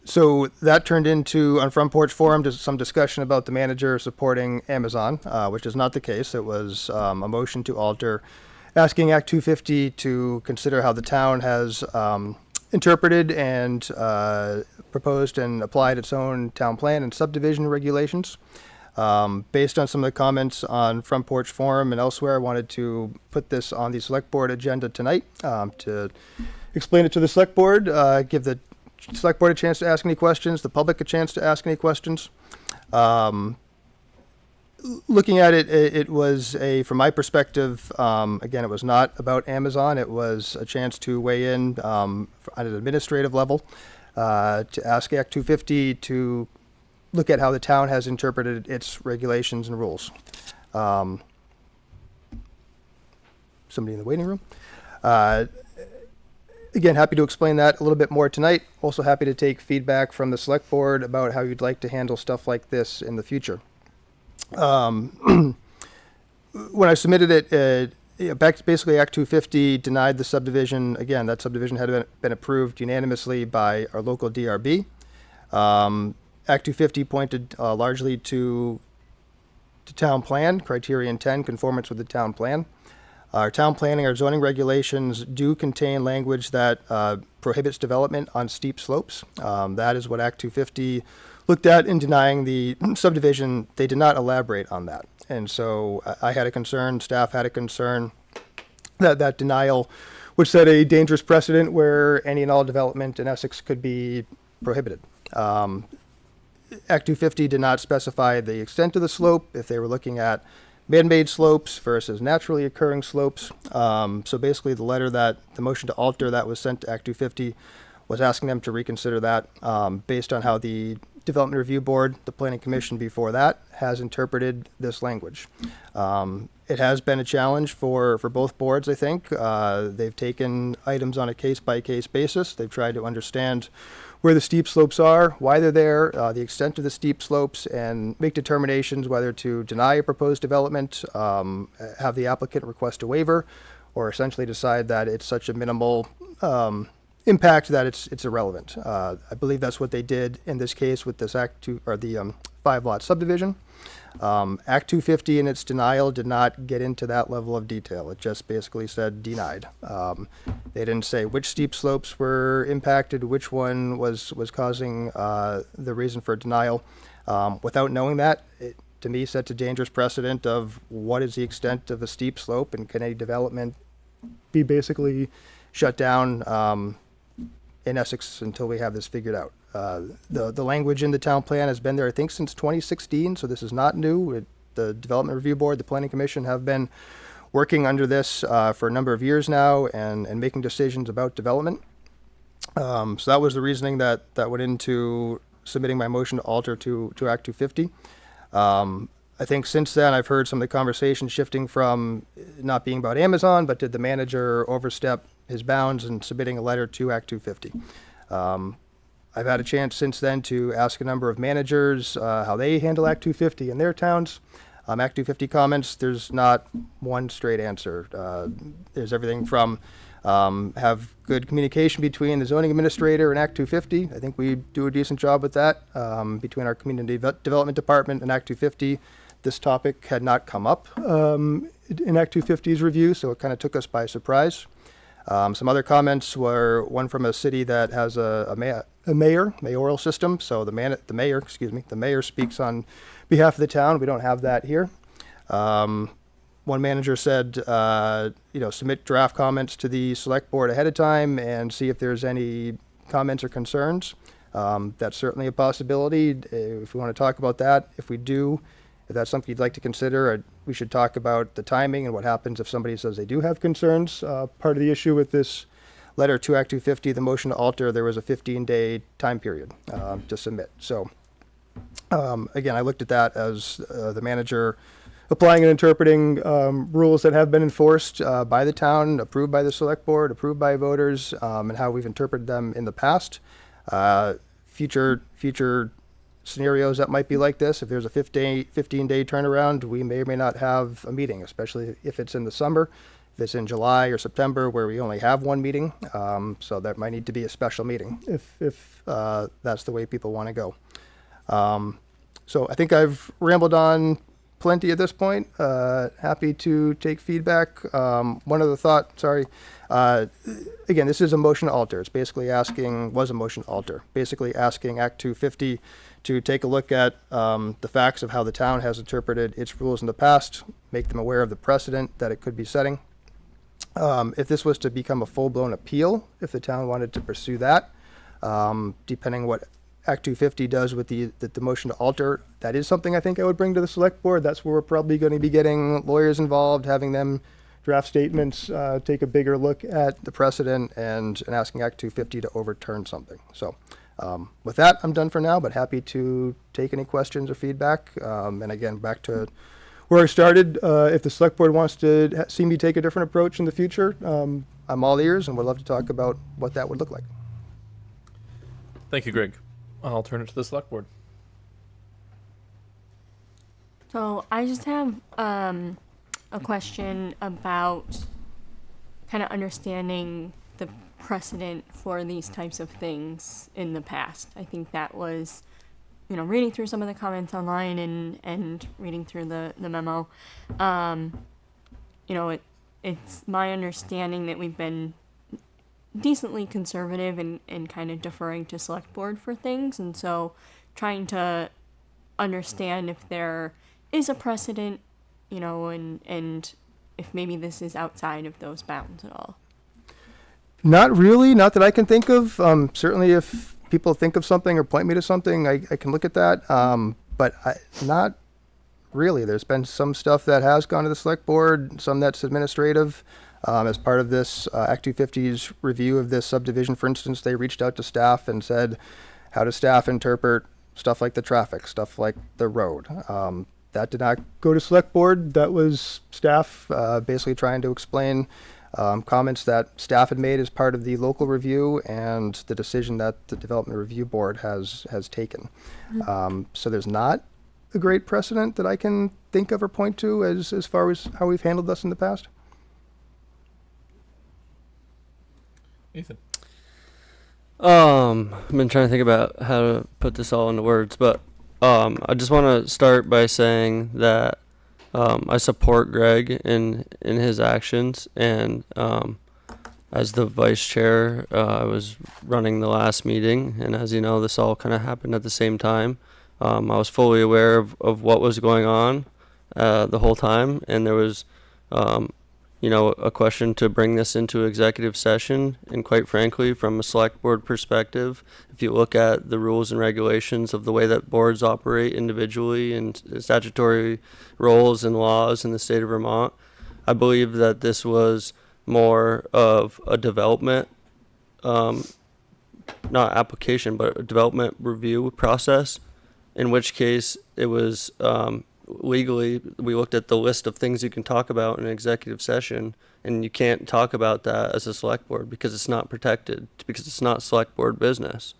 So that turned into, on Front Porch Forum, just some discussion about the manager supporting Amazon, which is not the case. It was a motion to alter, asking Act 250 to consider how the town has interpreted and proposed and applied its own town plan and subdivision regulations. Based on some of the comments on Front Porch Forum and elsewhere, I wanted to put this on the Select Board agenda tonight to explain it to the Select Board, give the Select Board a chance to ask any questions, the public a chance to ask any questions. Looking at it, it was from my perspective, again, it was not about Amazon. It was a chance to weigh in on an administrative level, to ask Act 250 to look at how the town has interpreted its regulations and rules. Somebody in the waiting room? Again, happy to explain that a little bit more tonight. Also happy to take feedback from the Select Board about how you'd like to handle stuff like this in the future. When I submitted it, basically Act 250 denied the subdivision. Again, that subdivision had been approved unanimously by our local DRB. Act 250 pointed largely to town plan, criterion 10, conformance with the town plan. Our town planning, our zoning regulations do contain language that prohibits development on steep slopes. That is what Act 250 looked at in denying the subdivision. They did not elaborate on that. And so I had a concern, staff had a concern that that denial would set a dangerous precedent where any and all development in Essex could be prohibited. Act 250 did not specify the extent of the slope, if they were looking at man-made slopes versus naturally occurring slopes. So basically the motion to alter that was sent to Act 250 was asking them to reconsider that based on how the Development Review Board, the Planning Commission before that, has interpreted this language. It has been a challenge for both boards, I think. They've taken items on a case-by-case basis. They've tried to understand where the steep slopes are, why they're there, the extent of the steep slopes, and make determinations whether to deny a proposed development, have the applicant request a waiver, or essentially decide that it's such a minimal impact that it's irrelevant. I believe that's what they did in this case with this Act 2, or the 5-lot subdivision. Act 250 in its denial did not get into that level of detail. It just basically said denied. They didn't say which steep slopes were impacted, which one was causing the reason for denial. Without knowing that, it, to me, sets a dangerous precedent of what is the extent of a steep slope, and can any development be basically shut down in Essex until we have this figured out. The language in the town plan has been there, I think, since 2016, so this is not new. The Development Review Board, the Planning Commission have been working under this for a number of years now and making decisions about development. So that was the reasoning that went into submitting my motion to alter to Act 250. I think since then I've heard some of the conversation shifting from not being about Amazon, but did the manager overstep his bounds in submitting a letter to Act 250. I've had a chance since then to ask a number of managers how they handle Act 250 in their towns. Act 250 comments, there's not one straight answer. There's everything from have good communication between the zoning administrator and Act 250. I think we do a decent job with that. Between our community development department and Act 250, this topic had not come up in Act 250's review, so it kind of took us by surprise. Some other comments were one from a city that has a mayoral mayoral system. So the mayor speaks on behalf of the town. We don't have that here. One manager said, submit draft comments to the select board ahead of time and see if there's any comments or concerns. That's certainly a possibility. If we want to talk about that, if we do, if that's something you'd like to consider, we should talk about the timing and what happens if somebody says they do have concerns. Part of the issue with this letter to Act 250, the motion to alter, there was a 15-day time period to submit. So again, I looked at that as the manager applying and interpreting rules that have been enforced by the town, approved by the select board, approved by voters, and how we've interpreted them in the past. Future scenarios that might be like this, if there's a 15-day turnaround, we may or may not have a meeting, especially if it's in the summer. If it's in July or September where we only have one meeting, so that might need to be a special meeting if that's the way people want to go. So I think I've rambled on plenty at this point. Happy to take feedback. One other thought, sorry. Again, this is a motion to alter. It's basically was a motion to alter. Basically asking Act 250 to take a look at the facts of how the town has interpreted its rules in the past, make them aware of the precedent that it could be setting. If this was to become a full-blown appeal, if the town wanted to pursue that, depending what Act 250 does with the motion to alter, that is something I think I would bring to the select board. That's where we're probably going to be getting lawyers involved, having them draft statements, take a bigger look at the precedent and asking Act 250 to overturn something. So with that, I'm done for now, but happy to take any questions or feedback. And again, back to where I started, if the select board wants to see me take a different approach in the future, I'm all ears and would love to talk about what that would look like. Thank you, Greg. I'll turn it to the select board. So I just have a question about kind of understanding the precedent for these types of things in the past. I think that was, reading through some of the comments online and reading through the memo. It's my understanding that we've been decently conservative and kind of deferring to select board for things, and so trying to understand if there is a precedent, and if maybe this is outside of those bounds at all. Not really, not that I can think of. Certainly if people think of something or point me to something, I can look at that. But not really. There's been some stuff that has gone to the select board, some that's administrative. As part of this Act 250's review of this subdivision, for instance, they reached out to staff and said, how does staff interpret stuff like the traffic, stuff like the road? That did not go to select board. That was staff basically trying to explain comments that staff had made as part of the local review and the decision that the Development Review Board has taken. So there's not a great precedent that I can think of or point to as far as how we've handled this in the past. Ethan. I've been trying to think about how to put this all into words, but I just want to start by saying that I support Greg in his actions, and as the vice chair, I was running the last meeting, and as you know, this all kind of happened at the same time. I was fully aware of what was going on the whole time, and there was a question to bring this into executive session. And quite frankly, from a select board perspective, if you look at the rules and regulations of the way that boards operate individually and statutory roles and laws in the state of Vermont, I believe that this was more of a development, not application, but a development review process, in which case it was legally, we looked at the list of things you can talk about in an executive session, and you can't talk about that as a select board because it's not protected, because it's not select board business.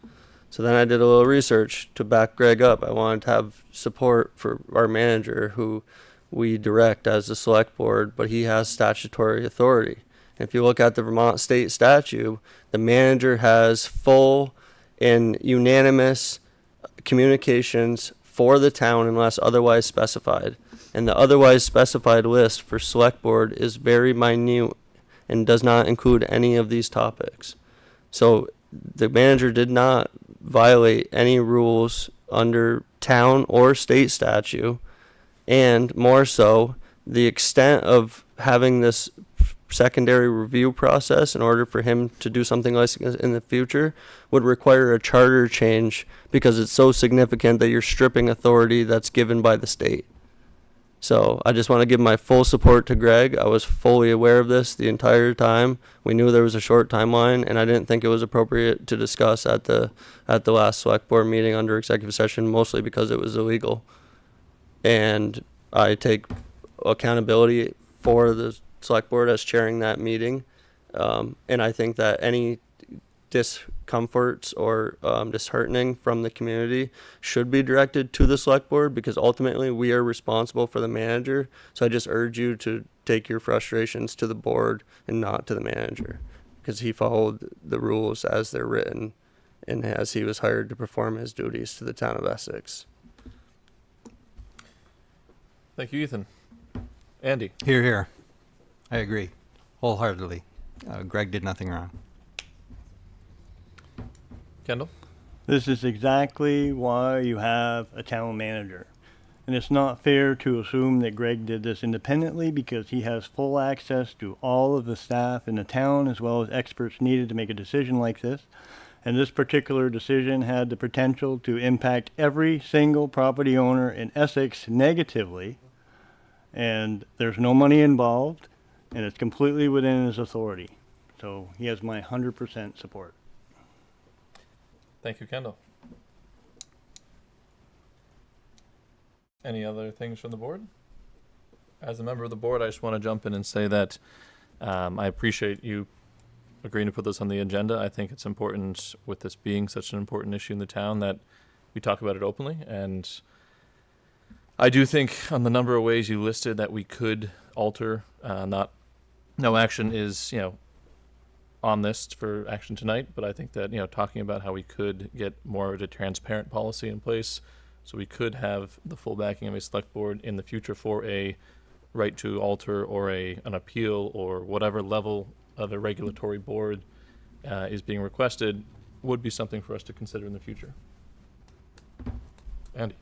So then I did a little research to back Greg up. I wanted to have support for our manager, who we direct as a select board, but he has statutory authority. And if you look at the Vermont state statute, the manager has full and unanimous communications for the town unless otherwise specified. And the otherwise specified list for select board is very minute and does not include any of these topics. So the manager did not violate any rules under town or state statute, and more so, the extent of having this secondary review process in order for him to do something like this in the future would require a charter change because it's so significant that you're stripping authority that's given by the state. So I just want to give my full support to Greg. I was fully aware of this the entire time. We knew there was a short timeline, and I didn't think it was appropriate to discuss at the last select board meeting under executive session, mostly because it was illegal. And I take accountability for the select board as chairing that meeting. And I think that any discomforts or disheartening from the community should be directed to the select board, because ultimately we are responsible for the manager. So I just urge you to take your frustrations to the board and not to the manager, because he followed the rules as they're written and as he was hired to perform his duties to the town of Essex. Thank you, Ethan. Andy? Here, here. I agree wholeheartedly. Greg did nothing wrong. Kendall? This is exactly why you have a town manager. And it's not fair to assume that Greg did this independently, because he has full access to all of the staff in the town as well as experts needed to make a decision like this. And this particular decision had the potential to impact every single property owner in Essex negatively. And there's no money involved, and it's completely within his authority. So he has my 100% support. Thank you, Kendall. Any other things from the board? As a member of the board, I just want to jump in and say that I appreciate you agreeing to put this on the agenda. I think it's important, with this being such an important issue in the town, that we talk about it openly. And I do think on the number of ways you listed that we could alter, no action is, on this for action tonight, but I think that, talking about how we could get more of a transparent policy in place, so we could have the full backing of a select board in the future for a right to alter or an appeal or whatever level of a regulatory board is being requested, would be something for us to consider in the future. Andy?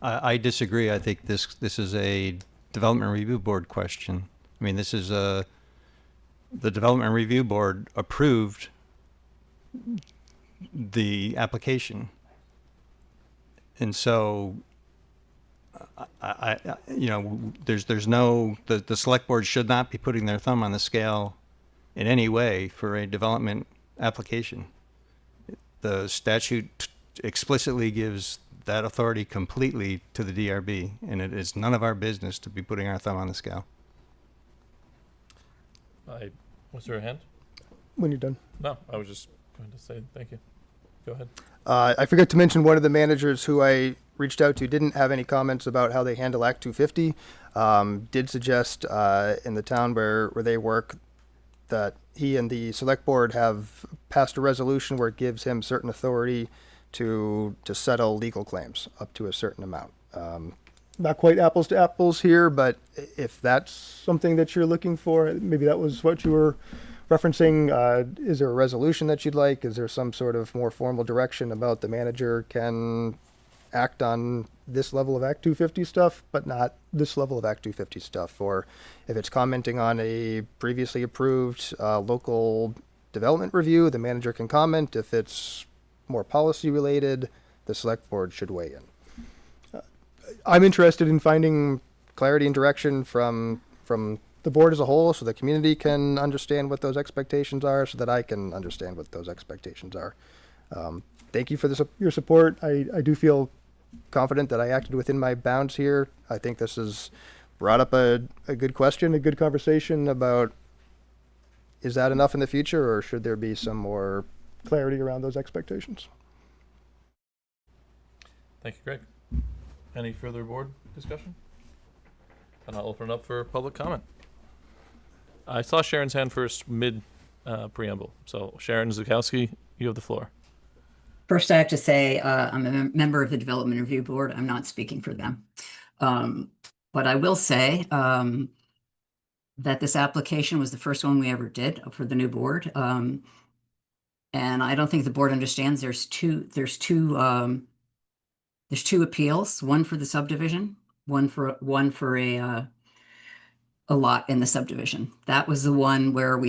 I disagree. I think this is a development review board question. I mean, this is the development review board approved the application, and so there's no, the select board should not be putting their thumb on the scale in any way for a development application. The statute explicitly gives that authority completely to the DRB, and it is none of our business to be putting our thumb on the scale. Was there a hand? When you're done. No, I was just going to say thank you. Go ahead. I forgot to mention one of the managers who I reached out to didn't have any comments about how they handle Act 250. Did suggest in the town where they work that he and the select board have passed a resolution where it gives him certain authority to settle legal claims up to a certain amount. Not quite apples to apples here, but if that's something that you're looking for, maybe that was what you were referencing. Is there a resolution that you'd like? Is there some sort of more formal direction about the manager can act on this level of Act 250 stuff, but not this level of Act 250 stuff? Or if it's commenting on a previously approved local development review, the manager can comment. If it's more policy related, the select board should weigh in. I'm interested in finding clarity and direction from the board as a whole, so the community can understand what those expectations are, so that I can understand what those expectations are. Thank you for your support. I do feel confident that I acted within my bounds here. I think this has brought up a good question, a good conversation about, is that enough in the future, or should there be some more clarity around those expectations? Thank you, Greg. Any further board discussion? And I'll open it up for public comment. I saw Sharon's hand first mid preamble. So Sharon Zukowski, you have the floor. First, I have to say I'm a member of the Development Review Board. I'm not speaking for them. But I will say that this application was the first one we ever did for the new board. And I don't think the board understands there's two appeals, one for the subdivision, one for a lot in the subdivision. That was the one where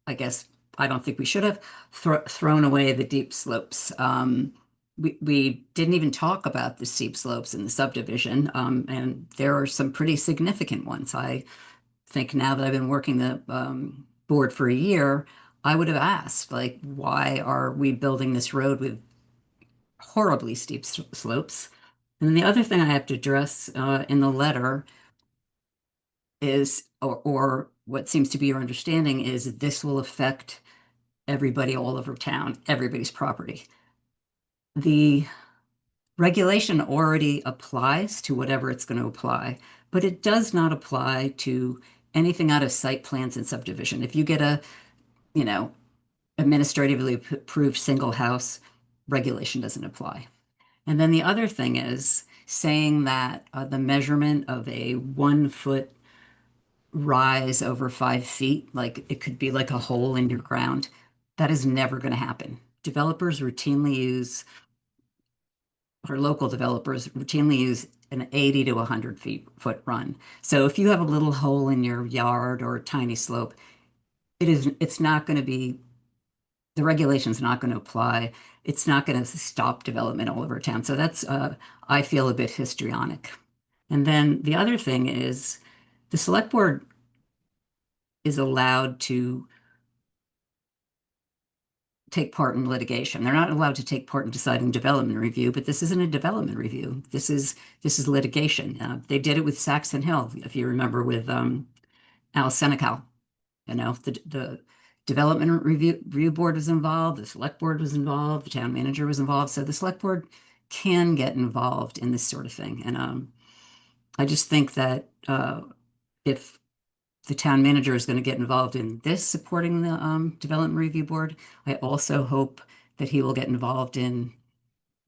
I guess, I don't think we should have thrown away the deep slopes. We didn't even talk about the steep slopes in the subdivision, and there are some pretty significant ones. I think now that I've been working the board for a year, I would have asked, like, why are we building this road with horribly steep slopes? And then the other thing I have to address in the letter is, or what seems to be your understanding, is this will affect everybody all over town, everybody's property. The regulation already applies to whatever it's going to apply, but it does not apply to anything out of site plans and subdivision. If you get a, administratively approved single house, regulation doesn't apply. And then the other thing is saying that the measurement of a 1 foot rise over 5 feet, like it could be like a hole in your ground, that is never going to happen. Developers routinely use, or local developers routinely use, an 80 to 100 foot run. So if you have a little hole in your yard or a tiny slope, it's not going to be, the regulation's not going to apply. It's not going to stop development all over town. So that's, I feel, a bit histrionic. And then the other thing is, the select board is allowed to take part in litigation. They're not allowed to take part in deciding development review, but this isn't a development review. This is litigation. They did it with Saxon Hill, if you remember, with Al Senecal. The development review board was involved, the select board was involved, the town manager was involved. So the select board can get involved in this sort of thing. And I just think that if the town manager is going to get involved in this, supporting the development review board, I also hope that he will get involved in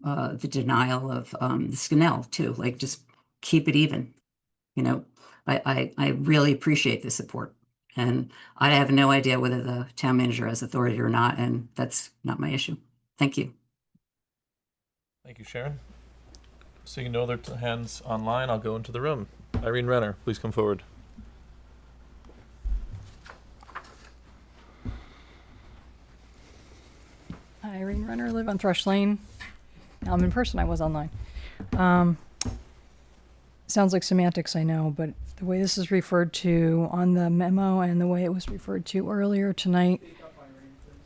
the denial of the Scannell too. Like, just keep it even. I really appreciate the support, and I have no idea whether the town manager has authority or not, and that's not my issue. Thank you. Thank you, Sharon. Seeing no other hands online, I'll go into the room. Irene Renner, please come forward. Hi, Irene Renner, live on Thrush Lane. Now I'm in person, I was online. Sounds like semantics, I know, but the way this is referred to on the memo and the way it was referred to earlier tonight,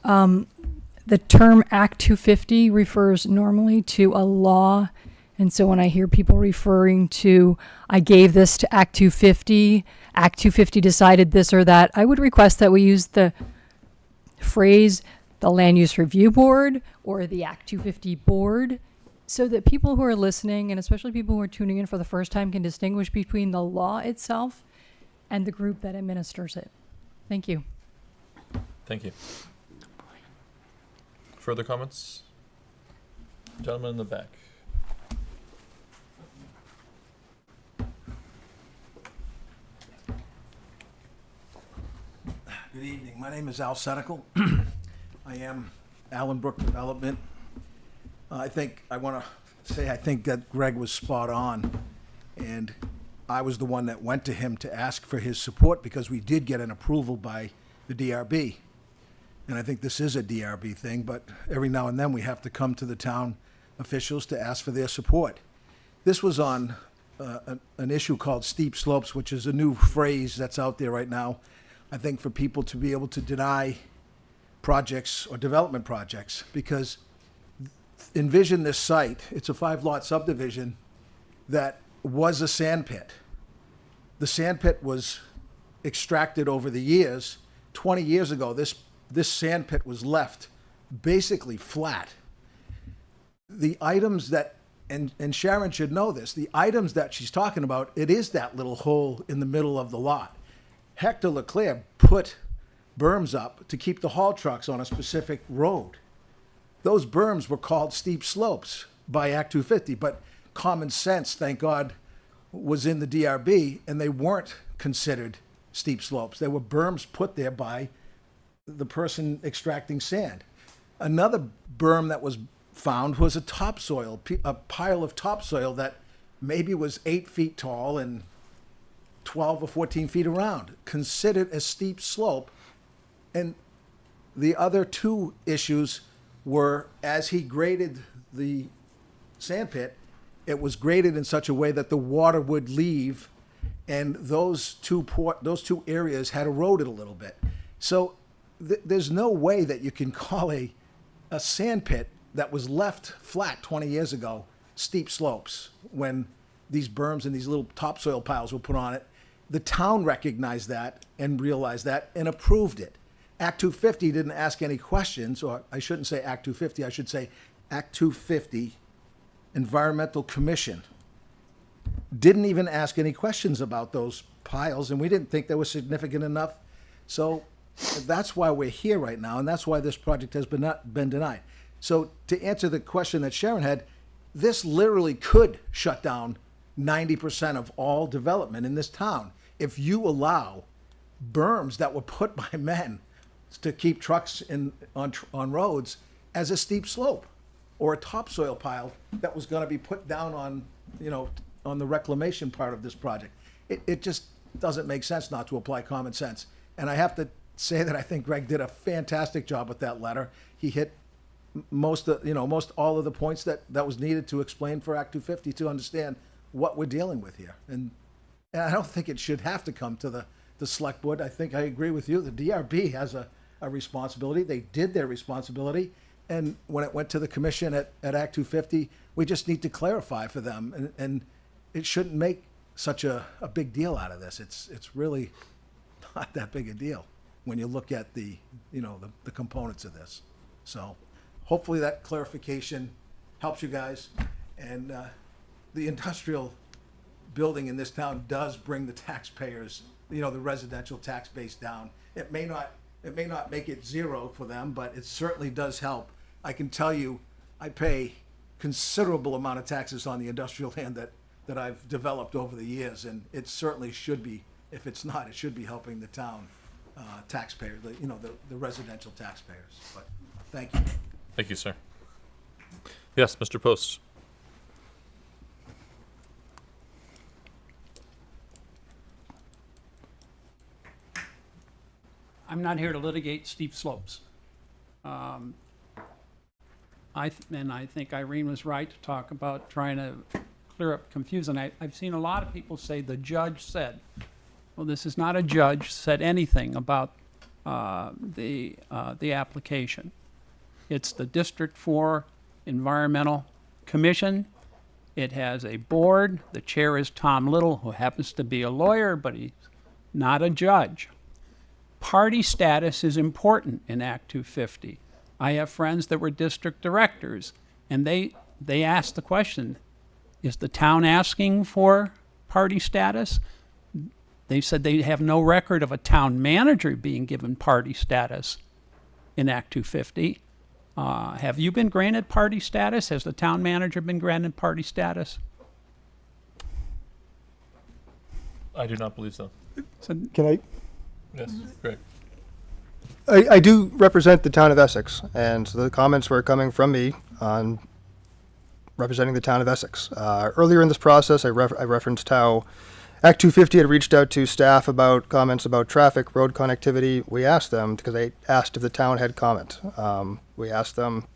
the term Act 250 refers normally to a law. And so when I hear people referring to, I gave this to Act 250, Act 250 decided this or that, I would request that we use the phrase the Land Use Review Board or the Act 250 Board, so that people who are listening, and especially people who are tuning in for the first time, can distinguish between the law itself and the group that administers it. Thank you. Thank you. Further comments? Gentleman in the back. Good evening. My name is Al Senecal. I am Allenbrook Development. I think that Greg was spot on, and I was the one that went to him to ask for his support because we did get an approval by the DRB. And I think this is a DRB thing, but every now and then we have to come to the town officials to ask for their support. This was on an issue called steep slopes, which is a new phrase that's out there right now, I think, for people to be able to deny projects or development projects, because envision this site. It's a 5-lot subdivision that was a sand pit. The sand pit was extracted over the years. 20 years ago, this sand pit was left basically flat. The items that, and Sharon should know this, the items that she's talking about, it is that little hole in the middle of the lot. Hector Leclerc put berms up to keep the haul trucks on a specific road. Those berms were called steep slopes by Act 250, but common sense, thank God, was in the DRB, and they weren't considered steep slopes. They were berms put there by the person extracting sand. Another berm that was found was a topsoil, a pile of topsoil that maybe was 8 feet tall and 12 or 14 feet around, considered a steep slope. And the other two issues were, as he graded the sand pit, it was graded in such a way that the water would leave, and those two areas had eroded a little bit. So there's no way that you can call a sand pit that was left flat 20 years ago steep slopes when these berms and these little topsoil piles were put on it. The town recognized that and realized that and approved it. Act 250 didn't ask any questions, or I shouldn't say Act 250, I should say Act 250 Environmental Commission didn't even ask any questions about those piles, and we didn't think they were significant enough. So that's why we're here right now, and that's why this project has been denied. So to answer the question that Sharon had, this literally could shut down 90% of all development in this town if you allow berms that were put by men to keep trucks on roads as a steep slope, or a topsoil pile that was going to be put down on the reclamation part of this project. It just doesn't make sense not to apply common sense. And I have to say that I think Greg did a fantastic job with that letter. He hit most all of the points that was needed to explain for Act 250 to understand what we're dealing with here. And I don't think it should have to come to the select board. I think I agree with you. The DRB has a responsibility. They did their responsibility. And when it went to the commission at Act 250, we just need to clarify for them. And it shouldn't make such a big deal out of this. It's really not that big a deal when you look at the components of this. So hopefully that clarification helps you guys. And the industrial building in this town does bring the taxpayers, the residential tax base down. It may not make it zero for them, but it certainly does help. I can tell you, I pay considerable amount of taxes on the industrial land that I've developed over the years, and it certainly should be. If it's not, it should be helping the town taxpayer, the residential taxpayers. But thank you. Thank you, sir. Yes, Mr. Post. I'm not here to litigate steep slopes. I think Irene was right to talk about trying to clear up confusion. I've seen a lot of people say the judge said. Well, this is not a judge said anything about the application. It's the District 4 Environmental Commission. It has a board. The chair is Tom Little, who happens to be a lawyer, but he's not a judge. Party status is important in Act 250. I have friends that were district directors, and they asked the question, is the town asking for party status? They said they have no record of a town manager being given party status in Act 250. Have you been granted party status? Has the town manager been granted party status? I do not believe so. Can I? Yes, great. I do represent the town of Essex, and so the comments were coming from me on representing the town of Essex. Earlier in this process, I referenced how Act 250 had reached out to staff about comments about traffic, road connectivity. We asked them, because I asked if the town had comment. We asked them,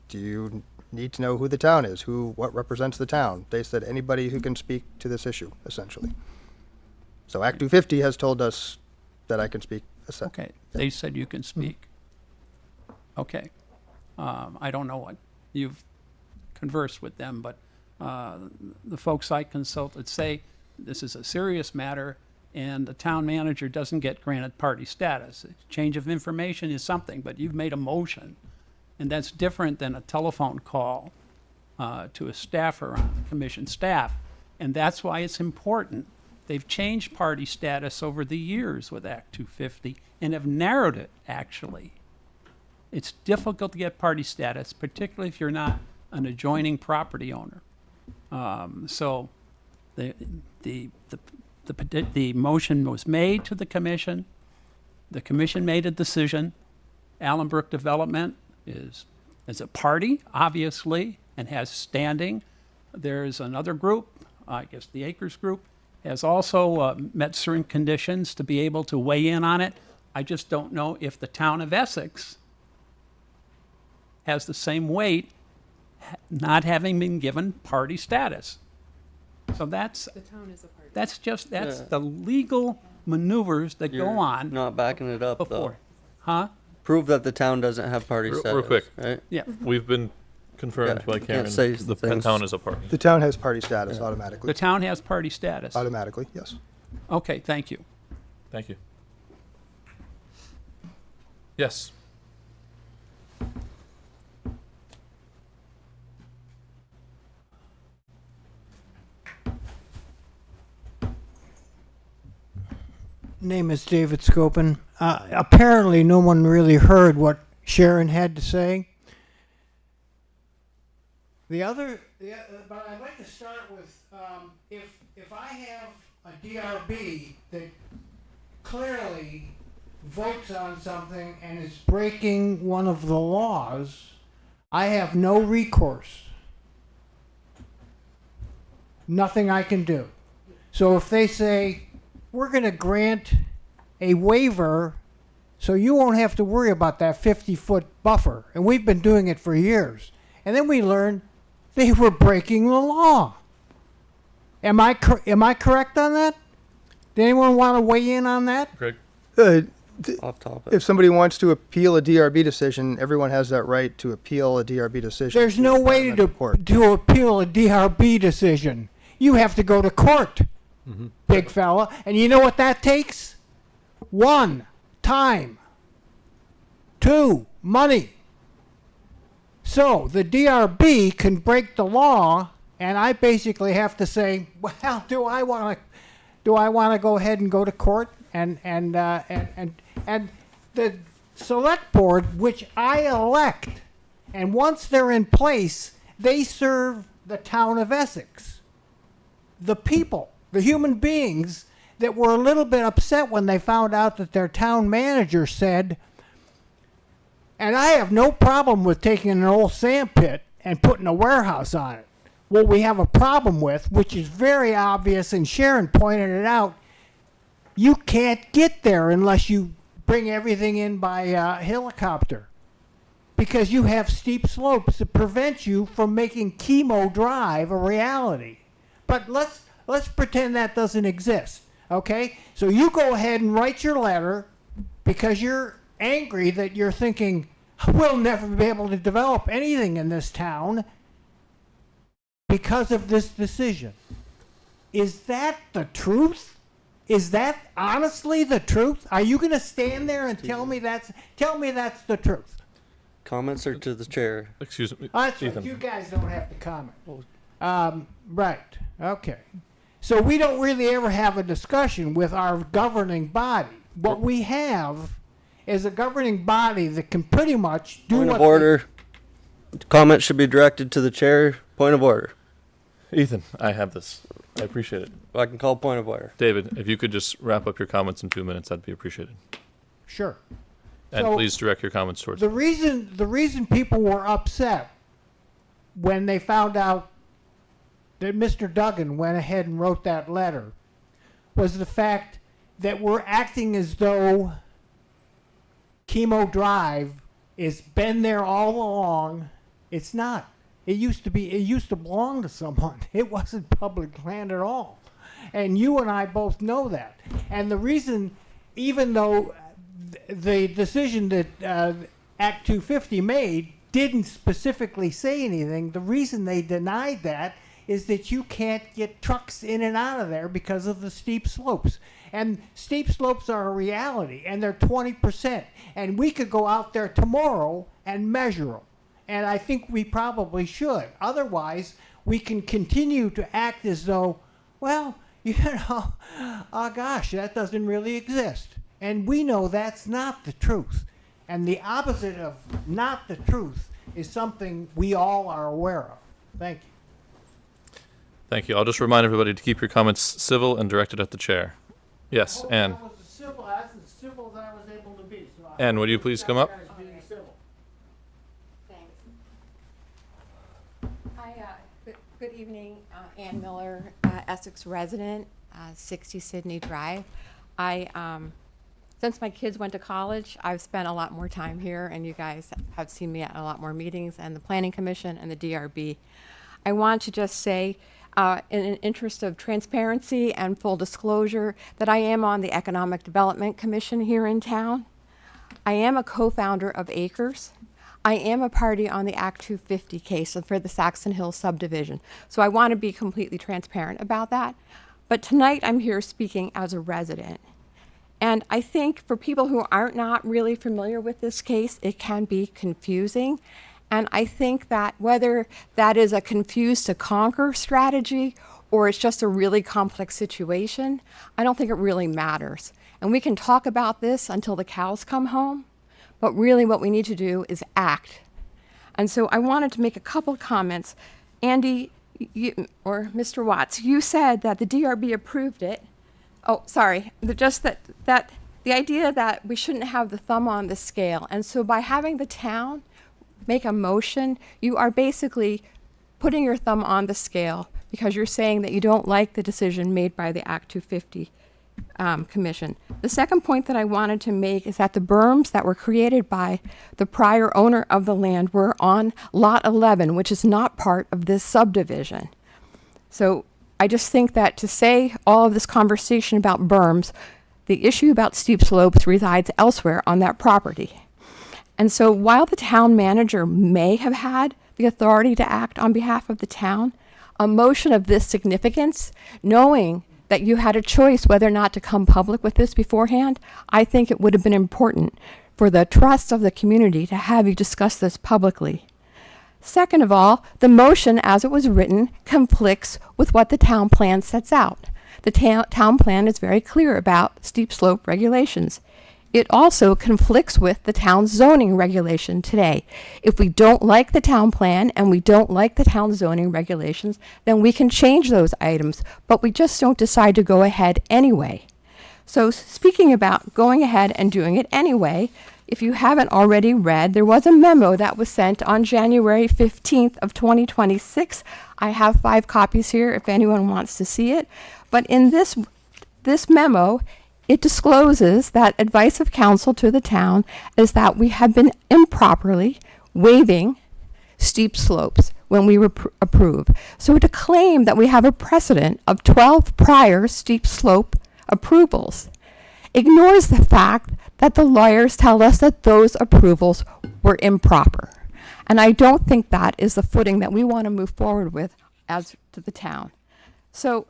do you need to know who the town is? What represents the town? They said anybody who can speak to this issue, essentially. So Act 250 has told us that I can speak. Okay, they said you can speak. Okay. I don't know what you've conversed with them, but the folks I consulted say this is a serious matter and the town manager doesn't get granted party status. Change of information is something, but you've made a motion, and that's different than a telephone call to a staffer on commission staff, and that's why it's important. They've changed party status over the years with Act 250 and have narrowed it, actually. It's difficult to get party status, particularly if you're not an adjoining property owner. So the motion was made to the commission. The commission made a decision. Allenbrook Development is a party, obviously, and has standing. There's another group, I guess the Acres Group, has also met certain conditions to be able to weigh in on it. I just don't know if the town of Essex has the same weight, not having been given party status. So that's The town is a party. that's Yeah. the legal maneuvers that You're go on not backing it up, before. though. Huh? Prove that the town doesn't have party Real status. quick. Right? Yeah. We've been confirmed Yeah, by can't Karen, say the things. town is a party. The town has party status automatically. The town has party status. Automatically, yes. Okay, thank you. Thank you. Yes. Name is David Scopin. Apparently, no one really heard what Sharon had to say. But I'd like to start with if I have a DRB that clearly votes on something and is breaking one of the laws, I have no recourse. Nothing I can do. So if they say, we're going to grant a waiver so you won't have to worry about that 50-foot buffer, and we've been doing it for years, and then we learned they were breaking the law. Am I correct on that? Does anyone want to weigh in on that? Greg? Off topic. If somebody wants to appeal a DRB decision, everyone has that right to appeal a DRB decision. There's no way to appeal a DRB decision. You have to go to court, big fella. And you know what that takes? 1, time. 2, money. So the DRB can break the law, and I basically have to say, well, do I want to go ahead and go to court? And the select board, which I elect, and once they're in place, they serve the town of Essex. The people, the human beings that were a little bit upset when they found out that their town manager said, and I have no problem with taking an old sand pit and putting a warehouse on it. What we have a problem with, which is very obvious, and Sharon pointed it out, you can't get there unless you bring everything in by helicopter, because you have steep slopes that prevent you from making Chemo Drive a reality. But let's pretend that doesn't exist, okay? So you go ahead and write your letter because you're angry that you're thinking, we'll never be able to develop anything in this town because of this decision. Is that the truth? Is that honestly the truth? Are you going to stand there and tell me that's the truth? Comments are to the chair. Excuse me. That's Ethan. right. You guys don't have to comment. Right. Okay. So we don't really ever have a discussion with our governing body. What we have is a governing body that can pretty much do Point what of order. Comments should be directed to the chair. Point of order. Ethan, I have this. I appreciate it. I can call point of order. David, if you could just wrap up your comments in 2 minutes, that'd be appreciated. Sure. And So, please direct your comments towards the reason people were upset when they found out that Mr. Duggan went ahead and wrote that letter was the fact that we're acting as though Chemo Drive has been there all along. It's not. It used to belong to someone. It wasn't public land at all. And you and I both know that. And the reason, even though the decision that Act 250 made didn't specifically say anything, the reason they denied that is that you can't get trucks in and out of there because of the steep slopes. And steep slopes are a reality, and they're 20%. And we could go out there tomorrow and measure them. And I think we probably should. Otherwise, we can continue to act as though, well, you know, oh gosh, that doesn't really exist. And we know that's not the truth. And the opposite of not the truth is something we all are aware of. Thank you. Thank you. I'll just remind everybody to keep your comments civil and directed at the chair. Yes, Ann. That was as civil as I was able to be. So Ann, would you please come up? Hi, good evening, Ann Miller, Essex resident. 60 Sydney Drive. Since my kids went to college, I've spent a lot more time here, and you guys have seen me at a lot more meetings, and the Planning Commission and the DRB. I want to just say, in an interest of transparency and full disclosure, that I am on the Economic Development Commission here in town. I am a co-founder of Acres. I am a party on the Act 250 case for the Saxon Hill subdivision. So I want to be completely transparent about that. But tonight I'm here speaking as a resident. And I think for people who aren't not really familiar with this case, it can be confusing. And I think that whether that is a confuse to conquer strategy or it's just a really complex situation, I don't think it really matters. And we can talk about this until the cows come home, but really what we need to do is act. And so I wanted to make a couple comments. Andy, or Mr. Watts, you said that the DRB approved it. Oh, sorry, just that the idea that we shouldn't have the thumb on the scale. And so by having the town make a motion, you are basically putting your thumb on the scale because you're saying that you don't like the decision made by the Act 250 Commission. The second point that I wanted to make is that the berms that were created by the prior owner of the land were on Lot 11, which is not part of this subdivision. So I just think that to say all of this conversation about berms, the issue about steep slopes resides elsewhere on that property. And so while the town manager may have had the authority to act on behalf of the town, a motion of this significance, knowing that you had a choice whether or not to come public with this beforehand, I think it would have been important for the trust of the community to have you discuss this publicly. Second of all, the motion as it was written conflicts with what the town plan sets out. The town plan is very clear about steep slope regulations. It also conflicts with the town's zoning regulation today. If we don't like the town plan and we don't like the town zoning regulations, then we can change those items, but we just don't decide to go ahead anyway. So speaking about going ahead and doing it anyway, if you haven't already read, there was a memo that was sent on January 15th of 2026. I have 5 copies here if anyone wants to see it. But in this memo, it discloses that advice of counsel to the town is that we have been improperly waiving steep slopes when we approve. So to claim that we have a precedent of 12 prior steep slope approvals ignores the fact that the lawyers tell us that those approvals were improper. And I don't think that is the footing that we want to move forward with as to the town. So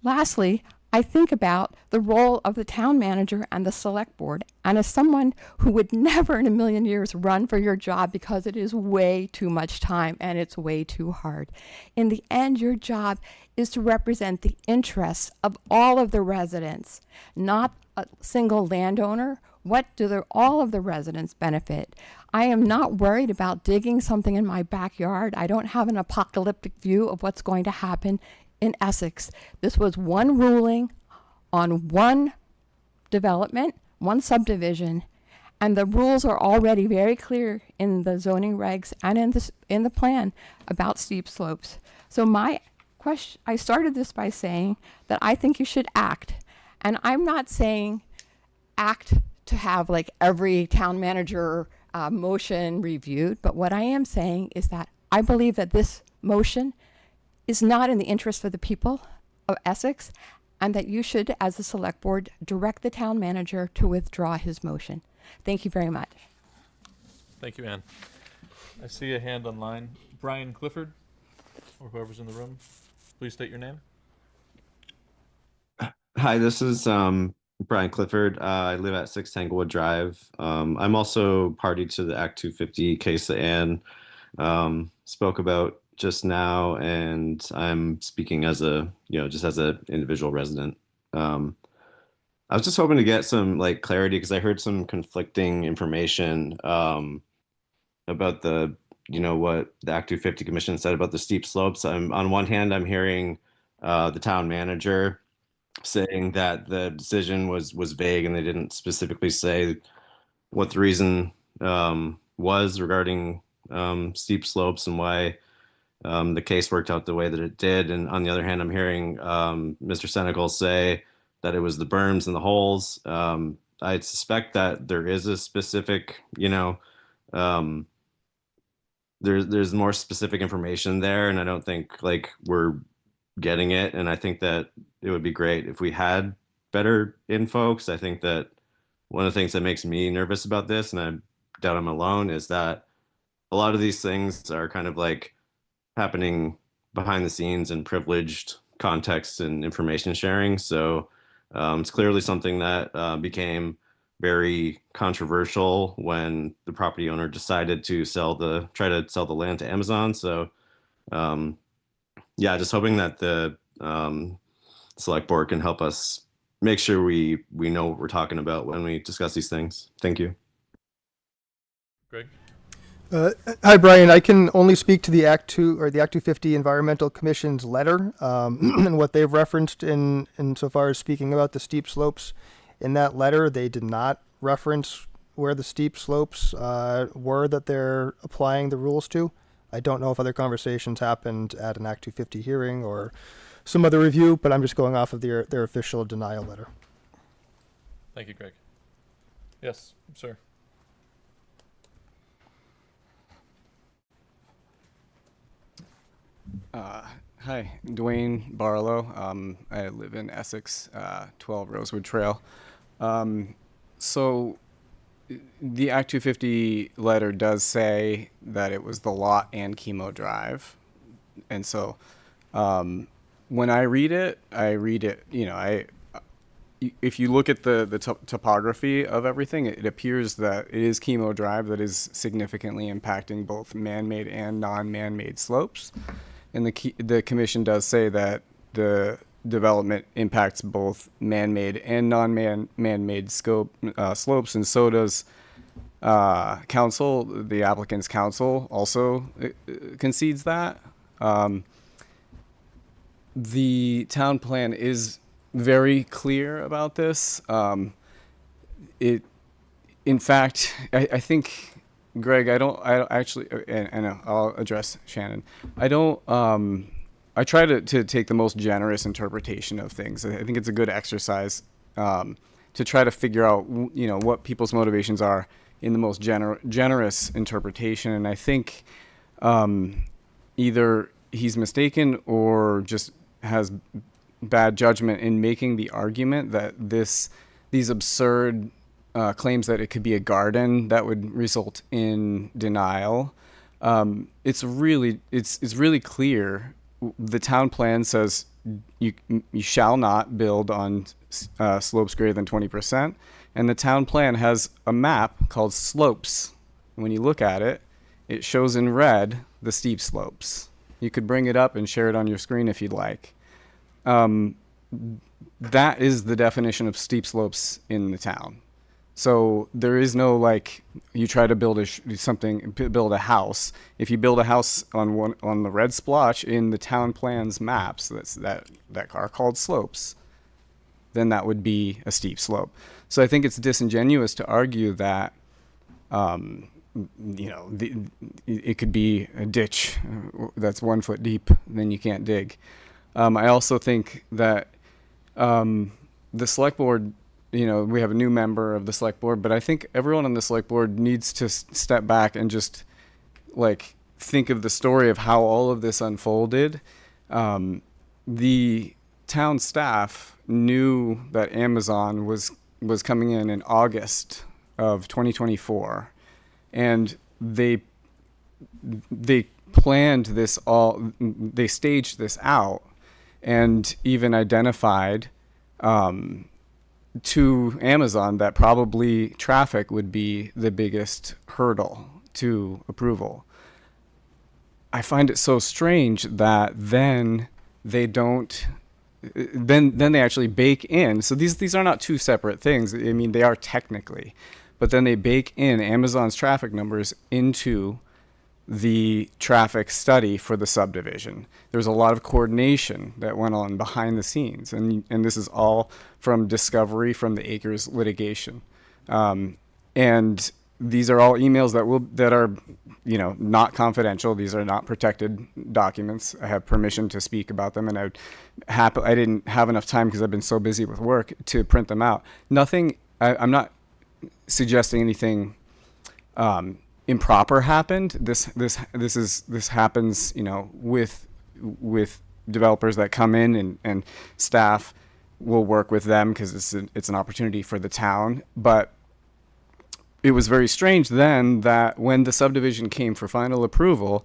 lastly, I think about the role of the town manager and the select board, and as someone who would never in a million years run for your job because it is way too much time and it's way too hard. In the end, your job is to represent the interests of all of the residents, not a single landowner. What do all of the residents benefit? I am not worried about digging something in my backyard. I don't have an apocalyptic view of what's going to happen in Essex. This was one ruling on one development, one subdivision, and the rules are already very clear in the zoning regs and in the plan about steep slopes. So my question, I started this by saying that I think you should act, and I'm not saying act to have like every town manager motion reviewed, but what I am saying is that I believe that this motion is not in the interest of the people of Essex, and that you should, as the select board, direct the town manager to withdraw his motion. Thank you very much. Thank you, Ann. I see a hand online. Brian Clifford, or whoever's in the room, please state your name. Hi, this is Brian Clifford. I live at 6 Tanglewood Drive. I'm also party to the Act 250 case that Ann spoke about just now, and I'm speaking as a, just as an individual resident. I was just hoping to get some clarity because I heard some conflicting information about the, what the Act 250 Commission said about the steep slopes. On one hand, I'm hearing the town manager saying that the decision was vague and they didn't specifically say what the reason was regarding steep slopes and why the case worked out the way that it did. And on the other hand, I'm hearing Mr. Senecal say that it was the berms and the holes. I suspect that there is a specific, there's more specific information there, and I don't think like we're getting it. And I think that it would be great if we had better info, because I think that one of the things that makes me nervous about this, and I doubt I'm alone, is that a lot of these things are kind of like happening behind the scenes in privileged contexts and information sharing. So it's clearly something that became very controversial when the property owner decided to try to sell the land to Amazon. So yeah, just hoping that the select board can help us make sure we know what we're talking about when we discuss these things. Thank you. Greg? Hi, Brian. I can only speak to the Act 2 or the Act 250 Environmental Commission's letter and what they've referenced in so far as speaking about the steep slopes. In that letter, they did not reference where the steep slopes were that they're applying the rules to. I don't know if other conversations happened at an Act 250 hearing or some other review, but I'm just going off of their official denial letter. Thank you, Greg. Yes, sir. Hi, Dwayne Barlow. I live in Essex, 12 Rosewood Trail. So the Act 250 letter does say that it was the lot and Chemo Drive. And so when I read it, if you look at the topography of everything, it appears that it is Chemo Drive that is significantly impacting both man-made and non-man-made slopes. And the commission does say that the development impacts both man-made and non-man-made slopes, and so does council. The applicant's council also concedes that. The town plan is very clear about this. In fact, I think, Greg, I don't actually, and I'll address Shannon. I try to take the most generous interpretation of things. I think it's a good exercise to try to figure out, what people's motivations are in the most generous interpretation. And I think either he's mistaken or just has bad judgment in making the argument that these absurd claims that it could be a garden that would result in denial. It's really clear. The town plan says you shall not build on slopes greater than 20%, and the town plan has a map called slopes. When you look at it, it shows in red the steep slopes. You could bring it up and share it on your screen if you'd like. That is the definition of steep slopes in the town. So there is no you try to build build a house. If you build a house on the red splotch in the town plan's maps, that are called slopes, then that would be a steep slope. So I think it's disingenuous to argue that it could be a ditch that's 1 foot deep, then you can't dig. I also think that the select board, we have a new member of the select board, but I think everyone on the select board needs to step back and just think of the story of how all of this unfolded. The town staff knew that Amazon was coming in August of 2024, and they planned this all. They staged this out and even identified to Amazon that probably traffic would be the biggest hurdle to approval. I find it so strange that then they don't, then they actually bake in. So these are not two separate things. I mean, they are technically, but then they bake in Amazon's traffic numbers into the traffic study for the subdivision. There's a lot of coordination that went on behind the scenes, and this is all from discovery from the Acres litigation. And these are all emails that are, you know, not confidential. These are not protected documents. I have permission to speak about them, and I didn't have enough time because I've been so busy with work to print them out. I'm not suggesting anything improper happened. This happens, you know, with developers that come in, and staff will work with them because it's an opportunity for the town. But it was very strange then that when the subdivision came for final approval,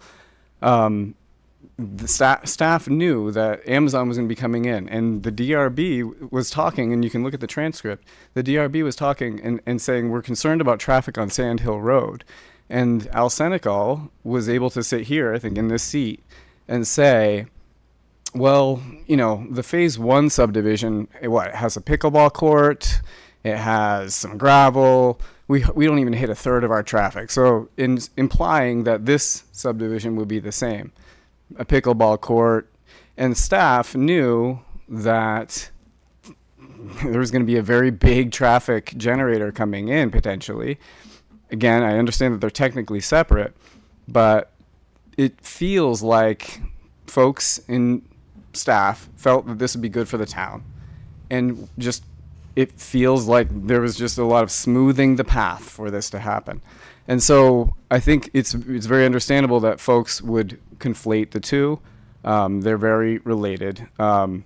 the staff knew that Amazon was going to be coming in, and the DRB was talking, and you can look at the transcript. The DRB was talking and saying, we're concerned about traffic on Sand Hill Road. And Al Senecal was able to sit here, I think, in this seat and say, well, you know, the phase 1 subdivision, it has a pickleball court, it has some gravel, we don't even hit a third of our traffic. So implying that this subdivision would be the same, a pickleball court, and staff knew that there was going to be a very big traffic generator coming in potentially. Again, I understand that they're technically separate, but it feels like folks in staff felt that this would be good for the town, and just it feels like there was just a lot of smoothing the path for this to happen. And so I think it's very understandable that folks would conflate the two. They're very related. The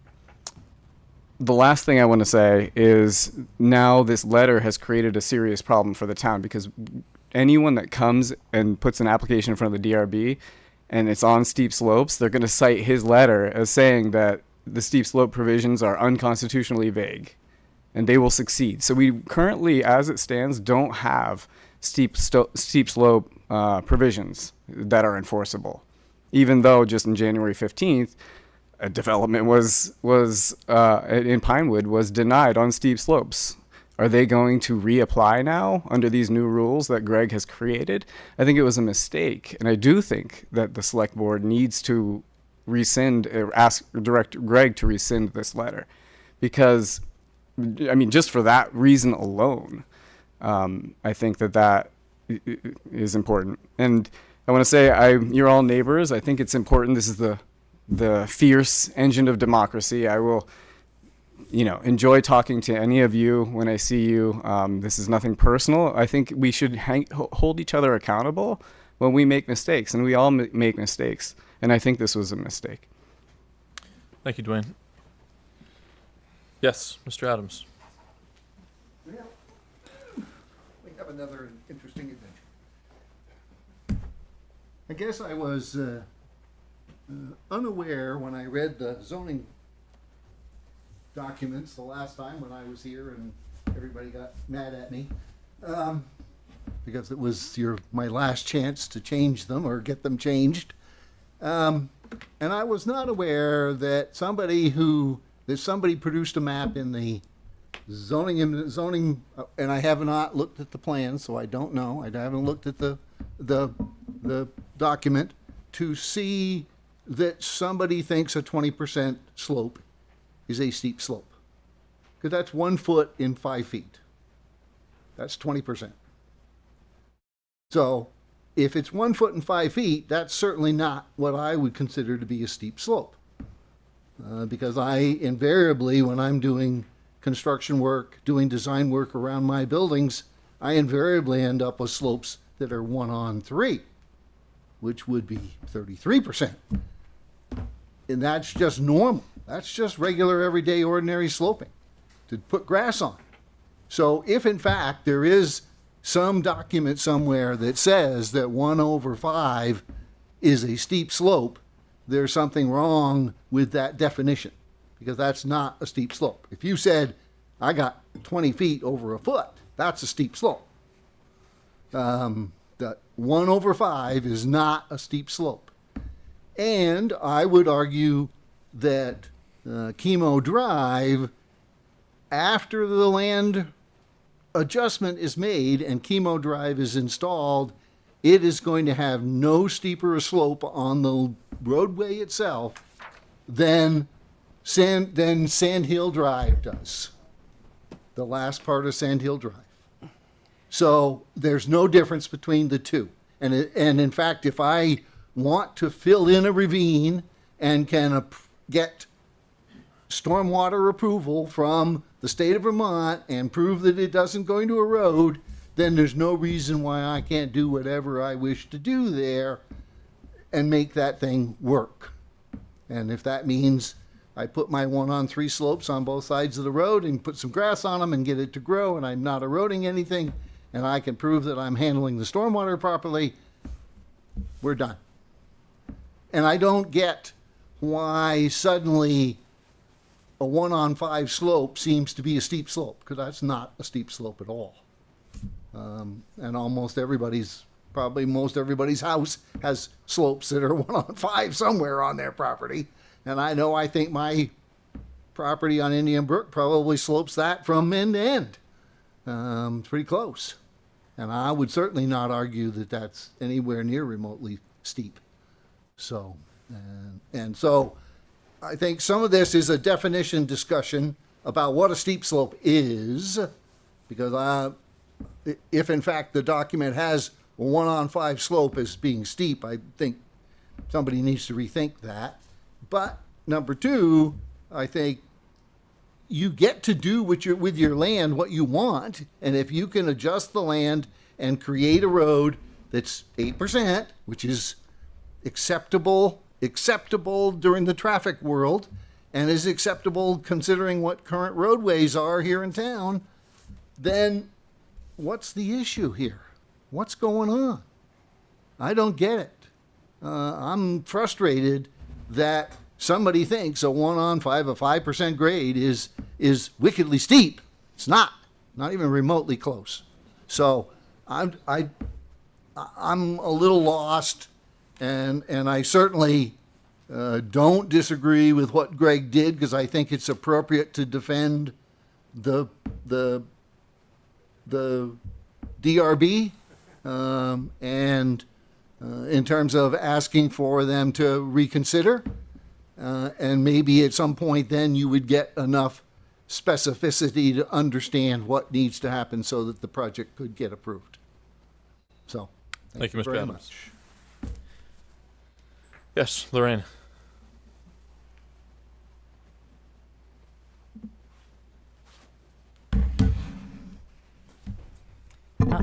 last thing I want to say is now this letter has created a serious problem for the town, because anyone that comes and puts an application in front of the DRB and it's on steep slopes, they're going to cite his letter as saying that the steep slope provisions are unconstitutionally vague, and they will succeed. So we currently, as it stands, don't have steep slope provisions that are enforceable, even though just in January 15th, a development was in Pinewood was denied on steep slopes. Are they going to reapply now under these new rules that Greg has created? I think it was a mistake, and I do think that the select board needs to direct Greg to rescind this letter, because, I mean, just for that reason alone, I think that is important. And I want to say, you're all neighbors. I think it's important. This is the fierce engine of democracy. I will, enjoy talking to any of you when I see you. This is nothing personal. I think we should hold each other accountable when we make mistakes, and we all make mistakes. And I think this was a mistake. Thank you, Dwayne. Yes, Mr. Adams. Yeah. We have another interesting adventure. I guess I was unaware when I read the zoning documents the last time when I was here and everybody got mad at me because it was my last chance to change them or get them changed. And I was not aware that somebody produced a map in the zoning, and I have not looked at the plan, so I don't know. I haven't looked at the document to see that somebody thinks a 20% slope is a steep slope, because that's 1 foot in 5 feet. That's 20%. So if it's 1 foot in 5 feet, that's certainly not what I would consider to be a steep slope. Because I invariably, when I'm doing construction work, doing design work around my buildings, I invariably end up with slopes that are 1-on-3, which would be 33%. And that's just normal. That's just regular, everyday, ordinary sloping to put grass on. So if in fact there is some document somewhere that says that 1/5 is a steep slope, there's something wrong with that definition, because that's not a steep slope. If you said, I got 20 feet over a foot, that's a steep slope. That 1/5 is not a steep slope. And I would argue that Chemo Drive, after the land adjustment is made and Chemo Drive is installed, it is going to have no steeper a slope on the roadway itself than Sand Hill Drive does. The last part of Sand Hill Drive. So there's no difference between the two. And in fact, if I want to fill in a ravine and can get stormwater approval from the state of Vermont and prove that it doesn't go into a road, then there's no reason why I can't do whatever I wish to do there and make that thing work. And if that means I put my 1-on-3 slopes on both sides of the road and put some grass on them and get it to grow and I'm not eroding anything and I can prove that I'm handling the stormwater properly, we're done. And I don't get why suddenly a 1-on-5 slope seems to be a steep slope, because that's not a steep slope at all. And almost everybody's, probably most everybody's house has slopes that are 1-on-5 somewhere on their property. And I think my property on Indian Brook probably slopes that from end to end. It's pretty close. And I would certainly not argue that that's anywhere near remotely steep. So, and so I think some of this is a definition discussion about what a steep slope is, because if in fact the document has a 1-on-5 slope as being steep, I think somebody needs to rethink that. But number two, I think you get to do with your land what you want, and if you can adjust the land and create a road that's 8%, which is acceptable during the traffic world, and is acceptable considering what current roadways are here in town, then what's the issue here? What's going on? I don't get it. I'm frustrated that somebody thinks a 1-on-5, a 5% grade is wickedly steep. It's not even remotely close. So I'm a little lost, and I certainly don't disagree with what Greg did, because I think it's appropriate to defend the DRB, and in terms of asking for them to reconsider, and maybe at some point then you would get enough specificity to understand what needs to happen so that the project could get approved. So, thank you, Mr. very Adams. much. Yes, Lorraine.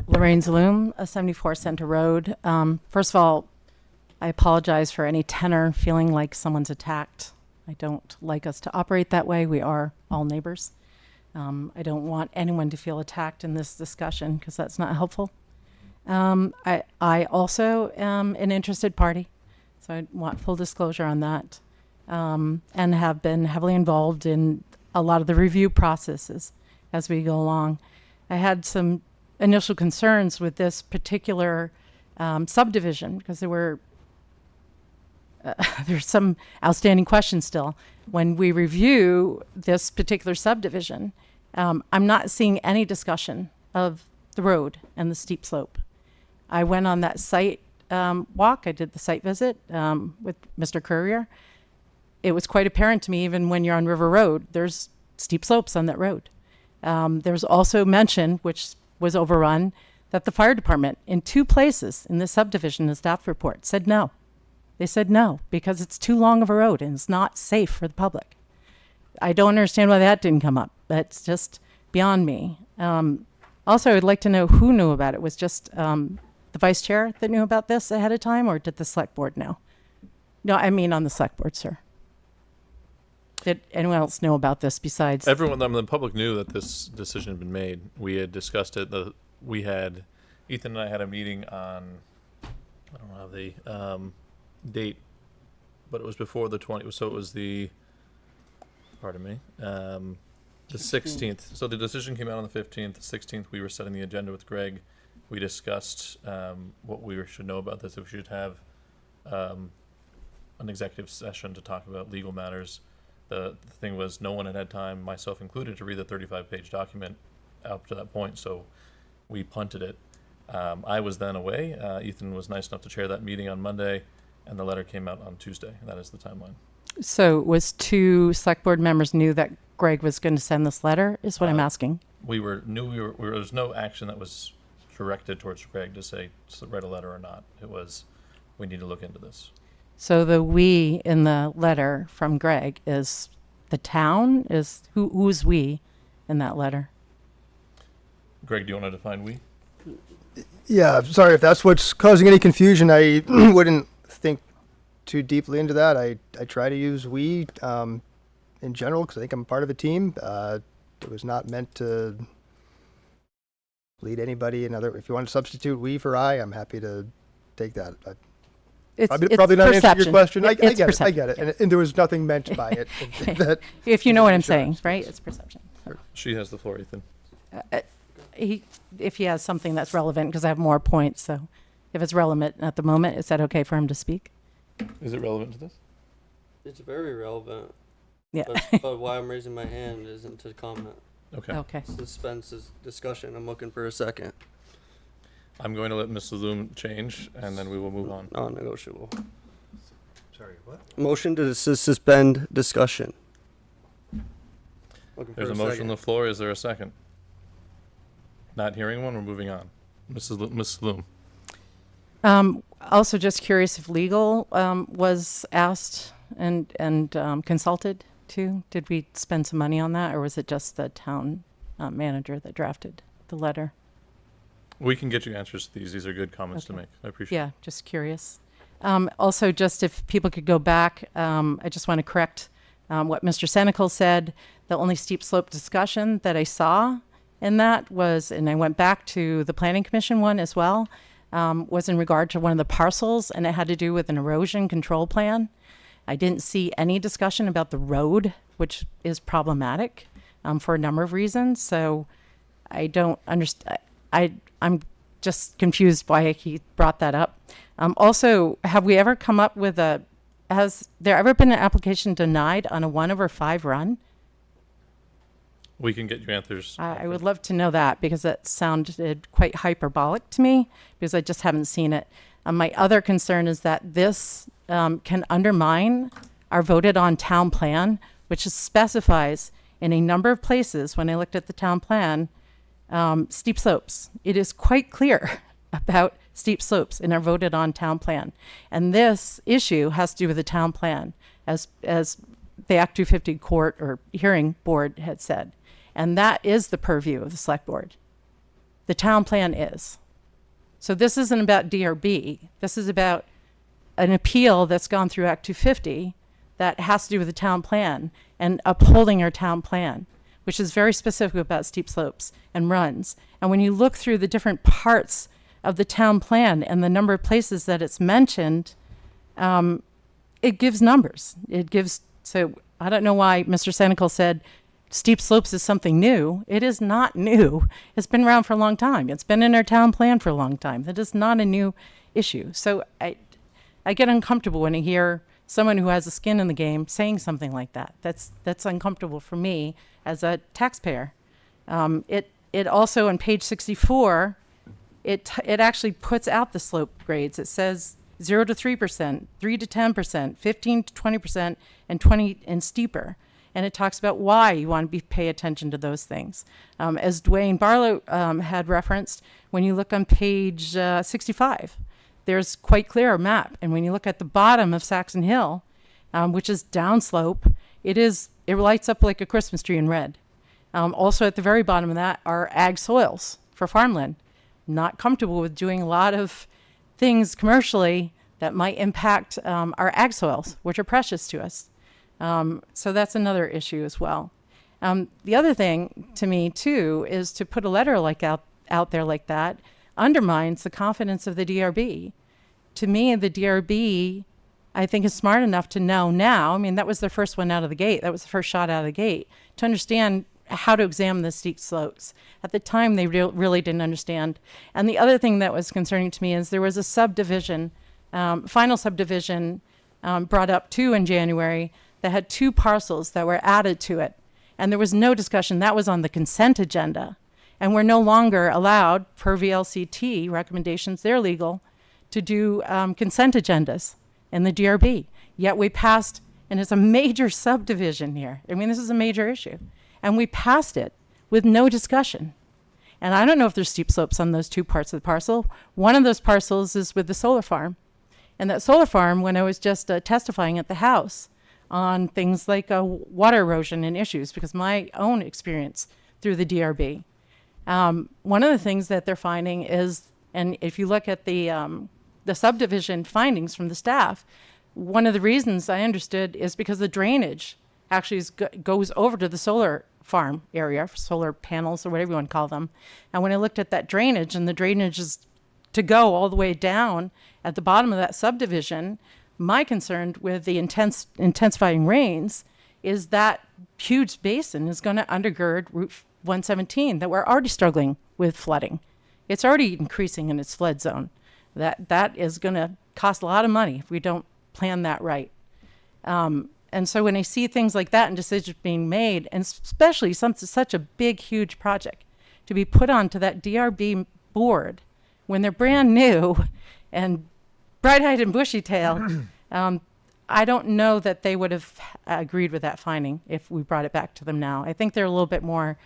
Lorraine Zaloom, 74 Center Road. First of all, I apologize for any tenor feeling like someone's attacked. I don't like us to operate that way. We are all neighbors. I don't want anyone to feel attacked in this discussion, because that's not helpful. I also am an interested party, so I want full disclosure on that, and have been heavily involved in a lot of the review processes as we go along. I had some initial concerns with this particular subdivision, because there were there's some outstanding questions still. When we review this particular subdivision, I'm not seeing any discussion of the road and the steep slope. I went on that site walk. I did the site visit with Mr. Courier. It was quite apparent to me, even when you're on River Road, there's steep slopes on that road. There's also mention, which was overrun, that the fire department in 2 places in this subdivision, the staff report, said no. They said no, because it's too long of a road and it's not safe for the public. I don't understand why that didn't come up. That's just beyond me. Also, I'd like to know who knew about it. Was just the vice chair that knew about this ahead of time, or did the select board know? No, I mean on the select board, sir. Did anyone else know about this besides? Everyone, the public knew that this decision had been made. We had discussed it. Ethan and I had a meeting on, I don't know the date, but it was before the 20th. So it was the 16th. So the decision came out on the 15th. The 16th, we were setting the agenda with Greg. We discussed what we should know about this. If we should have an executive session to talk about legal matters. The thing was, no one had time, myself included, to read the 35-page document up to that point, so we punted it. I was then away. Ethan was nice enough to chair that meeting on Monday, and the letter came out on Tuesday. That is the timeline. So was 2 select board members knew that Greg was going to send this letter, is what I'm asking. There was no action that was directed towards Greg to say, write a letter or not. It was, we need to look into this. So the we in the letter from Greg is the town? Is who's we in that letter? Greg, do you want to define we? Yeah, sorry if that's what's causing any confusion. I wouldn't think too deeply into that. I try to use we in general because I think I'm part of a team. It was not meant to lead anybody another. If you want to substitute we for I, I'm happy to take that. It's probably not answering perception. your question. I It's get it. I perception. get it. And there was nothing meant by it. that If you know what I'm saying, right? It's perception. She has the floor, Ethan. If he has something that's relevant, because I have more points, so if it's relevant at the moment, is that okay for him to speak? Is it relevant to this? It's very relevant. Yeah. But why I'm raising my hand isn't to comment. Okay. Okay. Suspense is discussion. I'm looking for a second. I'm going to let Mr. Loom change, and then we will move on. Non-negotiable. Sorry, what? Motion to suspend discussion. Looking There's for a motion second. on the floor. Is there a second? Not hearing one, we're moving on. Mrs. Loom. Also, just curious if legal was asked and consulted too. Did we spend some money on that, or was it just the town manager that drafted the letter? We can get you answers to these. These are good comments to Okay. make. I appreciate Yeah, just curious. Also, just if people could go back, I just want to correct what Mr. Senecal said. The only steep slope discussion that I saw in that was, and I went back to the Planning Commission one as well, was in regard to one of the parcels, and it had to do with an erosion control plan. I didn't see any discussion about the road, which is problematic for a number of reasons. So I don't understand. I'm just confused why he brought that up. Also, have we ever come up with has there ever been an application denied on a 1/5 run? We can get you answers. I would love to know that, because that sounded quite hyperbolic to me, because I just haven't seen it. My other concern is that this can undermine our voted on town plan, which specifies in a number of places, when I looked at the town plan, steep slopes. It is quite clear about steep slopes in our voted on town plan. And this issue has to do with the town plan, as the Act 250 court or hearing board had said. And that is the purview of the select board. The town plan is. So this isn't about DRB. This is about an appeal that's gone through Act 250 that has to do with the town plan and upholding our town plan, which is very specific about steep slopes and runs. And when you look through the different parts of the town plan and the number of places that it's mentioned, it gives numbers. So I don't know why Mr. Senecal said steep slopes is something new. It is not new. It's been around for a long time. It's been in our town plan for a long time. That is not a new issue. So I get uncomfortable when I hear someone who has a skin in the game saying something like that. That's uncomfortable for me as a taxpayer. It also on page 64, it actually puts out the slope grades. It says 0 to 3%, 3 to 10%, 15 to 20%, and 20 and steeper. And it talks about why you want to pay attention to those things. As Dwayne Barlow had referenced, when you look on page 65, there's quite clear a map. And when you look at the bottom of Saxon Hill, which is downslope, it lights up like a Christmas tree in red. Also at the very bottom of that are ag soils for farmland. Not comfortable with doing a lot of things commercially that might impact our ag soils, which are precious to us. So that's another issue as well. The other thing to me too is to put a letter like out there like that undermines the confidence of the DRB. To me, the DRB, I think, is smart enough to know now. I mean, that was their first one out of the gate. That was the first shot out of the gate to understand how to examine the steep slopes. At the time, they really didn't understand. And the other thing that was concerning to me is there was a subdivision, final subdivision brought up too in January that had 2 parcels that were added to it. And there was no discussion. That was on the consent agenda. And we're no longer allowed, per VLCT recommendations, they're legal, to do consent agendas in the DRB. Yet we passed, and it's a major subdivision here. I mean, this is a major issue. And we passed it with no discussion. And I don't know if there's steep slopes on those two parts of the parcel. One of those parcels is with the solar farm. And that solar farm, when I was just testifying at the House on things like water erosion and issues, because my own experience through the DRB, one of the things that they're finding is, and if you look at the subdivision findings from the staff, one of the reasons I understood is because the drainage actually goes over to the solar farm area, solar panels or whatever you want to call them. And when I looked at that drainage, and the drainage is to go all the way down at the bottom of that subdivision, my concern with the intensifying rains is that huge basin is going to undergird Route 117 that we're already struggling with flooding. It's already increasing in its flood zone. That is going to cost a lot of money if we don't plan that right. And so when I see things like that and decisions being made, and especially such a big, huge project to be put onto that DRB board when they're brand new and bright-eyed and bushy-tailed, I don't know that they would have agreed with that finding if we brought it back to them now. I think they're a little bit more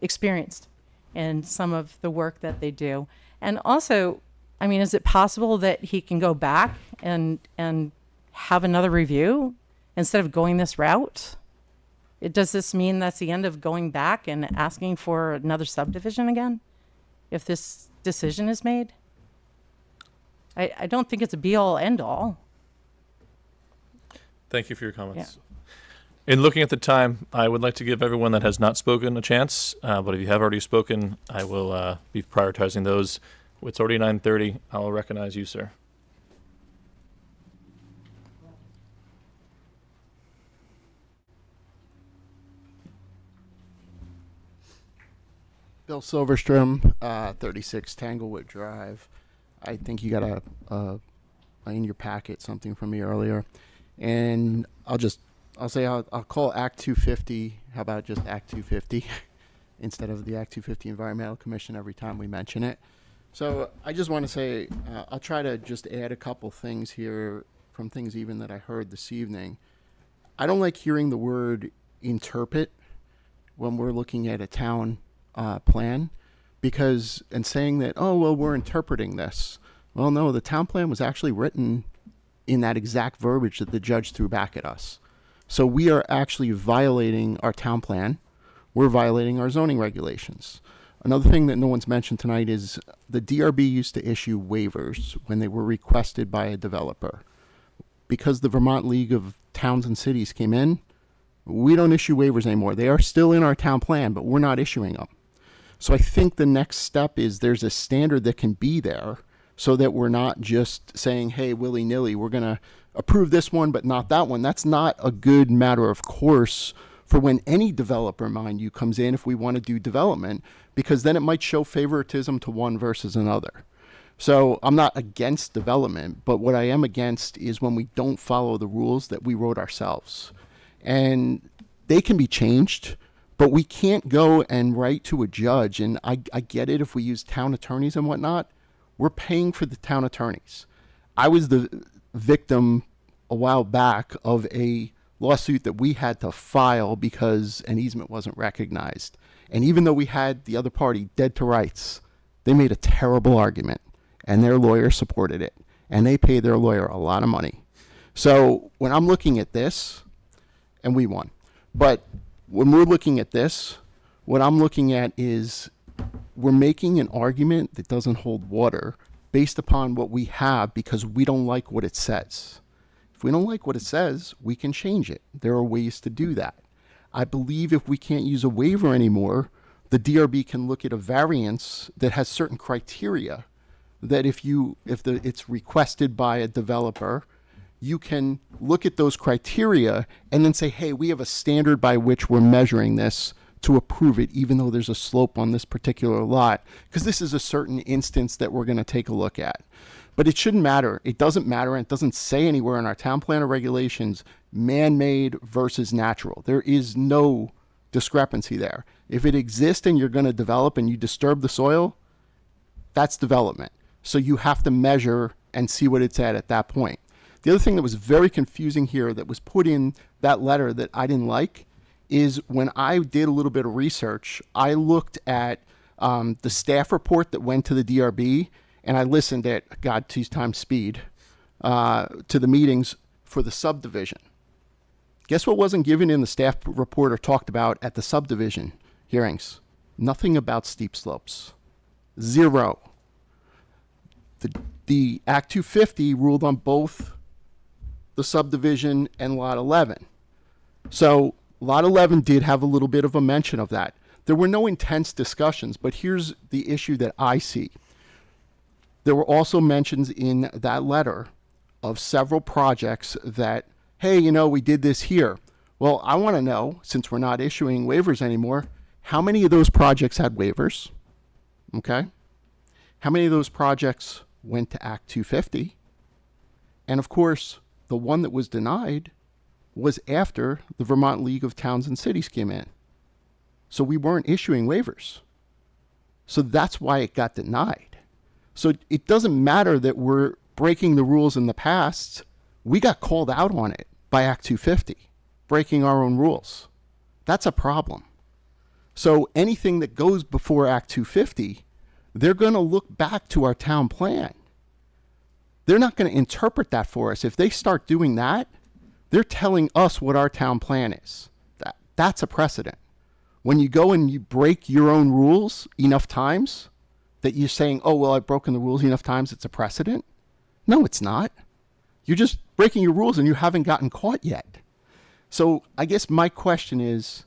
experienced in some of the work that they do. And also, I mean, is it possible that he can go back and have another review instead of going this route? Does this mean that's the end of going back and asking for another subdivision again if this decision is made? I don't think it's a be-all, end-all. Thank you for your comments. Yeah. In looking at the time, I would like to give everyone that has not spoken a chance, but if you have already spoken, I will be prioritizing those. It's already 9:30. I'll recognize you, sir. Bill Silverstrom, 36 Tanglewood Drive. I think you got in your packet something from me earlier, and I'll call Act 250. How about just Act 250 instead of the Act 250 Environmental Commission every time we mention it? So I just want to say I'll try to just add a couple things here from things even that I heard this evening. I don't like hearing the word interpret when we're looking at a town plan, because and saying that, oh, well, we're interpreting this. Well, no, the town plan was actually written in that exact verbiage that the judge threw back at us. So we are actually violating our town plan. We're violating our zoning regulations. Another thing that no one's mentioned tonight is the DRB used to issue waivers when they were requested by a developer. Because the Vermont League of Towns and Cities came in, we don't issue waivers anymore. They are still in our town plan, but we're not issuing them. So I think the next step is there's a standard that can be there so that we're not just saying, hey, willy-nilly, we're going to approve this one, but not that one. That's not a good matter of course for when any developer, mind you, comes in if we want to do development, because then it might show favoritism to one versus another. So I'm not against development, but what I am against is when we don't follow the rules that we wrote ourselves. And they can be changed, but we can't go and write to a judge. And I get it if we use town attorneys and whatnot. We're paying for the town attorneys. I was the victim a while back of a lawsuit that we had to file because an easement wasn't recognized. And even though we had the other party dead to rights, they made a terrible argument and their lawyer supported it. And they paid their lawyer a lot of money. So when I'm looking at this, and we won, but when we're looking at this, what I'm looking at is we're making an argument that doesn't hold water based upon what we have because we don't like what it says. If we don't like what it says, we can change it. There are ways to do that. I believe if we can't use a waiver anymore, the DRB can look at a variance that has certain criteria that if it's requested by a developer, you can look at those criteria and then say, hey, we have a standard by which we're measuring this to approve it, even though there's a slope on this particular lot, because this is a certain instance that we're going to take a look at. But it shouldn't matter. It doesn't matter, and it doesn't say anywhere in our town plan or regulations, man-made versus natural. There is no discrepancy there. If it exists and you're going to develop and you disturb the soil, that's development. So you have to measure and see what it's at that point. The other thing that was very confusing here that was put in that letter that I didn't like is when I did a little bit of research, I looked at The staff report that went to the DRB, and I listened at, God, 2 times speed, to the meetings for the subdivision. Guess what wasn't given in the staff report or talked about at the subdivision hearings? Nothing about steep slopes. Zero. The Act 250 ruled on both the subdivision and Lot 11. So Lot 11 did have a little bit of a mention of that. There were no intense discussions, but here's the issue that I see. There were also mentions in that letter of several projects that, hey, you know, we did this here. Well, I want to know, since we're not issuing waivers anymore, how many of those projects had waivers? Okay. How many of those projects went to Act 250? And of course, the one that was denied was after the Vermont League of Towns and Cities came in. So we weren't issuing waivers. So that's why it got denied. So it doesn't matter that we're breaking the rules in the past. We got called out on it by Act 250, breaking our own rules. That's a problem. So anything that goes before Act 250, they're going to look back to our town plan. They're not going to interpret that for us. If they start doing that, they're telling us what our town plan is. That's a precedent. When you go and you break your own rules enough times that you're saying, oh, well, I've broken the rules enough times, it's a precedent. No, it's not. You're just breaking your rules and you haven't gotten caught yet. So I guess my question is,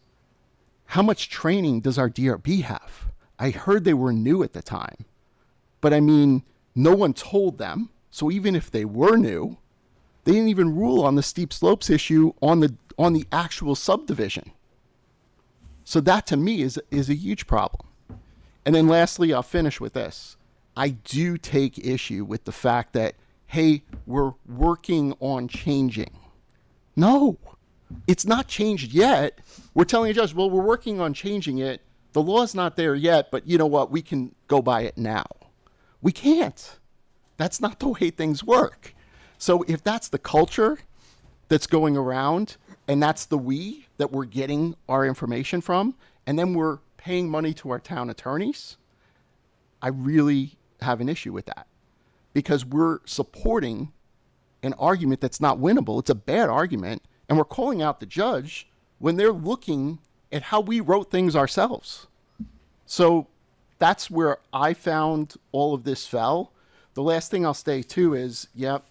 how much training does our DRB have? I heard they were new at the time, but I mean, no one told them. So even if they were new, they didn't even rule on the steep slopes issue on the actual subdivision. So that to me is a huge problem. And then lastly, I'll finish with this. I do take issue with the fact that, hey, we're working on changing. No, it's not changed yet. We're telling a judge, well, we're working on changing it. The law's not there yet, but you know what? We can go by it now. We can't. That's not the way things work. So if that's the culture that's going around, and that's the we that we're getting our information from, and then we're paying money to our town attorneys, I really have an issue with that, because we're supporting an argument that's not winnable. It's a bad argument, and we're calling out the judge when they're looking at how we wrote things ourselves. So that's where I found all of this fell. The last thing I'll say too is, yep,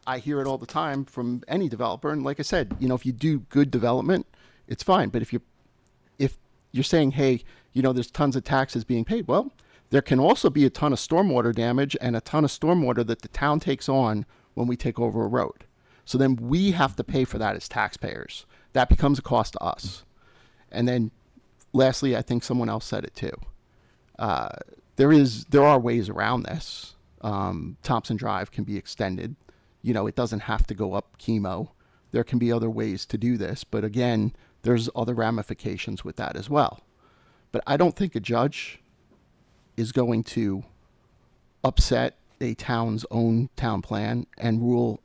I hear it all the time from any developer. And like I said, you know, if you do good development, it's fine. But if you're saying, hey, you know, there's tons of taxes being paid, well, there can also be a ton of stormwater damage and a ton of stormwater that the town takes on when we take over a road. So then we have to pay for that as taxpayers. That becomes a cost to us. And then lastly, I think someone else said it too. There are ways around this. Thompson Drive can be extended. You know, it doesn't have to go up chemo. There can be other ways to do this, but again, there's other ramifications with that as well. But I don't think a judge is going to upset a town's own town plan and rule,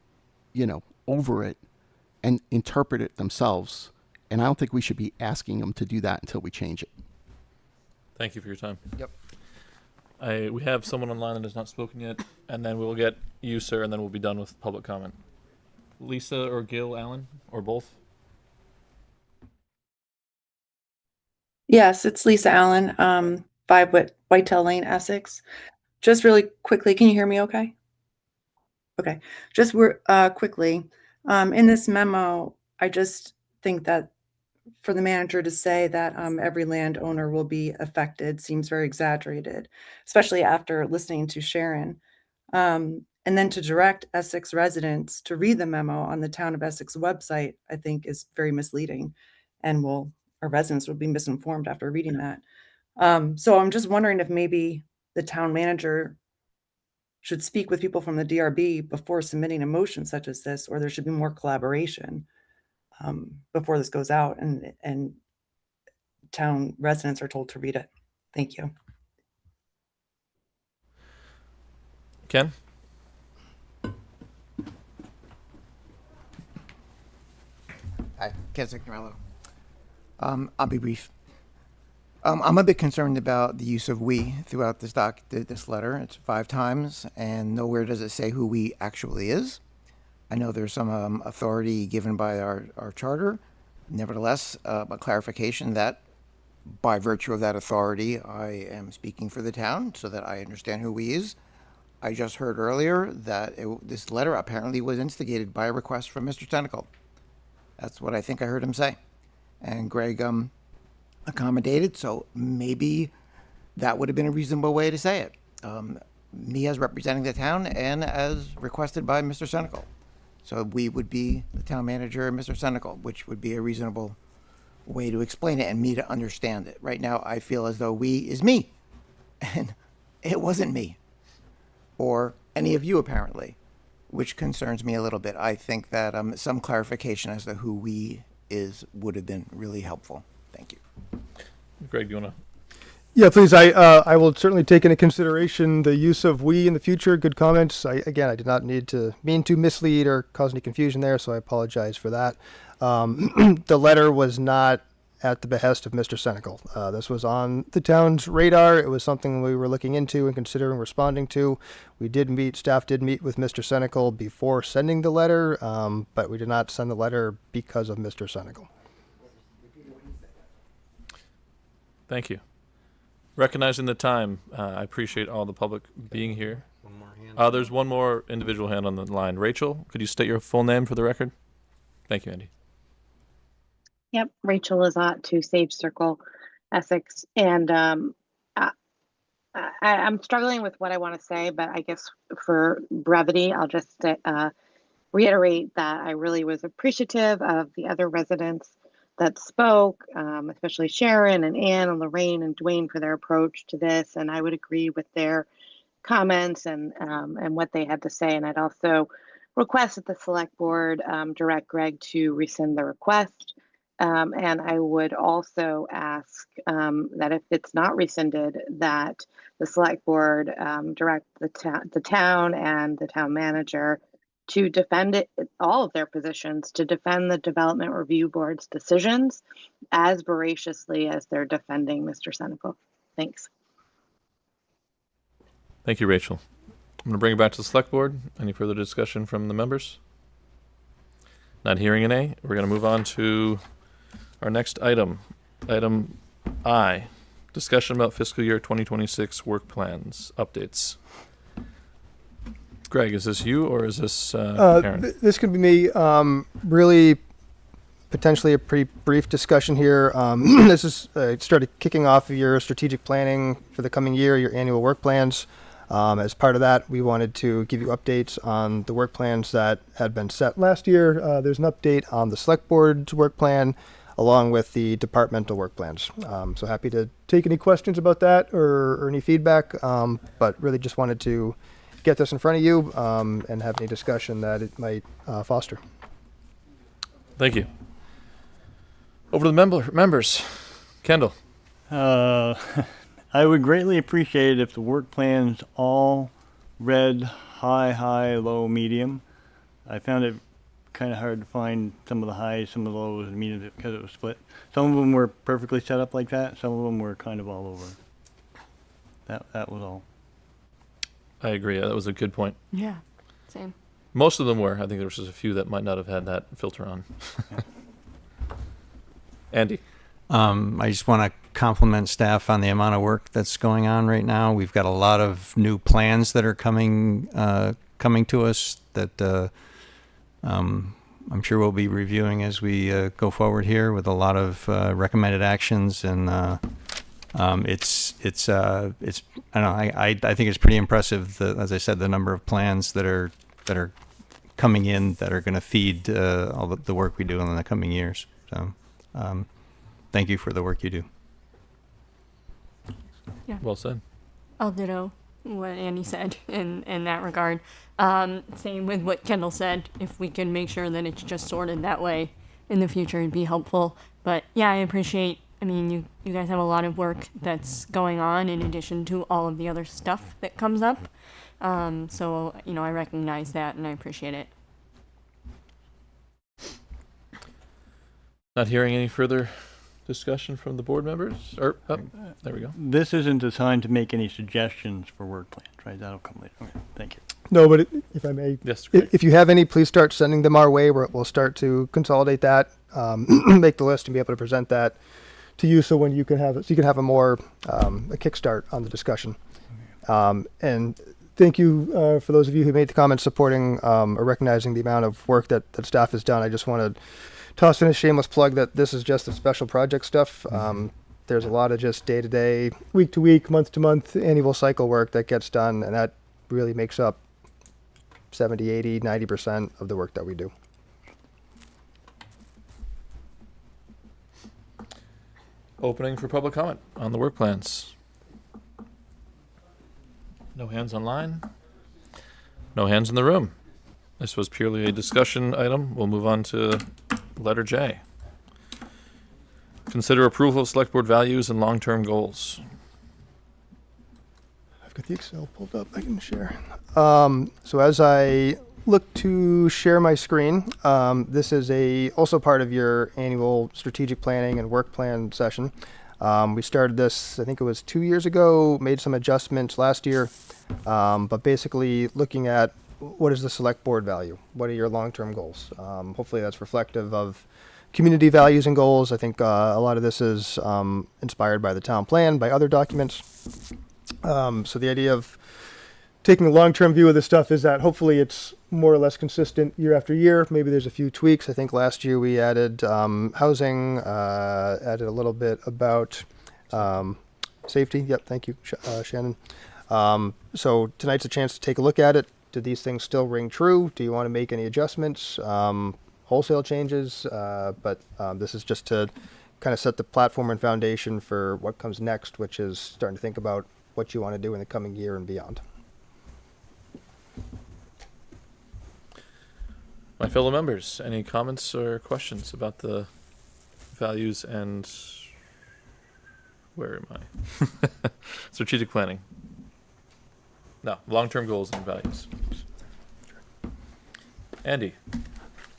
you know, over it and interpret it themselves. And I don't think we should be asking them to do that until we change it. Thank you for your time. Yep. We have someone online that has not spoken yet, and then we'll get you, sir, and then we'll be done with public comment. Lisa or Gil Allen, or both? Yes, it's Lisa Allen, 5 Whitetail Lane, Essex. Just really quickly, can you hear me okay? Okay, just quickly, in this memo, I just think that for the manager to say that every landowner will be affected seems very exaggerated, especially after listening to Sharon. And then to direct Essex residents to read the memo on the Town of Essex website, I think is very misleading, and our residents will be misinformed after reading that. So I'm just wondering if maybe the town manager should speak with people from the DRB before submitting a motion such as this, or there should be more collaboration before this goes out and town residents are told to read it. Thank you. Ken? Hi, Ken Signorello. I'll be brief. I'm a bit concerned about the use of "we" throughout this letter. It's 5 times, and nowhere does it say who we actually is. I know there's some authority given by our charter. Nevertheless, a clarification that by virtue of that authority, I am speaking for the town so that I understand who we is. I just heard earlier that this letter apparently was instigated by a request from Mr. Tentacle. That's what I think I heard him say. And Greg accommodated, so maybe that would have been a reasonable way to say it. Me as representing the town and as requested by Mr. Senecal. So we would be the town manager and Mr. Senecal, which would be a reasonable way to explain it and me to understand it. Right now, I feel as though we is me, and it wasn't me, or any of you apparently, which concerns me a little bit. I think that some clarification as to who we is would have been really helpful. Thank you. Greg, do you want to? Yeah, please. I will certainly take into consideration the use of "we" in the future. Good comments. I did not mean to mislead or cause any confusion there, so I apologize for that. The letter was not at the behest of Mr. Senecal. This was on the town's radar. It was something we were looking into and considering responding to. Staff did meet with Mr. Senecal before sending the letter, but we did not send the letter because of Mr. Senecal. Thank you. Recognizing the time, I appreciate all the public being here. One more hand. There's one more individual hand on the line. Rachel, could you state your full name for the record? Thank you, Andy. Yep, Rachel Lazat to Sage Circle, Essex. And I'm struggling with what I want to say, but I guess for brevity, I'll just reiterate that I really was appreciative of the other residents that spoke, especially Sharon and Anne and Lorraine and Dwayne for their approach to this. And I would agree with their comments and what they had to say. And I'd also request that the select board direct Greg to rescind the request. And I would also ask that if it's not rescinded, that the select board direct the town and the town manager to defend all of their positions, to defend the Development Review Board's decisions as voraciously as they're defending Mr. Senecal. Thanks. Thank you, Rachel. I'm going to bring it back to the select board. Any further discussion from the members? Not hearing any. We're going to move on to our next item. Item I, discussion about fiscal year 2026 work plans updates. Greg, is this you or is this Karen? This could be me. Really, potentially a pretty brief discussion here. This is started kicking off your strategic planning for the coming year, your annual work plans. As part of that, we wanted to give you updates on the work plans that had been set last year. There's an update on the select board's work plan, along with the departmental work plans. So happy to take any questions about that or any feedback, but really just wanted to get this in front of you and have any discussion that it might foster. Thank you. Over to the members. Kendall. I would greatly appreciate it if the work plans all read high, low, medium. I found it kind of hard to find some of the highs, some of the lows, and mediums because it was split. Some of them were perfectly set up like that. Some of them were kind of all over. That was all. I agree. That was a good point. Yeah, same. Most of them were. I think there was just a few that might not have had that filter on. Andy. I just want to compliment staff on the amount of work that's going on right now. We've got a lot of new plans that are coming to us that I'm sure we'll be reviewing as we go forward here with a lot of recommended actions, and it's I don't know, I think it's pretty impressive, as I said, the number of plans that are coming in that are going to feed all the work we do in the coming years. So thank you for the work you do. Yeah. Well said. I'll ditto what Andy said in that regard. Same with what Kendall said. If we can make sure that it's just sorted that way in the future, it'd be helpful. But yeah, I appreciate, I mean, you guys have a lot of work that's going on in addition to all of the other stuff that comes up. So, I recognize that and I appreciate it. Not hearing any further discussion from the board members? Or, oh, there we go. This isn't designed to make any suggestions for work plans, right? That'll come later. Okay, thank you. No, but if I may, Yes, if you have any, please start sending them our way. We'll start to consolidate that, make the list, and be able to present that to you. So when you can have, so you can have a more a kickstart on the discussion. And thank you for those of you who made the comments supporting or recognizing the amount of work that staff has done. I just want to toss in a shameless plug that this is just the special project stuff. There's a lot of just day-to-day, week-to-week, month-to-month, annual cycle work that gets done, and that really makes up 70, 80, 90% of the work that we do. Opening for public comment on the work plans. No hands online. No hands in the room. This was purely a discussion item. We'll move on to letter J. Consider approval of select board values and long-term goals. I've got the Excel pulled up. I can share. So as I look to share my screen, this is also part of your annual strategic planning and work plan session. We started this, I think it was 2 years ago, made some adjustments last year, but basically looking at what is the select board value? What are your long-term goals? Hopefully that's reflective of community values and goals. I think a lot of this is inspired by the town plan, by other documents. So the idea of taking a long-term view of this stuff is that hopefully it's more or less consistent year after year. Maybe there's a few tweaks. I think last year we added housing, added a little bit about safety. Yep, thank you, Shannon. So tonight's a chance to take a look at it. Do these things still ring true? Do you want to make any adjustments, wholesale changes? But this is just to kind of set the platform and foundation for what comes next, which is starting to think about what you want to do in the coming year and beyond. My fellow members, any comments or questions about the values and where am I? Strategic planning. No, long-term goals and values. Andy.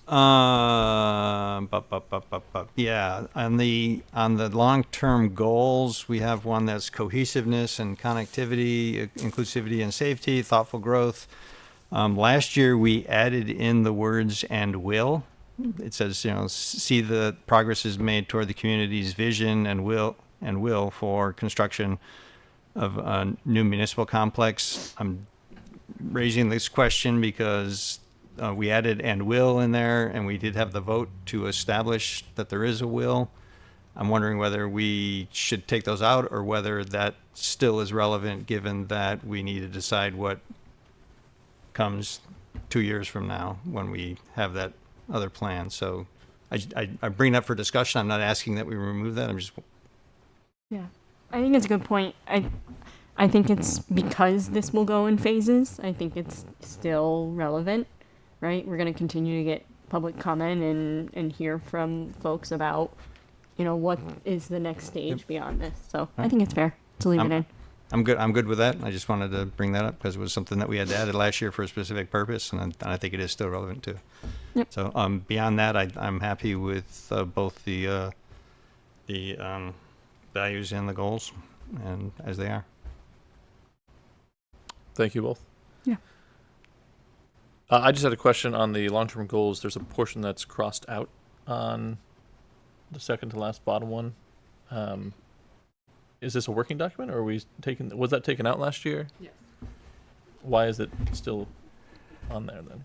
Yeah, on the long-term goals, we have one that's cohesiveness and connectivity, inclusivity and safety, thoughtful growth. Last year we added in the words "and will." It says, see the progress is made toward the community's vision and will for construction of a new municipal complex. I'm raising this question because we added "and will" in there, and we did have the vote to establish that there is a will. I'm wondering whether we should take those out or whether that still is relevant, given that we need to decide what comes 2 years from now when we have that other plan. So I bring that for discussion. I'm not asking that we remove that. I'm just... Yeah, I think it's a good point. I think it's because this will go in phases. I think it's still relevant, right? We're going to continue to get public comment and hear from folks about, what is the next stage beyond this. So I think it's fair to leave it in. I'm good with that. I just wanted to bring that up because it was something that we had added last year for a specific purpose, and I think it is still relevant too. Yep. So beyond that, I'm happy with both the values and the goals, and as they are. Thank you both. Yeah. I just had a question on the long-term goals. There's a portion that's crossed out on the second to last bottom one. Is this a working document, or was that taken out last year? Yes. Why is it still on there then?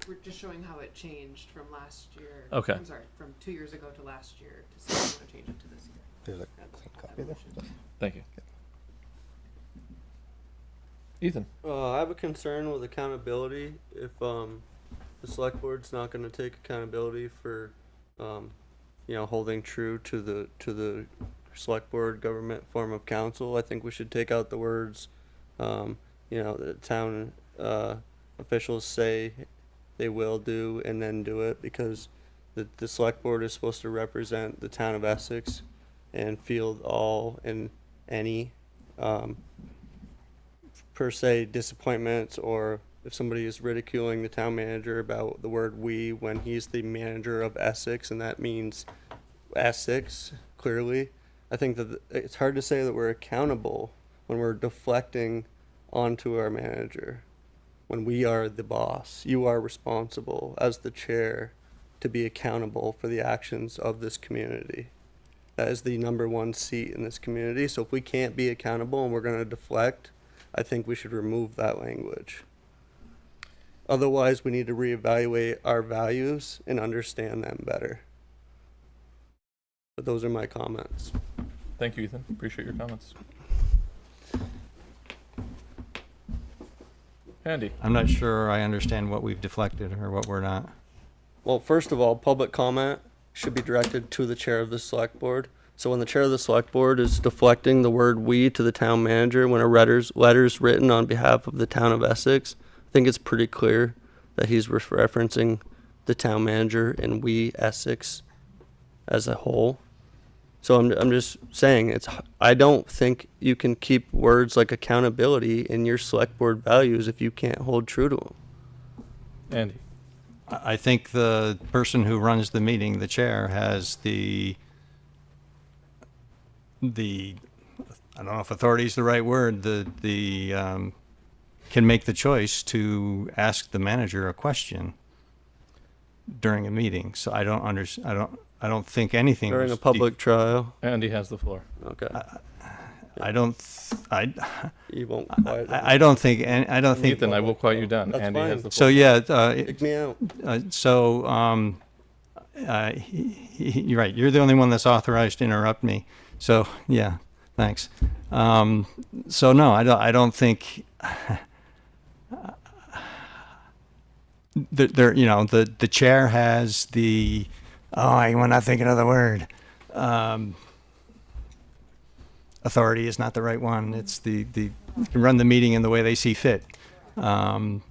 We're just showing how it changed from last year. Okay. I'm sorry, from 2 years ago to last year to see if we're going to change it to this year. There's a clean copy there. Thank you. Ethan. I have a concern with accountability. If the select board's not going to take accountability for, holding true to the select board government form of council, I think we should take out the words, the town officials say they will do and then do it, because the select board is supposed to represent the town of Essex and field all and any per se disappointments, or if somebody is ridiculing the town manager about the word "we" when he's the manager of Essex, and that means Essex, clearly. I think that it's hard to say that we're accountable when we're deflecting onto our manager. When we are the boss, you are responsible as the chair to be accountable for the actions of this community. That is the number one seat in this community. So if we can't be accountable and we're going to deflect, I think we should remove that language. Otherwise, we need to reevaluate our values and understand them better. But those are my comments. Thank you, Ethan. Appreciate your comments. Andy. I'm not sure I understand what we've deflected or what we're not. Well, first of all, public comment should be directed to the chair of the select board. So when the chair of the select board is deflecting the word "we" to the town manager, when a letter's written on behalf of the town of Essex, I think it's pretty clear that he's referencing the town manager and "we" Essex as a whole. So I'm just saying, I don't think you can keep words like accountability in your select board values if you can't hold true to them. Andy. I think the person who runs the meeting, the chair, has the I don't know if authority is the right word, can make the choice to ask the manager a question during a meeting. So I don't think anything During a public trial. Andy has the floor. Okay. You won't quiet down. I don't think Ethan, I will quiet you down. That's Andy fine. has the floor. so. Yeah, Kick me out. You're right. You're the only one that's authorized to interrupt me. So yeah, thanks. So no, I don't think the chair has the I'm not thinking of the word. Authority is not the right one. It's the run the meeting in the way they see fit. Robert's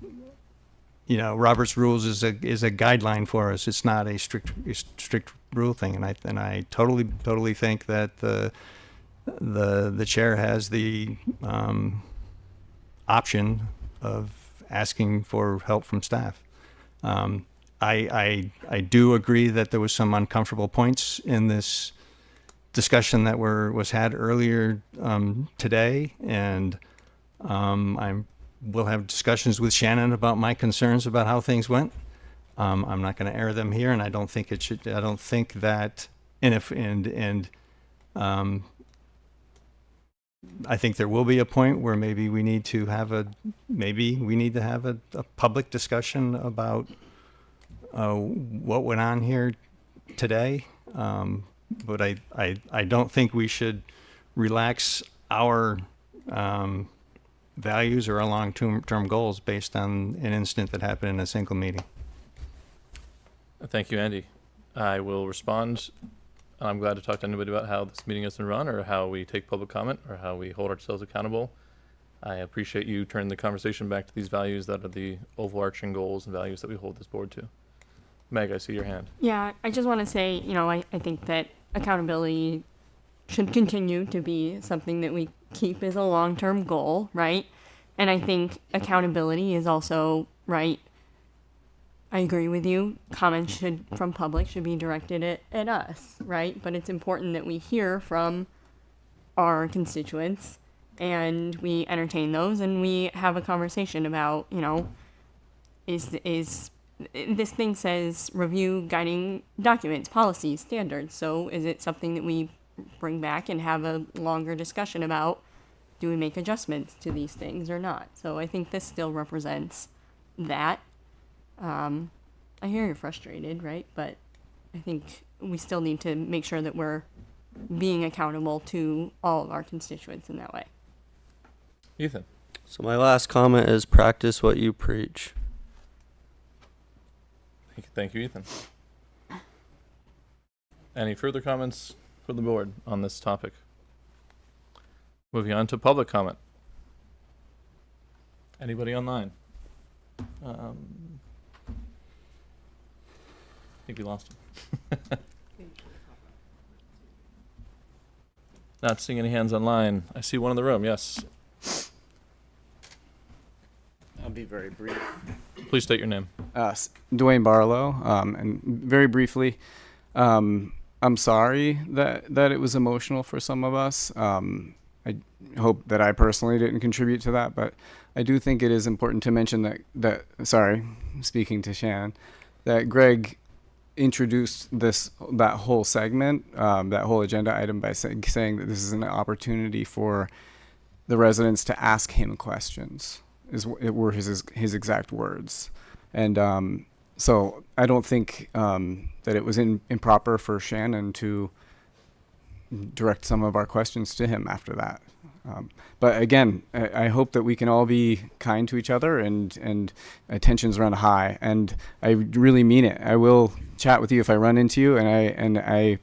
rules is a guideline for us. It's not a strict rule thing, and I totally think that the chair has the option of asking for help from staff. I do agree that there was some uncomfortable points in this discussion that was had earlier today, and we'll have discussions with Shannon about my concerns about how things went. I'm not going to air them here, and I don't think it should. I don't think that. I think there will be a point where maybe we need to have a public discussion about what went on here today. But I don't think we should relax our values or our long-term goals based on an incident that happened in a single meeting. Thank you, Andy. I will respond. I'm glad to talk to anybody about how this meeting has been run, or how we take public comment, or how we hold ourselves accountable. I appreciate you turning the conversation back to these values that are the overarching goals and values that we hold this board to. Meg, I see your hand. Yeah, I just want to say, I think that accountability should continue to be something that we keep as a long-term goal, right? And I think accountability is also, right, I agree with you. Comments from public should be directed at us, right? But it's important that we hear from our constituents and we entertain those and we have a conversation about, is this thing says review guiding documents, policies, standards. So is it something that we bring back and have a longer discussion about? Do we make adjustments to these things or not? So I think this still represents that. I hear you're frustrated, right? But I think we still need to make sure that we're being accountable to all of our constituents in that way. Ethan. So my last comment is practice what you preach. Thank you, Ethan. Any further comments from the board on this topic? Moving on to public comment. Anybody online? I think we lost him. Not seeing any hands online. I see one in the room, yes. I'll be very brief. Please state your name. Dwayne Barlow, and very briefly, I'm sorry that it was emotional for some of us. I hope that I personally didn't contribute to that, but I do think it is important to mention that sorry, speaking to Shannon, that Greg introduced that whole segment, that whole agenda item by saying that this is an opportunity for the residents to ask him questions. Were his exact words, and so I don't think that it was improper for Shannon to direct some of our questions to him after that. But again, I hope that we can all be kind to each other and tensions run high. And I really mean it. I will chat with you if I run into you, and I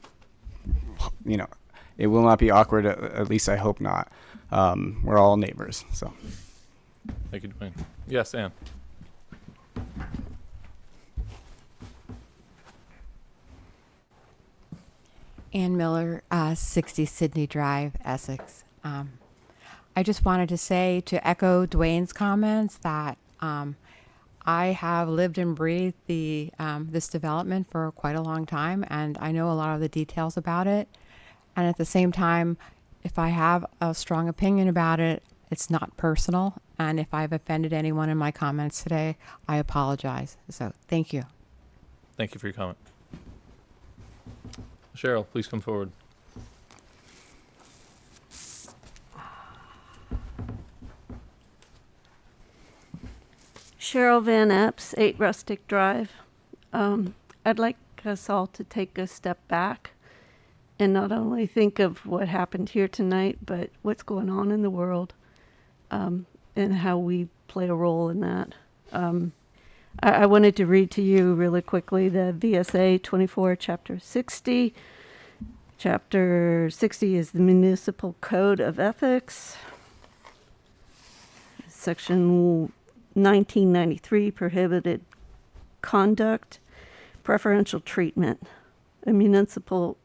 you know, it will not be awkward. At least I hope not. We're all neighbors, so. Thank you, Dwayne. Yes, Ann. Ann Miller, 60 Sydney Drive, Essex. I just wanted to say, to echo Dwayne's comments, that I have lived and breathed this development for quite a long time, and I know a lot of the details about it. And at the same time, if I have a strong opinion about it, it's not personal. And if I've offended anyone in my comments today, I apologize. So thank you. Thank you for your comment. Cheryl, please come forward. Cheryl Van Epps, 8 Rustic Drive. I'd like us all to take a step back and not only think of what happened here tonight, but what's going on in the world, and how we play a role in that. I wanted to read to you really quickly the VSA 24, Chapter 60. Chapter 60 is the Municipal Code of Ethics. Section 1993, prohibited conduct, preferential treatment. A municipal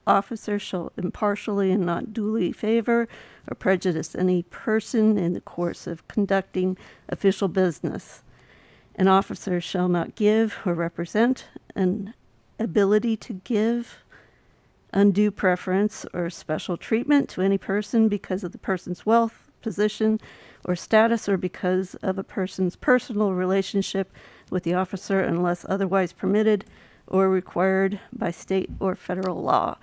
officer shall impartially and not duly favor or prejudice any person in the course of conducting official business. An officer shall not give or represent an ability to give undue preference or special treatment to any person because of the person's wealth, position, or status, or because of a person's personal relationship with the officer unless otherwise permitted or required by state or federal law.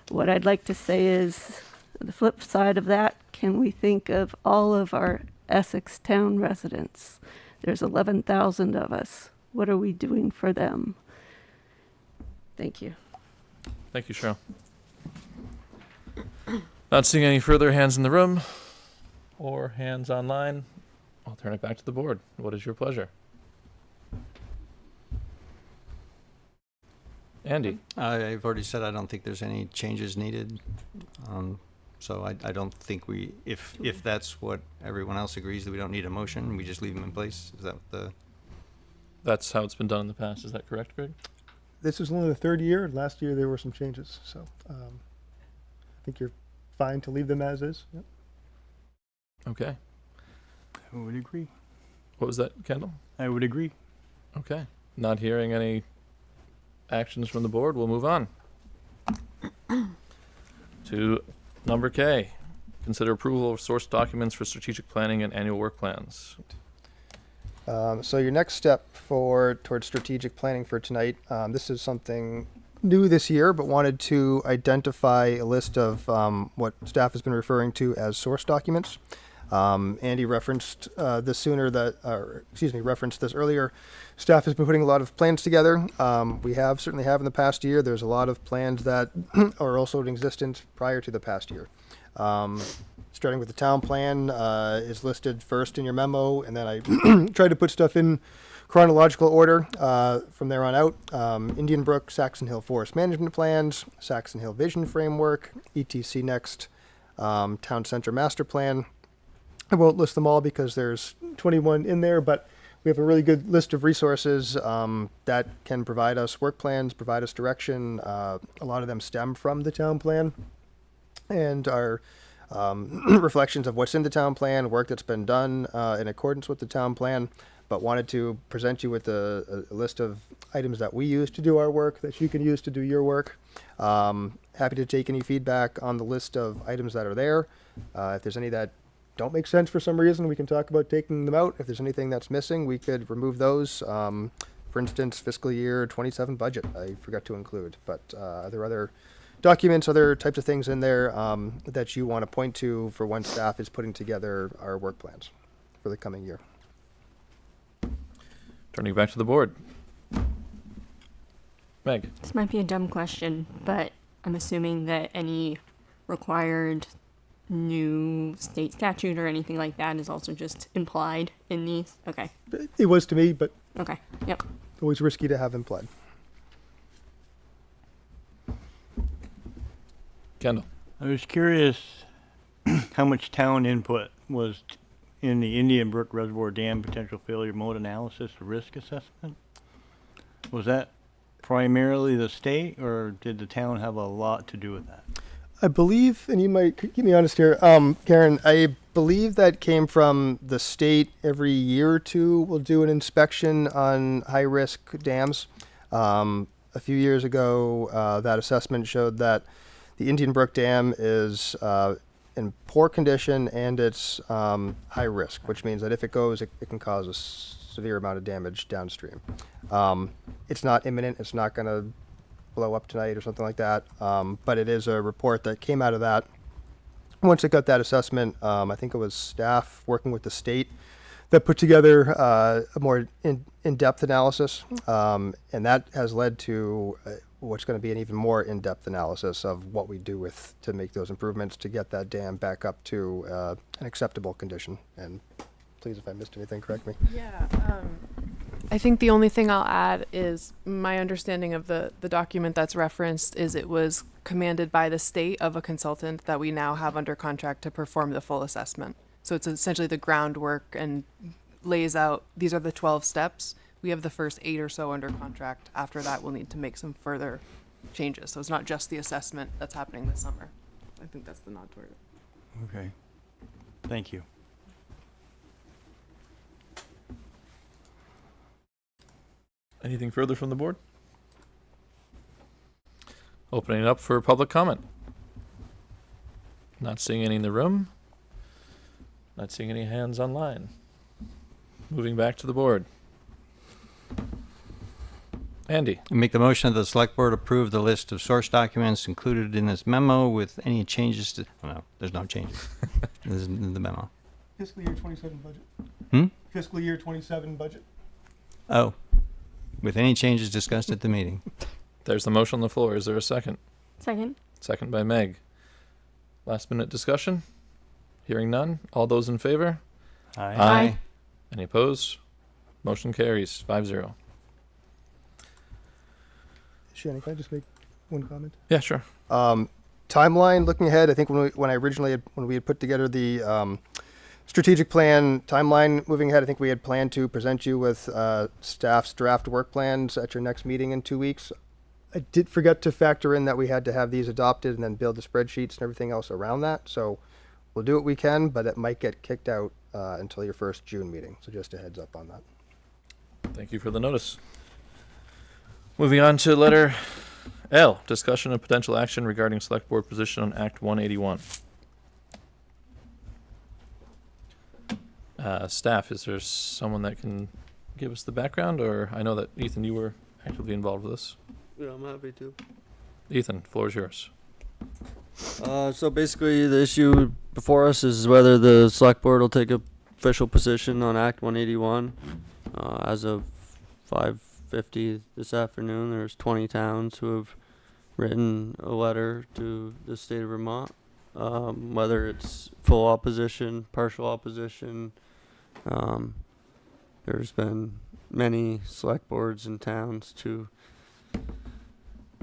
What I'd like to say is, the flip side of that, can we think of all of our Essex town residents? There's 11,000 of us. What are we doing for them? Thank you. Thank you, Cheryl. Not seeing any further hands in the room or hands online. I'll turn it back to the board. What is your pleasure? Andy. I've already said I don't think there's any changes needed. So I don't think if that's what everyone else agrees, that we don't need a motion, we just leave them in place. Is that That's how it's been done in the past. Is that correct, Greg? This is only the third year. Last year there were some changes, so I think you're fine to leave them as is. Yep. Okay. I would agree. What was that, Kendall? I would agree. Okay. Not hearing any actions from the board, we'll move on to number K. Consider approval of source documents for strategic planning and annual work plans. So your next step towards strategic planning for tonight, this is something new this year, but wanted to identify a list of what staff has been referring to as source documents. Andy referenced referenced this earlier. Staff has been putting a lot of plans together. We certainly have in the past year. There's a lot of plans that are also in existence prior to the past year. Starting with the town plan is listed first in your memo, and then I tried to put stuff in chronological order from there on out. Indian Brook, Saxon Hill Forest Management Plans, Saxon Hill Vision Framework, ETC Next, Town Center Master Plan. I won't list them all because there's 21 in there, but we have a really good list of resources that can provide us work plans, provide us direction. A lot of them stem from the town plan and are reflections of what's in the town plan, work that's been done in accordance with the town plan. but wanted to present you with a list of items that we use to do our work that you can use to do your work. Happy to take any feedback on the list of items that are there. If there's any that don't make sense for some reason, we can talk about taking them out. If there's anything that's missing, we could remove those. For instance, fiscal year 27 budget, I forgot to include, but are there other documents, other types of things in there that you want to point to for when staff is putting together our work plans for the coming year? Turning back to the board. Meg. This might be a dumb question, but I'm assuming that any required new state statute or anything like that is also just implied in these. Okay. It was to me, but okay. Yep. Always risky to have implied. Kendall. I was curious how much town input was in the Indian Brook Reservoir Dam potential failure mode analysis risk assessment. Was that primarily the state, or did the town have a lot to do with that? I believe, and you might keep me honest here, Karen, I believe that came from the state. Every year or two, we'll do an inspection on high-risk dams. A few years ago, that assessment showed that the Indian Brook Dam is in poor condition and it's high risk, which means that if it goes, it can cause a severe amount of damage downstream. It's not imminent. It's not going to blow up tonight or something like that. But it is a report that came out of that. Once it got that assessment, I think it was staff working with the state that put together a more in-depth analysis. And that has led to what's going to be an even more in-depth analysis of what we do to make those improvements to get that dam back up to an acceptable condition. And please, if I missed anything, correct me. Yeah. I think the only thing I'll add is my understanding of the document that's referenced is it was commanded by the state of a consultant that we now have under contract to perform the full assessment. So it's essentially the groundwork and lays out, these are the 12 steps. We have the first 8 or so under contract. After that, we'll need to make some further changes. So it's not just the assessment that's happening this summer. I think that's the nod toward it. Okay. Thank you. Anything further from the board? Opening it up for public comment. Not seeing any in the room. Not seeing any hands online. Moving back to the board. Andy. I make the motion that the select board approve the list of source documents included in this memo with any changes to, oh no, there's no changes. This is in the memo. Fiscal year 27 budget. Hmm? Fiscal year 27 budget. Oh, with any changes discussed at the meeting. There's the motion on the floor. Is there a second? Second. Second by Meg. Last minute discussion? Hearing none. All those in favor? Aye. Aye. Any opposed? Motion carries 5-0. Shannon, can I just make one comment? Yeah, sure. Timeline, looking ahead, I think when we had put together the strategic plan timeline moving ahead, I think we had planned to present you with staff's draft work plans at your next meeting in 2 weeks. I did forget to factor in that we had to have these adopted and then build the spreadsheets and everything else around that. So we'll do what we can, but it might get kicked out until your first June meeting. So just a heads up on that. Thank you for the notice. Moving on to letter L, discussion of potential action regarding select board position on Act 181. Staff, is there someone that can give us the background, or I know that Ethan, you were actively involved with this. Yeah, I'm happy to. Ethan, floor is yours. So basically, the issue before us is whether the select board will take a official position on Act 181. As of 5:50 this afternoon, there's 20 towns who have written a letter to the state of Vermont, whether it's full opposition, partial opposition. There's been many select boards and towns to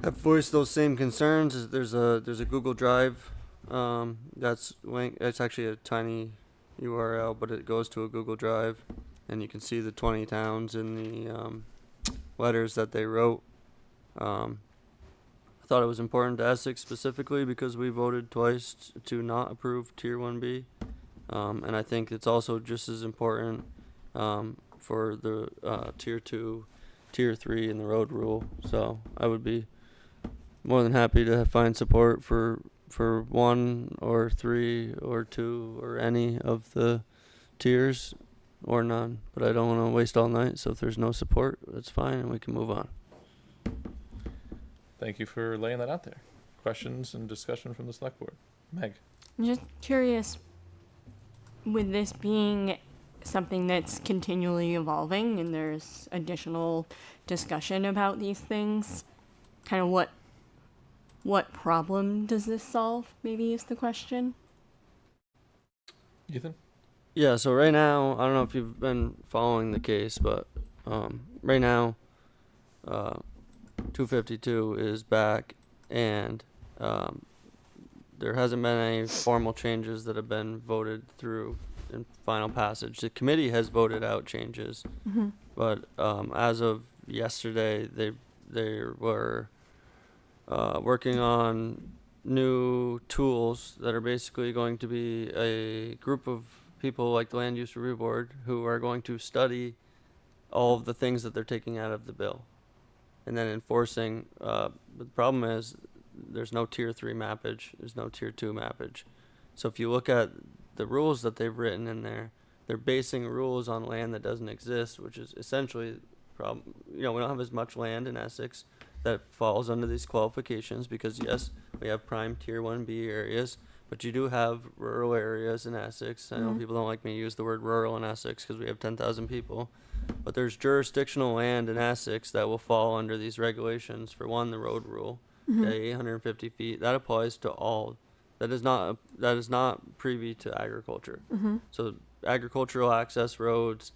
have voiced those same concerns. There's a Google Drive that's linked. It's actually a tiny URL, but it goes to a Google Drive, and you can see the 20 towns in the letters that they wrote. I thought it was important to Essex specifically because we voted twice to not approve Tier 1B. And I think it's also just as important for the tier 2, tier 3 and the road rule. So I would be more than happy to find support for 1 or 3 or 2 or any of the tiers or none. But I don't want to waste all night. So if there's no support, that's fine and we can move on. Thank you for laying that out there. Questions and discussion from the select board. Meg. I'm just curious, with this being something that's continually evolving and there's additional discussion about these things, kind of what problem does this solve, maybe is the question? Ethan? Yeah, so right now, I don't know if you've been following the case, but right now, 252 is back, and there hasn't been any formal changes that have been voted through in final passage. The committee has voted out changes, but as of yesterday, they were working on new tools that are basically going to be a group of people like the Land Use Review Board who are going to study all of the things that they're taking out of the bill and then enforcing. But the problem is there's no tier 3 mappage, there's no tier 2 mappage. So if you look at the rules that they've written in there, they're basing rules on land that doesn't exist, which is essentially problem. We don't have as much land in Essex that falls under these qualifications because yes, we have prime tier 1B areas, but you do have rural areas in Essex. I know people don't like me to use the word rural in Essex because we have 10,000 people, but there's jurisdictional land in Essex that will fall under these regulations. For one, the road rule, 850 feet, that applies to all. That is not privy to agriculture. So agricultural access roads,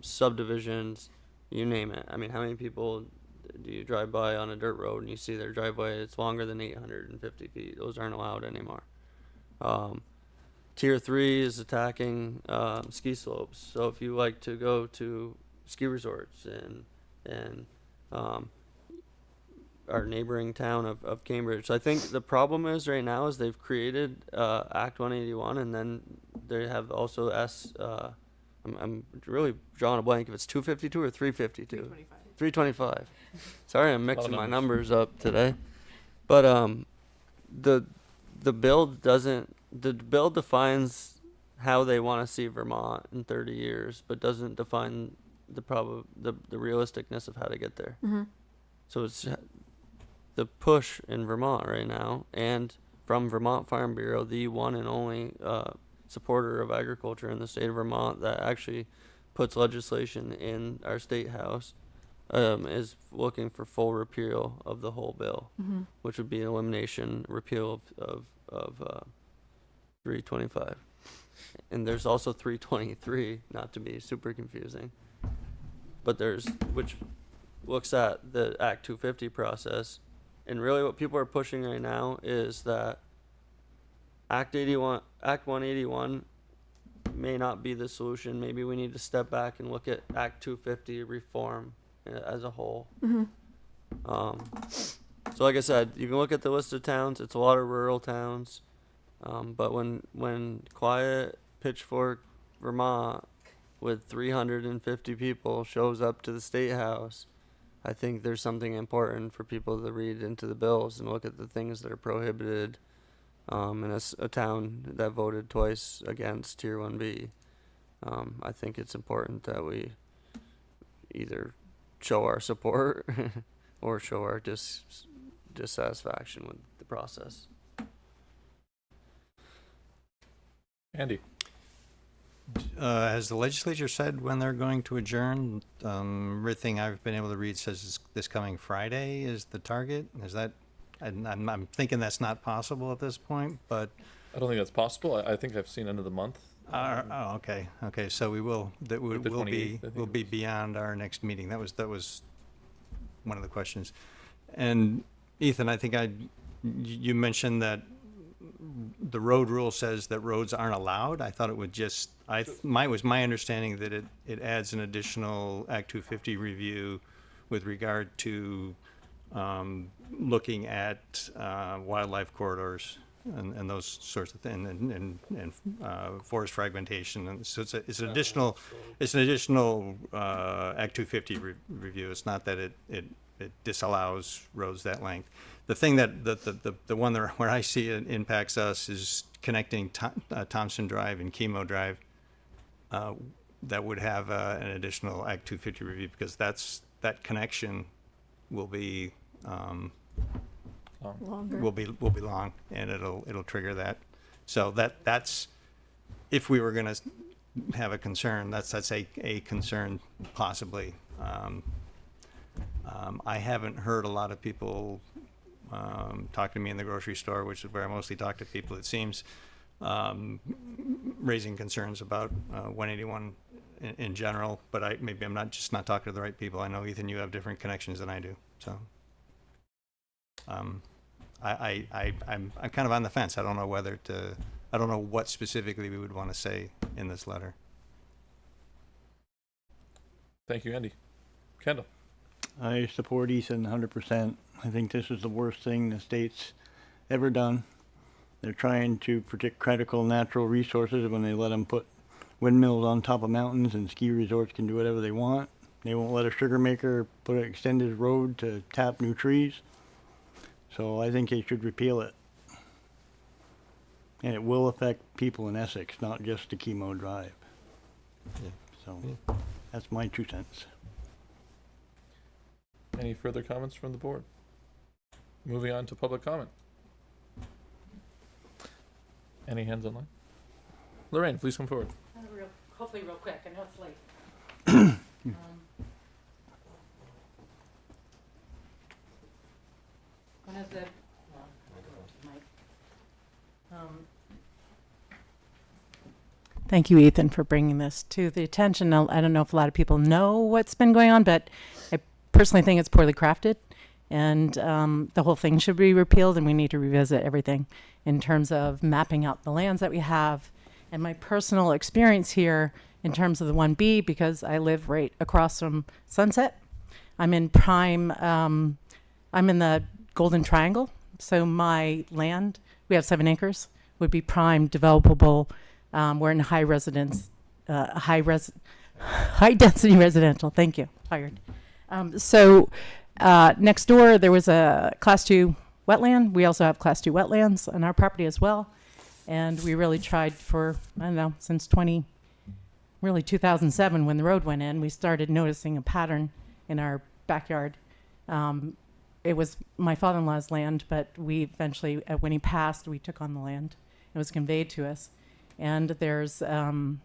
subdivisions, you name it. I mean, how many people do you drive by on a dirt road and you see their driveway, it's longer than 850 feet? Those aren't allowed anymore. Tier 3 is attacking ski slopes. So if you like to go to ski resorts and our neighboring town of Cambridge. So I think the problem is right now is they've created Act 181 and then they have also I'm really drawing a blank if it's 252 or 352. 325. Sorry, I'm mixing my numbers up today. But the bill defines how they want to see Vermont in 30 years, but doesn't define the realisticness of how to get there. So it's the push in Vermont right now, and from Vermont Farm Bureau, the one and only supporter of agriculture in the state of Vermont that actually puts legislation in our state house, is looking for full repeal of the whole bill, which would be elimination, repeal of 325. And there's also 323, not to be super confusing, but which looks at the Act 250 process. And really what people are pushing right now is that Act 181 may not be the solution. Maybe we need to step back and look at Act 250 reform as a whole. So like I said, you can look at the list of towns. It's a lot of rural towns. But when quiet Pitchfork, Vermont, with 350 people shows up to the State House, I think there's something important for people to read into the bills and look at the things that are prohibited in a town that voted twice against Tier 1B. I think it's important that we either show our support or show our dissatisfaction with the process. Andy. Has the legislature said when they're going to adjourn? Everything I've been able to read says this coming Friday is the target. Is that? I'm thinking that's not possible at this point, but I don't think that's possible. I think I've seen end of the month. Oh, okay. Okay, so we will. That will be beyond our next meeting. That was one of the questions. And Ethan, I think you mentioned that the road rule says that roads aren't allowed. I thought it would just. Was my understanding that it adds an additional Act 250 review with regard to looking at wildlife corridors and those sorts of things, and forest fragmentation, and so it's an additional Act 250 review. It's not that it disallows roads that length. The thing that the one where I see it impacts us is connecting Thompson Drive and Chemo Drive. That would have an additional Act 250 review, because that connection will be will be long, and it'll trigger that. So that's if we were going to have a concern, that's a concern possibly. I haven't heard a lot of people talk to me in the grocery store, which is where I mostly talk to people, it seems, raising concerns about 181 in general, but maybe I'm not talking to the right people. I know, Ethan, you have different connections than I do, so I'm kind of on the fence. I don't know I don't know what specifically we would want to say in this letter. Thank you, Andy. Kendall. I support Ethan 100%. I think this is the worst thing the state's ever done. They're trying to protect critical natural resources when they let them put windmills on top of mountains, and ski resorts can do whatever they want. They won't let a sugar maker extend his road to tap new trees. So I think they should repeal it. And it will affect people in Essex, not just the Chemo Drive. Yeah. So that's my 2 cents. Any further comments from the board? Moving on to public comment. Any hands online? Lorraine, please come forward. Hopefully real quick. I know it's late. When is it? Thank you, Ethan, for bringing this to the attention. Now, I don't know if a lot of people know what's been going on, but I personally think it's poorly crafted, and the whole thing should be repealed, and we need to revisit everything in terms of mapping out the lands that we have. And my personal experience here in terms of the 1B, because I live right across from Sunset, I'm in prime, I'm in the Golden Triangle, so my land, we have 7 acres, would be prime developable. We're in high density residential. Thank you. Tired. So next door there was a Class 2 wetland. We also have Class 2 wetlands on our property as well, and we really tried for, I don't know, since 2007 when the road went in, we started noticing a pattern in our backyard. It was my father-in-law's land, but we eventually, when he passed, we took on the land. It was conveyed to us. And there's an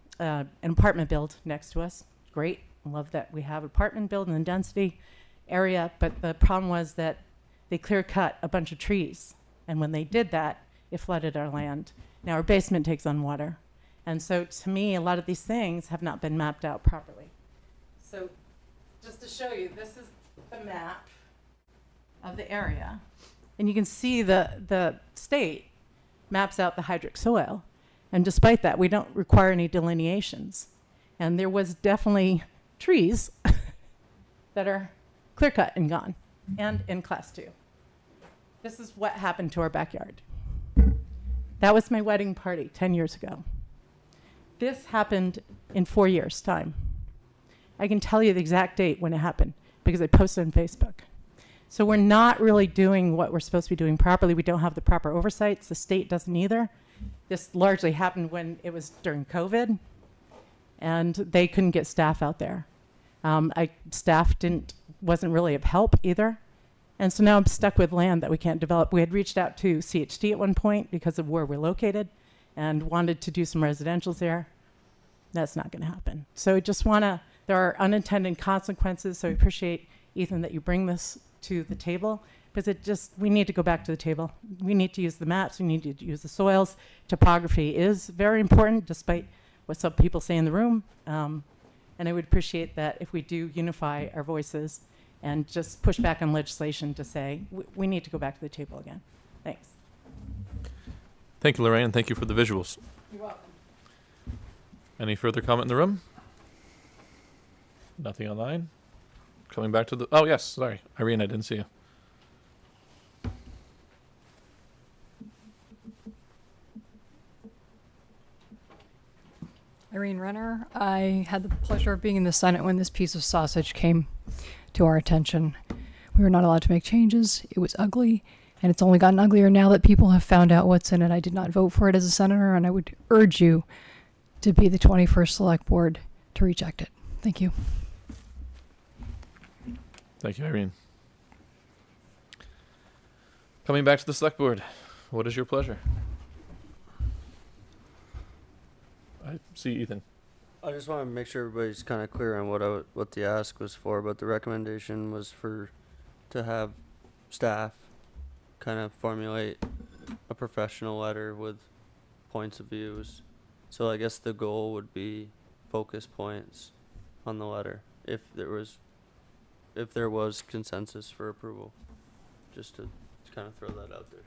apartment build next to us. Great. I love that we have apartment build in the density area, but the problem was that they clear-cut a bunch of trees. And when they did that, it flooded our land. Now our basement takes on water. And so to me, a lot of these things have not been mapped out properly. So just to show you, this is the map of the area. And you can see the state maps out the hydric soil. And despite that, we don't require any delineations. And there was definitely trees that are clear cut and gone, and in Class 2. This is what happened to our backyard. That was my wedding party 10 years ago. This happened in 4 years' time. I can tell you the exact date when it happened because I posted on Facebook. So we're not really doing what we're supposed to be doing properly. We don't have the proper oversights. The state doesn't either. This largely happened when it was during COVID, and they couldn't get staff out there. Staff wasn't really of help either. And so now I'm stuck with land that we can't develop. We had reached out to CHD at one point because of where we're located and wanted to do some residentials there. That's not going to happen. So I just want to, there are unintended consequences. So I appreciate, Ethan, that you bring this to the table, because we need to go back to the table. We need to use the maps. We need to use the soils. Topography is very important, despite what some people say in the room. And I would appreciate that if we do unify our voices and just push back on legislation to say, we need to go back to the table again. Thanks. Thank you, Lorraine, and thank you for the visuals. You're welcome. Any further comment in the room? Nothing online? Coming back to the, oh yes, sorry, Irene, I didn't see you. Irene Renner. I had the pleasure of being in the Senate when this piece of sausage came to our attention. We were not allowed to make changes. It was ugly, and it's only gotten uglier now that people have found out what's in it. I did not vote for it as a senator, and I would urge you to be the 21st Select Board to reject it. Thank you. Thank you, Irene. Coming back to the Select Board, what is your pleasure? I see Ethan. I just want to make sure everybody's kind of clear on what the ask was for, but the recommendation was to have staff kind of formulate a professional letter with points of views. So I guess the goal would be focus points on the letter if there was consensus for approval. Just to kind of throw that out there.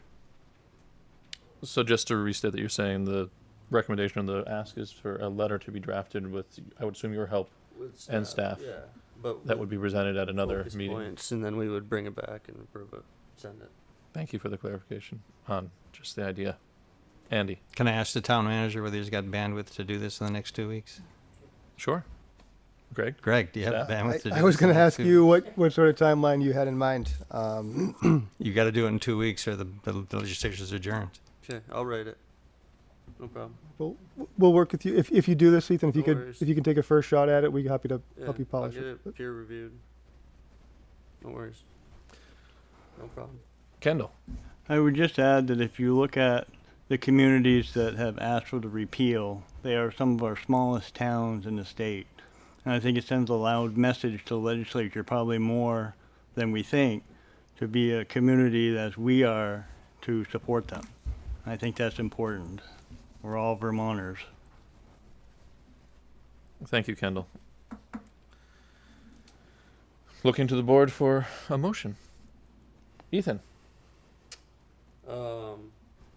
So just to restate that you're saying the recommendation of the ask is for a letter to be drafted with, I would assume, your help and staff. Yeah, but that would be presented at another focus meeting. Points, and then we would bring it back and approve it, send it. Thank you for the clarification on just the idea. Andy. Can I ask the town manager whether he's got bandwidth to do this in the next 2 weeks? Sure. Greg, do you have bandwidth to do this? I was going to ask you what sort of timeline you had in mind. You got to do it in 2 weeks or the legislature's adjourned. Okay, I'll write it. No problem. We'll work with you if you do this, Ethan. No worries. If you can take a first shot at it, we're happy to help you polish I'll get it. it peer reviewed. No worries. No problem. Kendall. I would just add that if you look at the communities that have asked for the repeal, they are some of our smallest towns in the state. And I think it sends a loud message to the legislature, probably more than we think, to be a community as we are to support them. I think that's important. We're all Vermonters. Thank you, Kendall. Looking to the board for a motion. Ethan.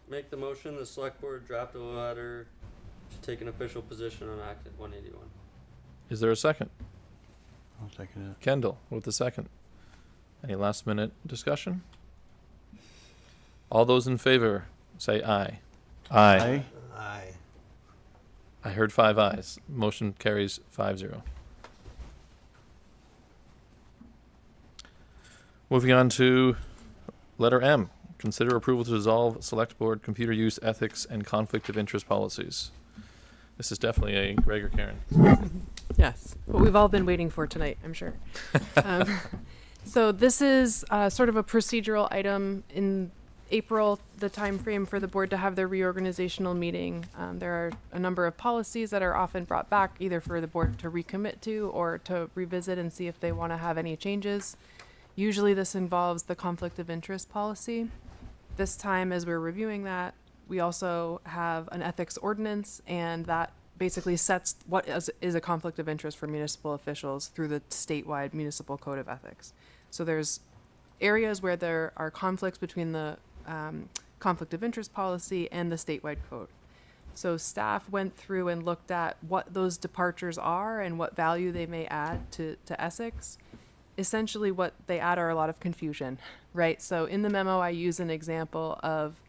Make the motion, the select board draft a letter to take an official position on Act 181. Is there a second? I'll second it. Kendall with the second. Any last minute discussion? All those in favor say aye. Aye. Aye. I heard 5 ayes. Motion carries 5-0. Moving on to letter M. Consider approval to dissolve Select Board computer use ethics and conflict of interest policies. This is definitely a Greg or Karen. Yes, what we've all been waiting for tonight, I'm sure. So this is sort of a procedural item. In April, the time frame for the board to have their reorganizational meeting. There are a number of policies that are often brought back either for the board to recommit to or to revisit and see if they want to have any changes. Usually this involves the conflict of interest policy. This time, as we're reviewing that, we also have an ethics ordinance, and that basically sets what is a conflict of interest for municipal officials through the statewide municipal code of ethics. So there's areas where there are conflicts between the conflict of interest policy and the statewide code. So staff went through and looked at what those departures are and what value they may add to Essex. Essentially what they add are a lot of confusion, right? So in the memo, I use an example of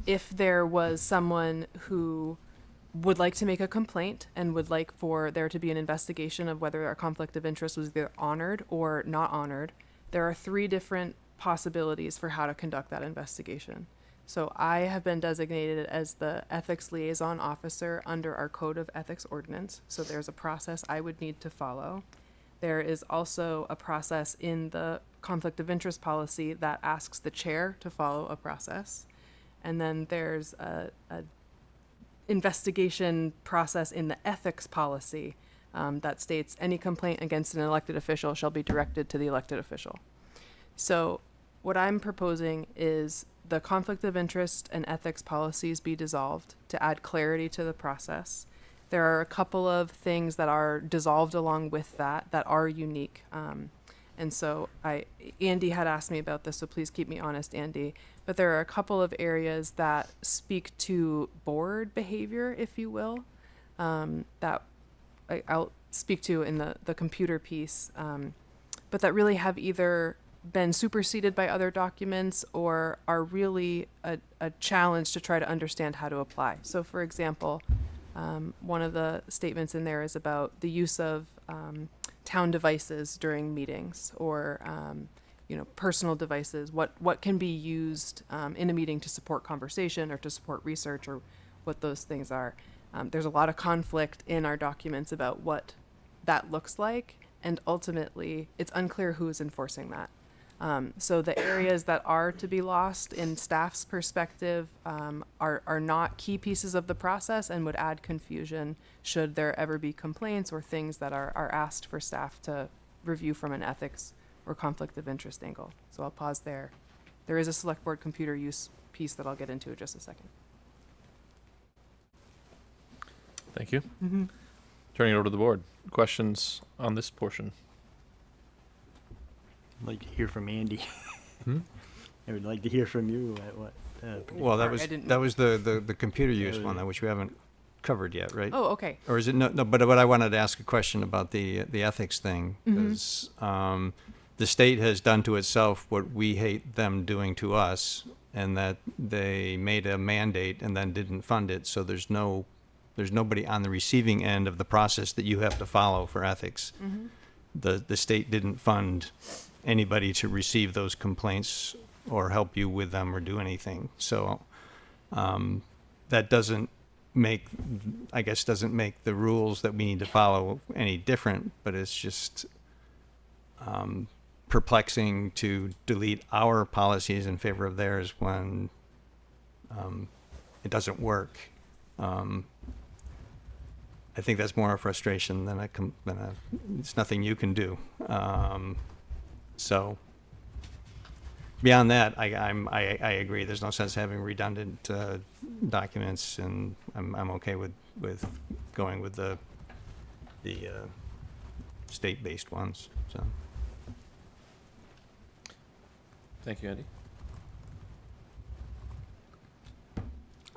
if there was someone who would like to make a complaint and would like for there to be an investigation of whether a conflict of interest was either honored or not honored, there are 3 different possibilities for how to conduct that investigation. So I have been designated as the ethics liaison officer under our code of ethics ordinance. So there's a process I would need to follow. There is also a process in the conflict of interest policy that asks the chair to follow a process. And then there's a investigation process in the ethics policy that states any complaint against an elected official shall be directed to the elected official. So what I'm proposing is the conflict of interest and ethics policies be dissolved to add clarity to the process. There are a couple of things that are dissolved along with that are unique. And so Andy had asked me about this, so please keep me honest, Andy. But there are a couple of areas that speak to board behavior, if you will, that I'll speak to in the computer piece, but that really have either been superseded by other documents or are really a challenge to try to understand how to apply. So for example, One of the statements in there is about the use of town devices during meetings, or personal devices. What can be used in a meeting to support conversation or to support research, or what those things are. There's a lot of conflict in our documents about what that looks like, and ultimately it's unclear who is enforcing that. So the areas that are to be lost in staff's perspective are not key pieces of the process and would add confusion should there ever be complaints or things that are asked for staff to review from an ethics or conflict of interest angle. So I'll pause there. There is a select board computer use piece that I'll get into in just a second. Thank you. Turning it over to the board. Questions on this portion? I'd like to hear from Andy. I would like to hear from you at what. Well, that was the computer use one, which we haven't covered yet, right? Oh, okay. Or is it no? But I wanted to ask a question about the ethics thing, because the state has done to itself what we hate them doing to us, and that they made a mandate and then didn't fund it. So there's nobody on the receiving end of the process that you have to follow for ethics. The state didn't fund anybody to receive those complaints or help you with them or do anything. So that doesn't make the rules that we need to follow any different, but it's just perplexing to delete our policies in favor of theirs when it doesn't work. I think that's more a frustration than it's nothing you can do. So beyond that, I agree. There's no sense having redundant documents, and I'm okay with going with the state-based ones. So. Thank you, Andy.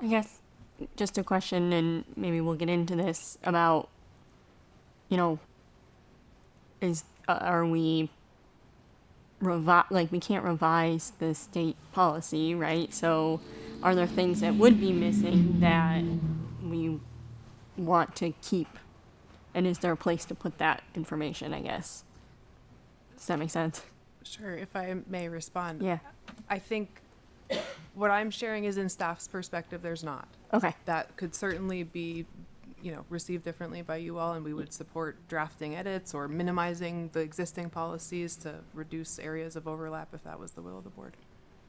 I guess just a question, and maybe we'll get into this about, are we we can't revise the state policy, right? So are there things that would be missing that we want to keep? And is there a place to put that information, I guess? Does that make sense? Sure, if I may respond. Yeah. I think what I'm sharing is in staff's perspective, there's not. Okay. That could certainly be, received differently by you all, and we would support drafting edits or minimizing the existing policies to reduce areas of overlap if that was the will of the board.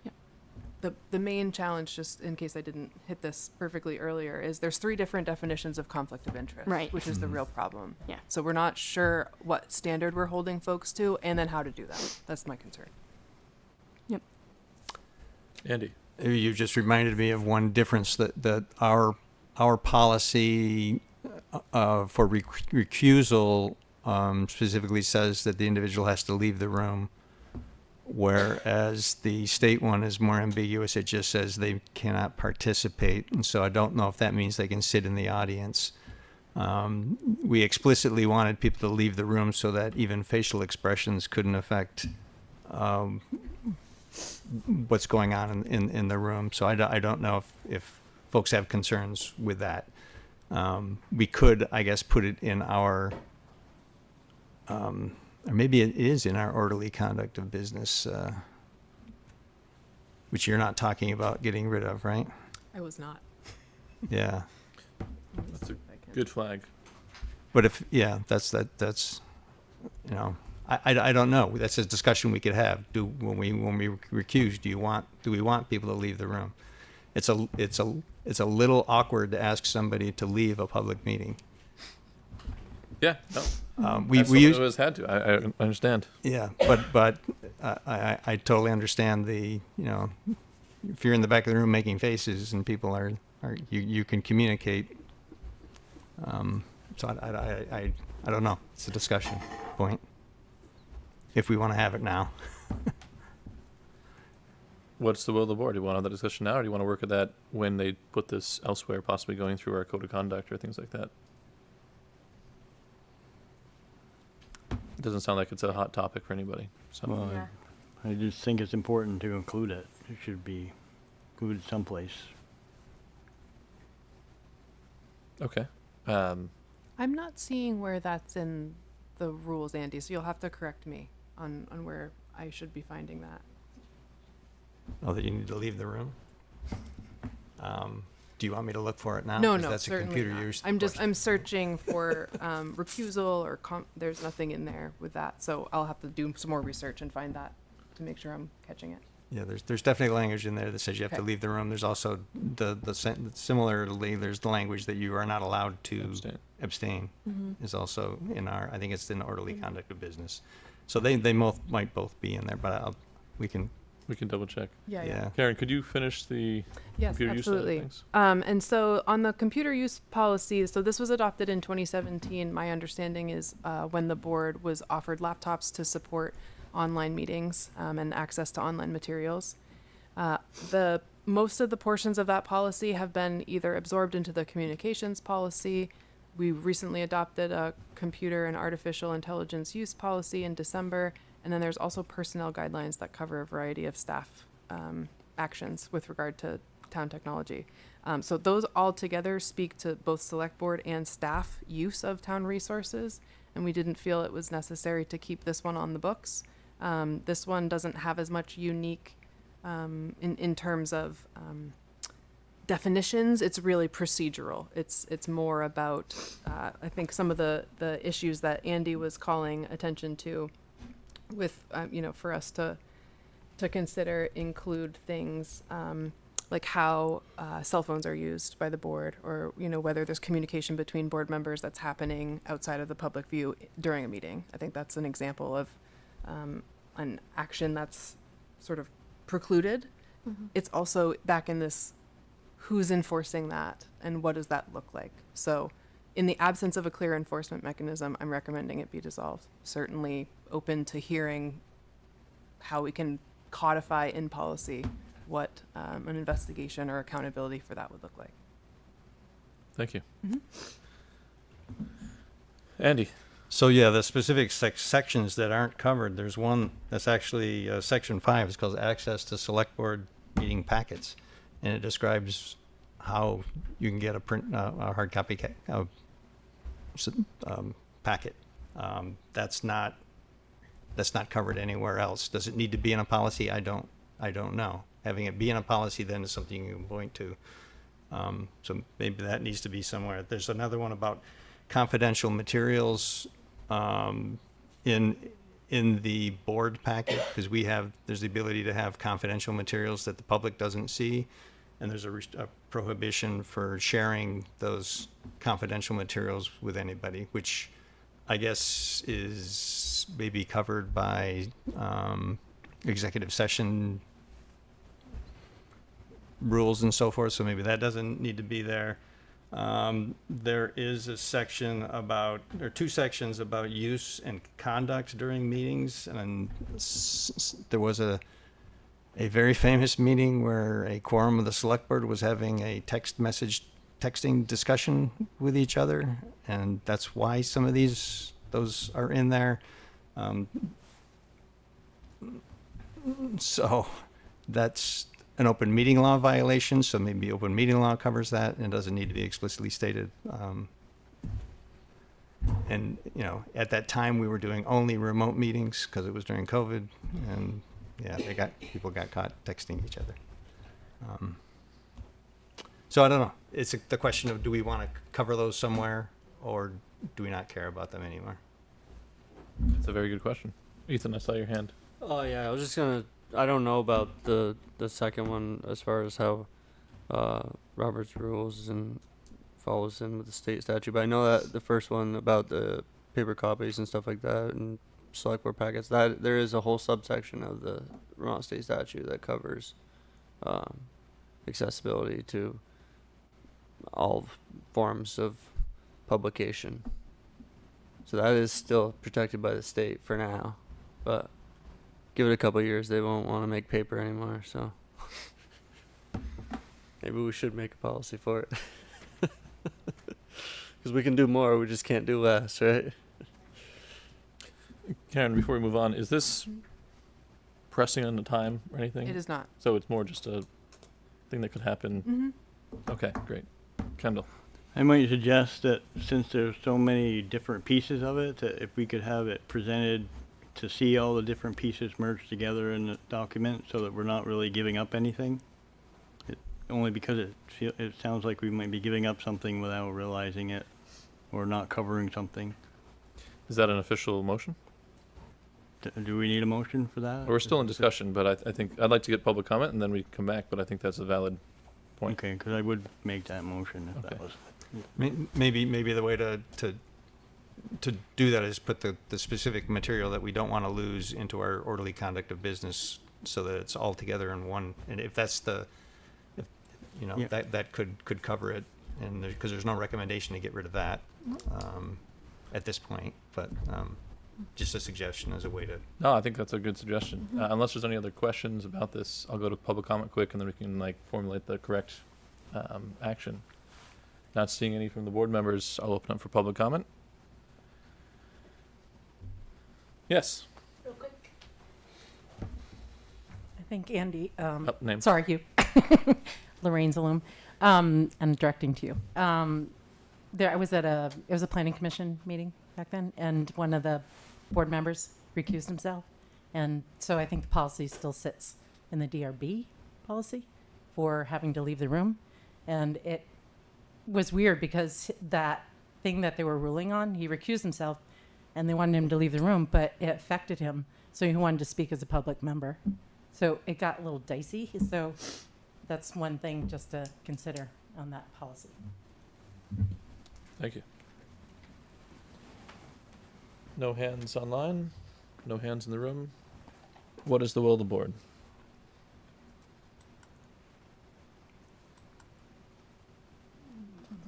Yep. The main challenge, just in case I didn't hit this perfectly earlier, is there's 3 different definitions of conflict of interest, right, which is the real problem. Yeah. So we're not sure what standard we're holding folks to, and then how to do that. That's my concern. Yep. Andy. You just reminded me of one difference that our policy for recusal specifically says that the individual has to leave the room, whereas the state one is more ambiguous. It just says they cannot participate, and so I don't know if that means they can sit in the audience. We explicitly wanted people to leave the room so that even facial expressions couldn't affect what's going on in the room. So I don't know if folks have concerns with that. We could, I guess, put it in our, or maybe it is in our orderly conduct of business, which you're not talking about getting rid of, right? I was not. Yeah. That's a good flag. But that's I don't know. That's a discussion we could have. When we recuse, do we want people to leave the room? It's a little awkward to ask somebody to leave a public meeting. Yeah, no. We always had to. I understand. Yeah, but I totally understand the if you're in the back of the room making faces and people are you can communicate. So I don't know. It's a discussion point. If we want to have it now. What's the will of the board? Do you want another discussion now, or do you want to work at that when they put this elsewhere, possibly going through our code of conduct or things like that? It doesn't sound like it's a hot topic for anybody. So. Well, yeah. I just think it's important to include it. It should be included someplace. Okay. Um, I'm not seeing where that's in the rules, Andy, so you'll have to correct me on where I should be finding that. Oh, that you need to leave the room? Do you want me to look for it now? No, 'Cause no, that's a certainly computer not. use I'm question. searching for recusal or there's nothing in there with that, so I'll have to do some more research and find that to make sure I'm catching it. Yeah, there's definitely language in there that says you have to Okay. leave the room. There's also similarly, there's the language that you are not allowed to abstain Mhm. is also in our, I think it's in orderly conduct of business. So they might both be in there, but we can double check. Yeah. Karen, could you finish the Yes, computer use side of absolutely. things? And so on the computer use policy, so this was adopted in 2017. My understanding is when the board was offered laptops to support online meetings and access to online materials. Most of the portions of that policy have been either absorbed into the communications policy. We recently adopted a computer and artificial intelligence use policy in December. And then there's also personnel guidelines that cover a variety of staff actions with regard to town technology. So those all together speak to both select board and staff use of town resources. And we didn't feel it was necessary to keep this one on the books. This one doesn't have as much unique in terms of definitions. It's really procedural. It's more about I think some of the issues that Andy was calling attention to with for us to consider include things like how cell phones are used by the board, or whether there's communication between board members that's happening outside of the public view during a meeting. I think that's an example of an action that's sort of precluded. It's also back in this, who's enforcing that and what does that look like? So in the absence of a clear enforcement mechanism, I'm recommending it be dissolved. Certainly open to hearing how we can codify in policy what an investigation or accountability for that would look like. Thank you. Andy. So yeah, the specific sections that aren't covered, there's one that's actually section 5. It's called access to select board meeting packets, and it describes how you can get a hard copy packet. That's not covered anywhere else. Does it need to be in a policy? I don't know. Having it be in a policy then is something you can point to. So maybe that needs to be somewhere. There's another one about confidential materials in the board packet, because there's the ability to have confidential materials that the public doesn't see, and there's a prohibition for sharing those confidential materials with anybody, which I guess is maybe covered by executive session rules and so forth, so maybe that doesn't need to be there. There is a section or two sections about use and conduct during meetings, and there was a very famous meeting where a quorum of the select board was having a texting discussion with each other, and that's why some of those are in there. So that's an open meeting law violation, so maybe open meeting law covers that and doesn't need to be explicitly stated. And at that time we were doing only remote meetings because it was during COVID, and people got caught texting each other. So I don't know. It's the question of, do we want to cover those somewhere, or do we not care about them anymore? That's a very good question. Ethan, I saw your hand. Oh yeah, I was just gonna. I don't know about the second one as far as how Robert's rules and follows in with the state statute, but I know that the first one about the paper copies and stuff like that and select board packets, that there is a whole subsection of the Vermont state statute that covers accessibility to all forms of publication. So that is still protected by the state for now, but give it a couple of years, they won't want to make paper anymore, so maybe we should make a policy for it. Because we can do more, we just can't do less, right? Karen, before we move on, is this pressing on the time or anything? It is not. So it's more just a thing that could happen? Mm-hmm. Okay, great. Kendall. I might suggest that since there's so many different pieces of it, that if we could have it presented to see all the different pieces merged together in the document so that we're not really giving up anything. Only because it sounds like we might be giving up something without realizing it or not covering something. Is that an official motion? Do we need a motion for that? We're still in discussion, but I think I'd like to get public comment and then we come back, but I think that's a valid point. Okay, because I would make that motion if that was. Maybe the way to do that is put the specific material that we don't want to lose into our orderly conduct of business so that it's all together in one. And if that's that could cover it. And because there's no recommendation to get rid of that at this point, but just a suggestion as a way to. No, I think that's a good suggestion. Unless there's any other questions about this, I'll go to public comment quick and then we can formulate the correct action. Not seeing any from the board members, I'll open up for public comment. Yes. Real quick. I think Andy, name. sorry, you. Lorraine Zaloom. I'm directing to you. I was at it was a planning commission meeting back then, and one of the board members recused himself. And so I think the policy still sits in the DRB policy for having to leave the room. And it was weird because that thing that they were ruling on, he recused himself and they wanted him to leave the room, but it affected him. So he wanted to speak as a public member. So it got a little dicey. So that's one thing just to consider on that policy. Thank you. No hands online, no hands in the room. What is the will of the board?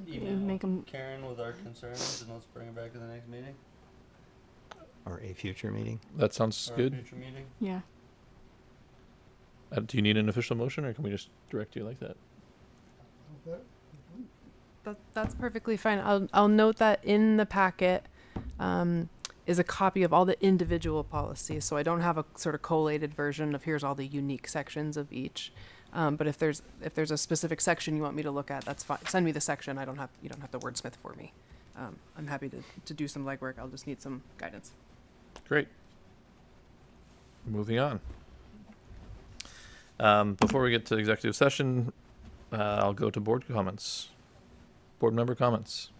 Make 'em- Karen with our concerns, and let's bring it back to the next meeting. Or a future meeting. That sounds Or a good. future meeting. Yeah. Do you need an official motion or can we just direct you like that? That's perfectly fine. I'll note that in the packet is a copy of all the individual policies, so I don't have a sort of collated version of here's all the unique sections of each. But if there's a specific section you want me to look at, that's fine. Send me the section. You don't have to wordsmith for me. I'm happy to do some legwork. I'll just need some guidance. Great. Moving on. Before we get to executive session, I'll go to board comments. Board member comments.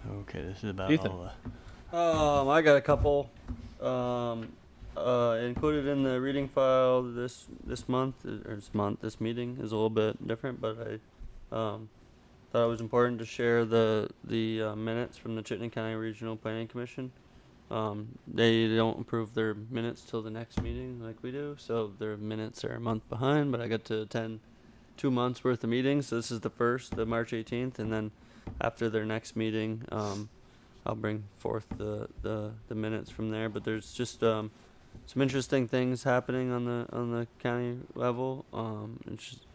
Okay, this is about Ethan. all I got a couple. Included in the reading file this meeting is a little bit different, but I thought it was important to share the minutes from the Chittenden County Regional Planning Commission. They don't approve their minutes till the next meeting like we do, so their minutes are a month behind, but I got to attend 2 months worth of meetings. So this is the first, the March 18th, and then after their next meeting, I'll bring forth the minutes from there. But there's just some interesting things happening on the county level. It's just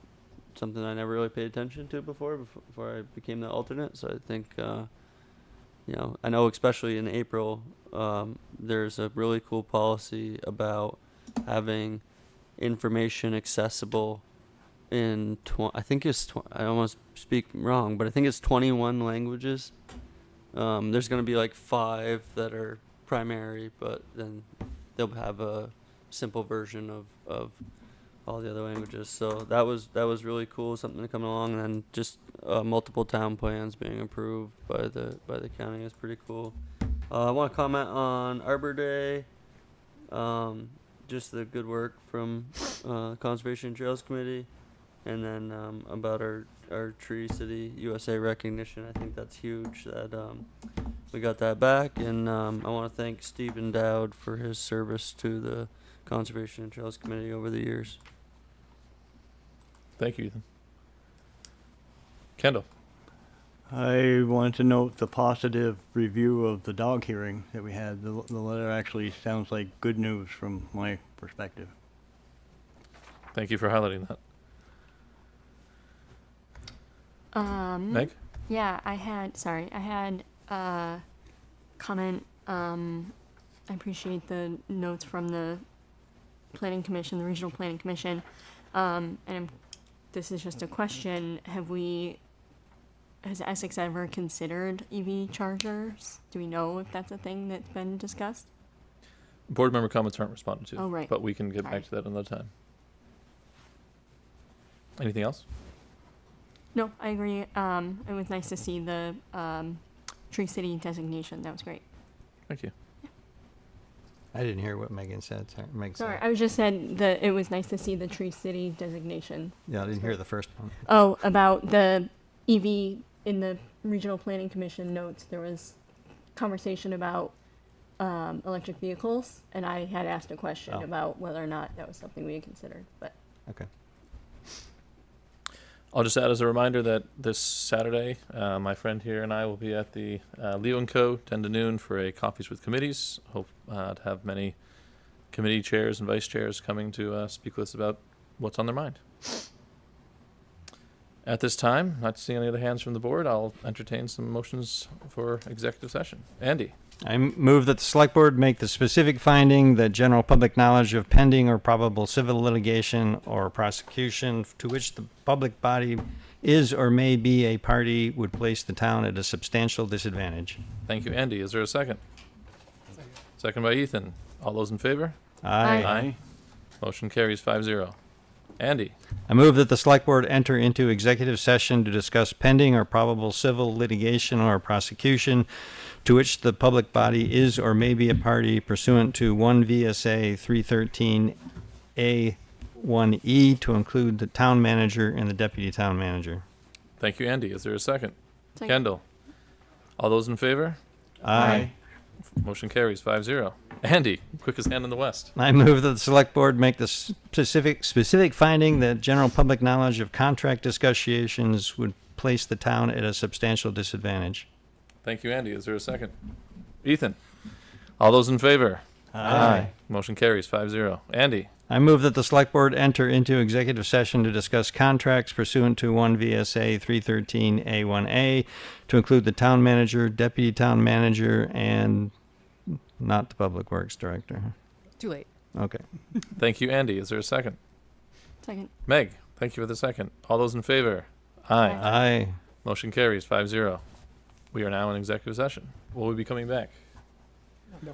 something I never really paid attention to before I became the alternate. So I think I know especially in April, there's a really cool policy about having information accessible in I think it's I almost speak wrong, but I think it's 21 languages. There's going to be like 5 that are primary, but then they'll have a simple version of all the other languages. So that was really cool, something to come along. And then just multiple town plans being approved by the county is pretty cool. I want to comment on Arbor Day. Just the good work from Conservation and Trails Committee, and then about our Tree City USA recognition. I think that's huge that we got that back, and I want to thank Stephen Dowd for his service to the Conservation and Trails Committee over the years. Thank you, Ethan. Kendall. I wanted to note the positive review of the dog hearing that we had. The letter actually sounds like good news from my perspective. Thank you for highlighting that. Meg? Yeah, I had a comment. I appreciate the notes from the planning commission, the regional planning commission. And I'm this is just a question, has Essex ever considered EV chargers? Do we know if that's a thing that's been discussed? Board member comments aren't responded to. Oh, right. But we can get back Sorry. to that another time. Anything else? No, I agree. It was nice to see the Tree City designation. That was great. Thank you. I didn't hear what Megan said. Sorry, I was just said that it was nice to see the Tree City designation. Yeah, I didn't hear the first one. Oh, about the EV in the Regional Planning Commission notes, there was conversation about electric vehicles, and I had asked a question Oh. about whether or not that was something we had considered, but. Okay. I'll just add as a reminder that this Saturday, my friend here and I will be at the Leo & Co. 10 to noon for a Coffees with Committees. Hope to have many committee chairs and vice chairs coming to speak with us about what's on their mind. At this time, not seeing any other hands from the board, I'll entertain some motions for executive session. Andy. I move that the select board make the specific finding that general public knowledge of pending or probable civil litigation or prosecution to which the public body is or may be a party would place the town at a substantial disadvantage. Thank you, Andy. Is there a second? Second by Ethan. All those in favor? Aye. Aye. Motion carries 5-0. Andy. I move that the select board enter into executive session to discuss pending or probable civil litigation or prosecution to which the public body is or may be a party pursuant to 1 VSA 313A1E to include the town manager and the deputy town manager. Thank you, Andy. Is there a second? Second. Kendall. All those in favor? Aye. Motion carries 5-0. Andy, quickest hand in the West. I move that the select board make the specific finding that general public knowledge of contract discussions would place the town at a substantial disadvantage. Thank you, Andy. Is there a second? Ethan. All those in favor? Aye. Motion carries 5-0. Andy. I move that the select board enter into executive session to discuss contracts pursuant to 1 VSA 313A1A to include the town manager, deputy town manager, and not the public works director. Too late. Okay. Thank you, Andy. Is there a second? Second. Meg. Thank you for the second. All those in favor? Aye. Aye. Motion carries 5-0. We are now in executive session. Will we be coming back? No.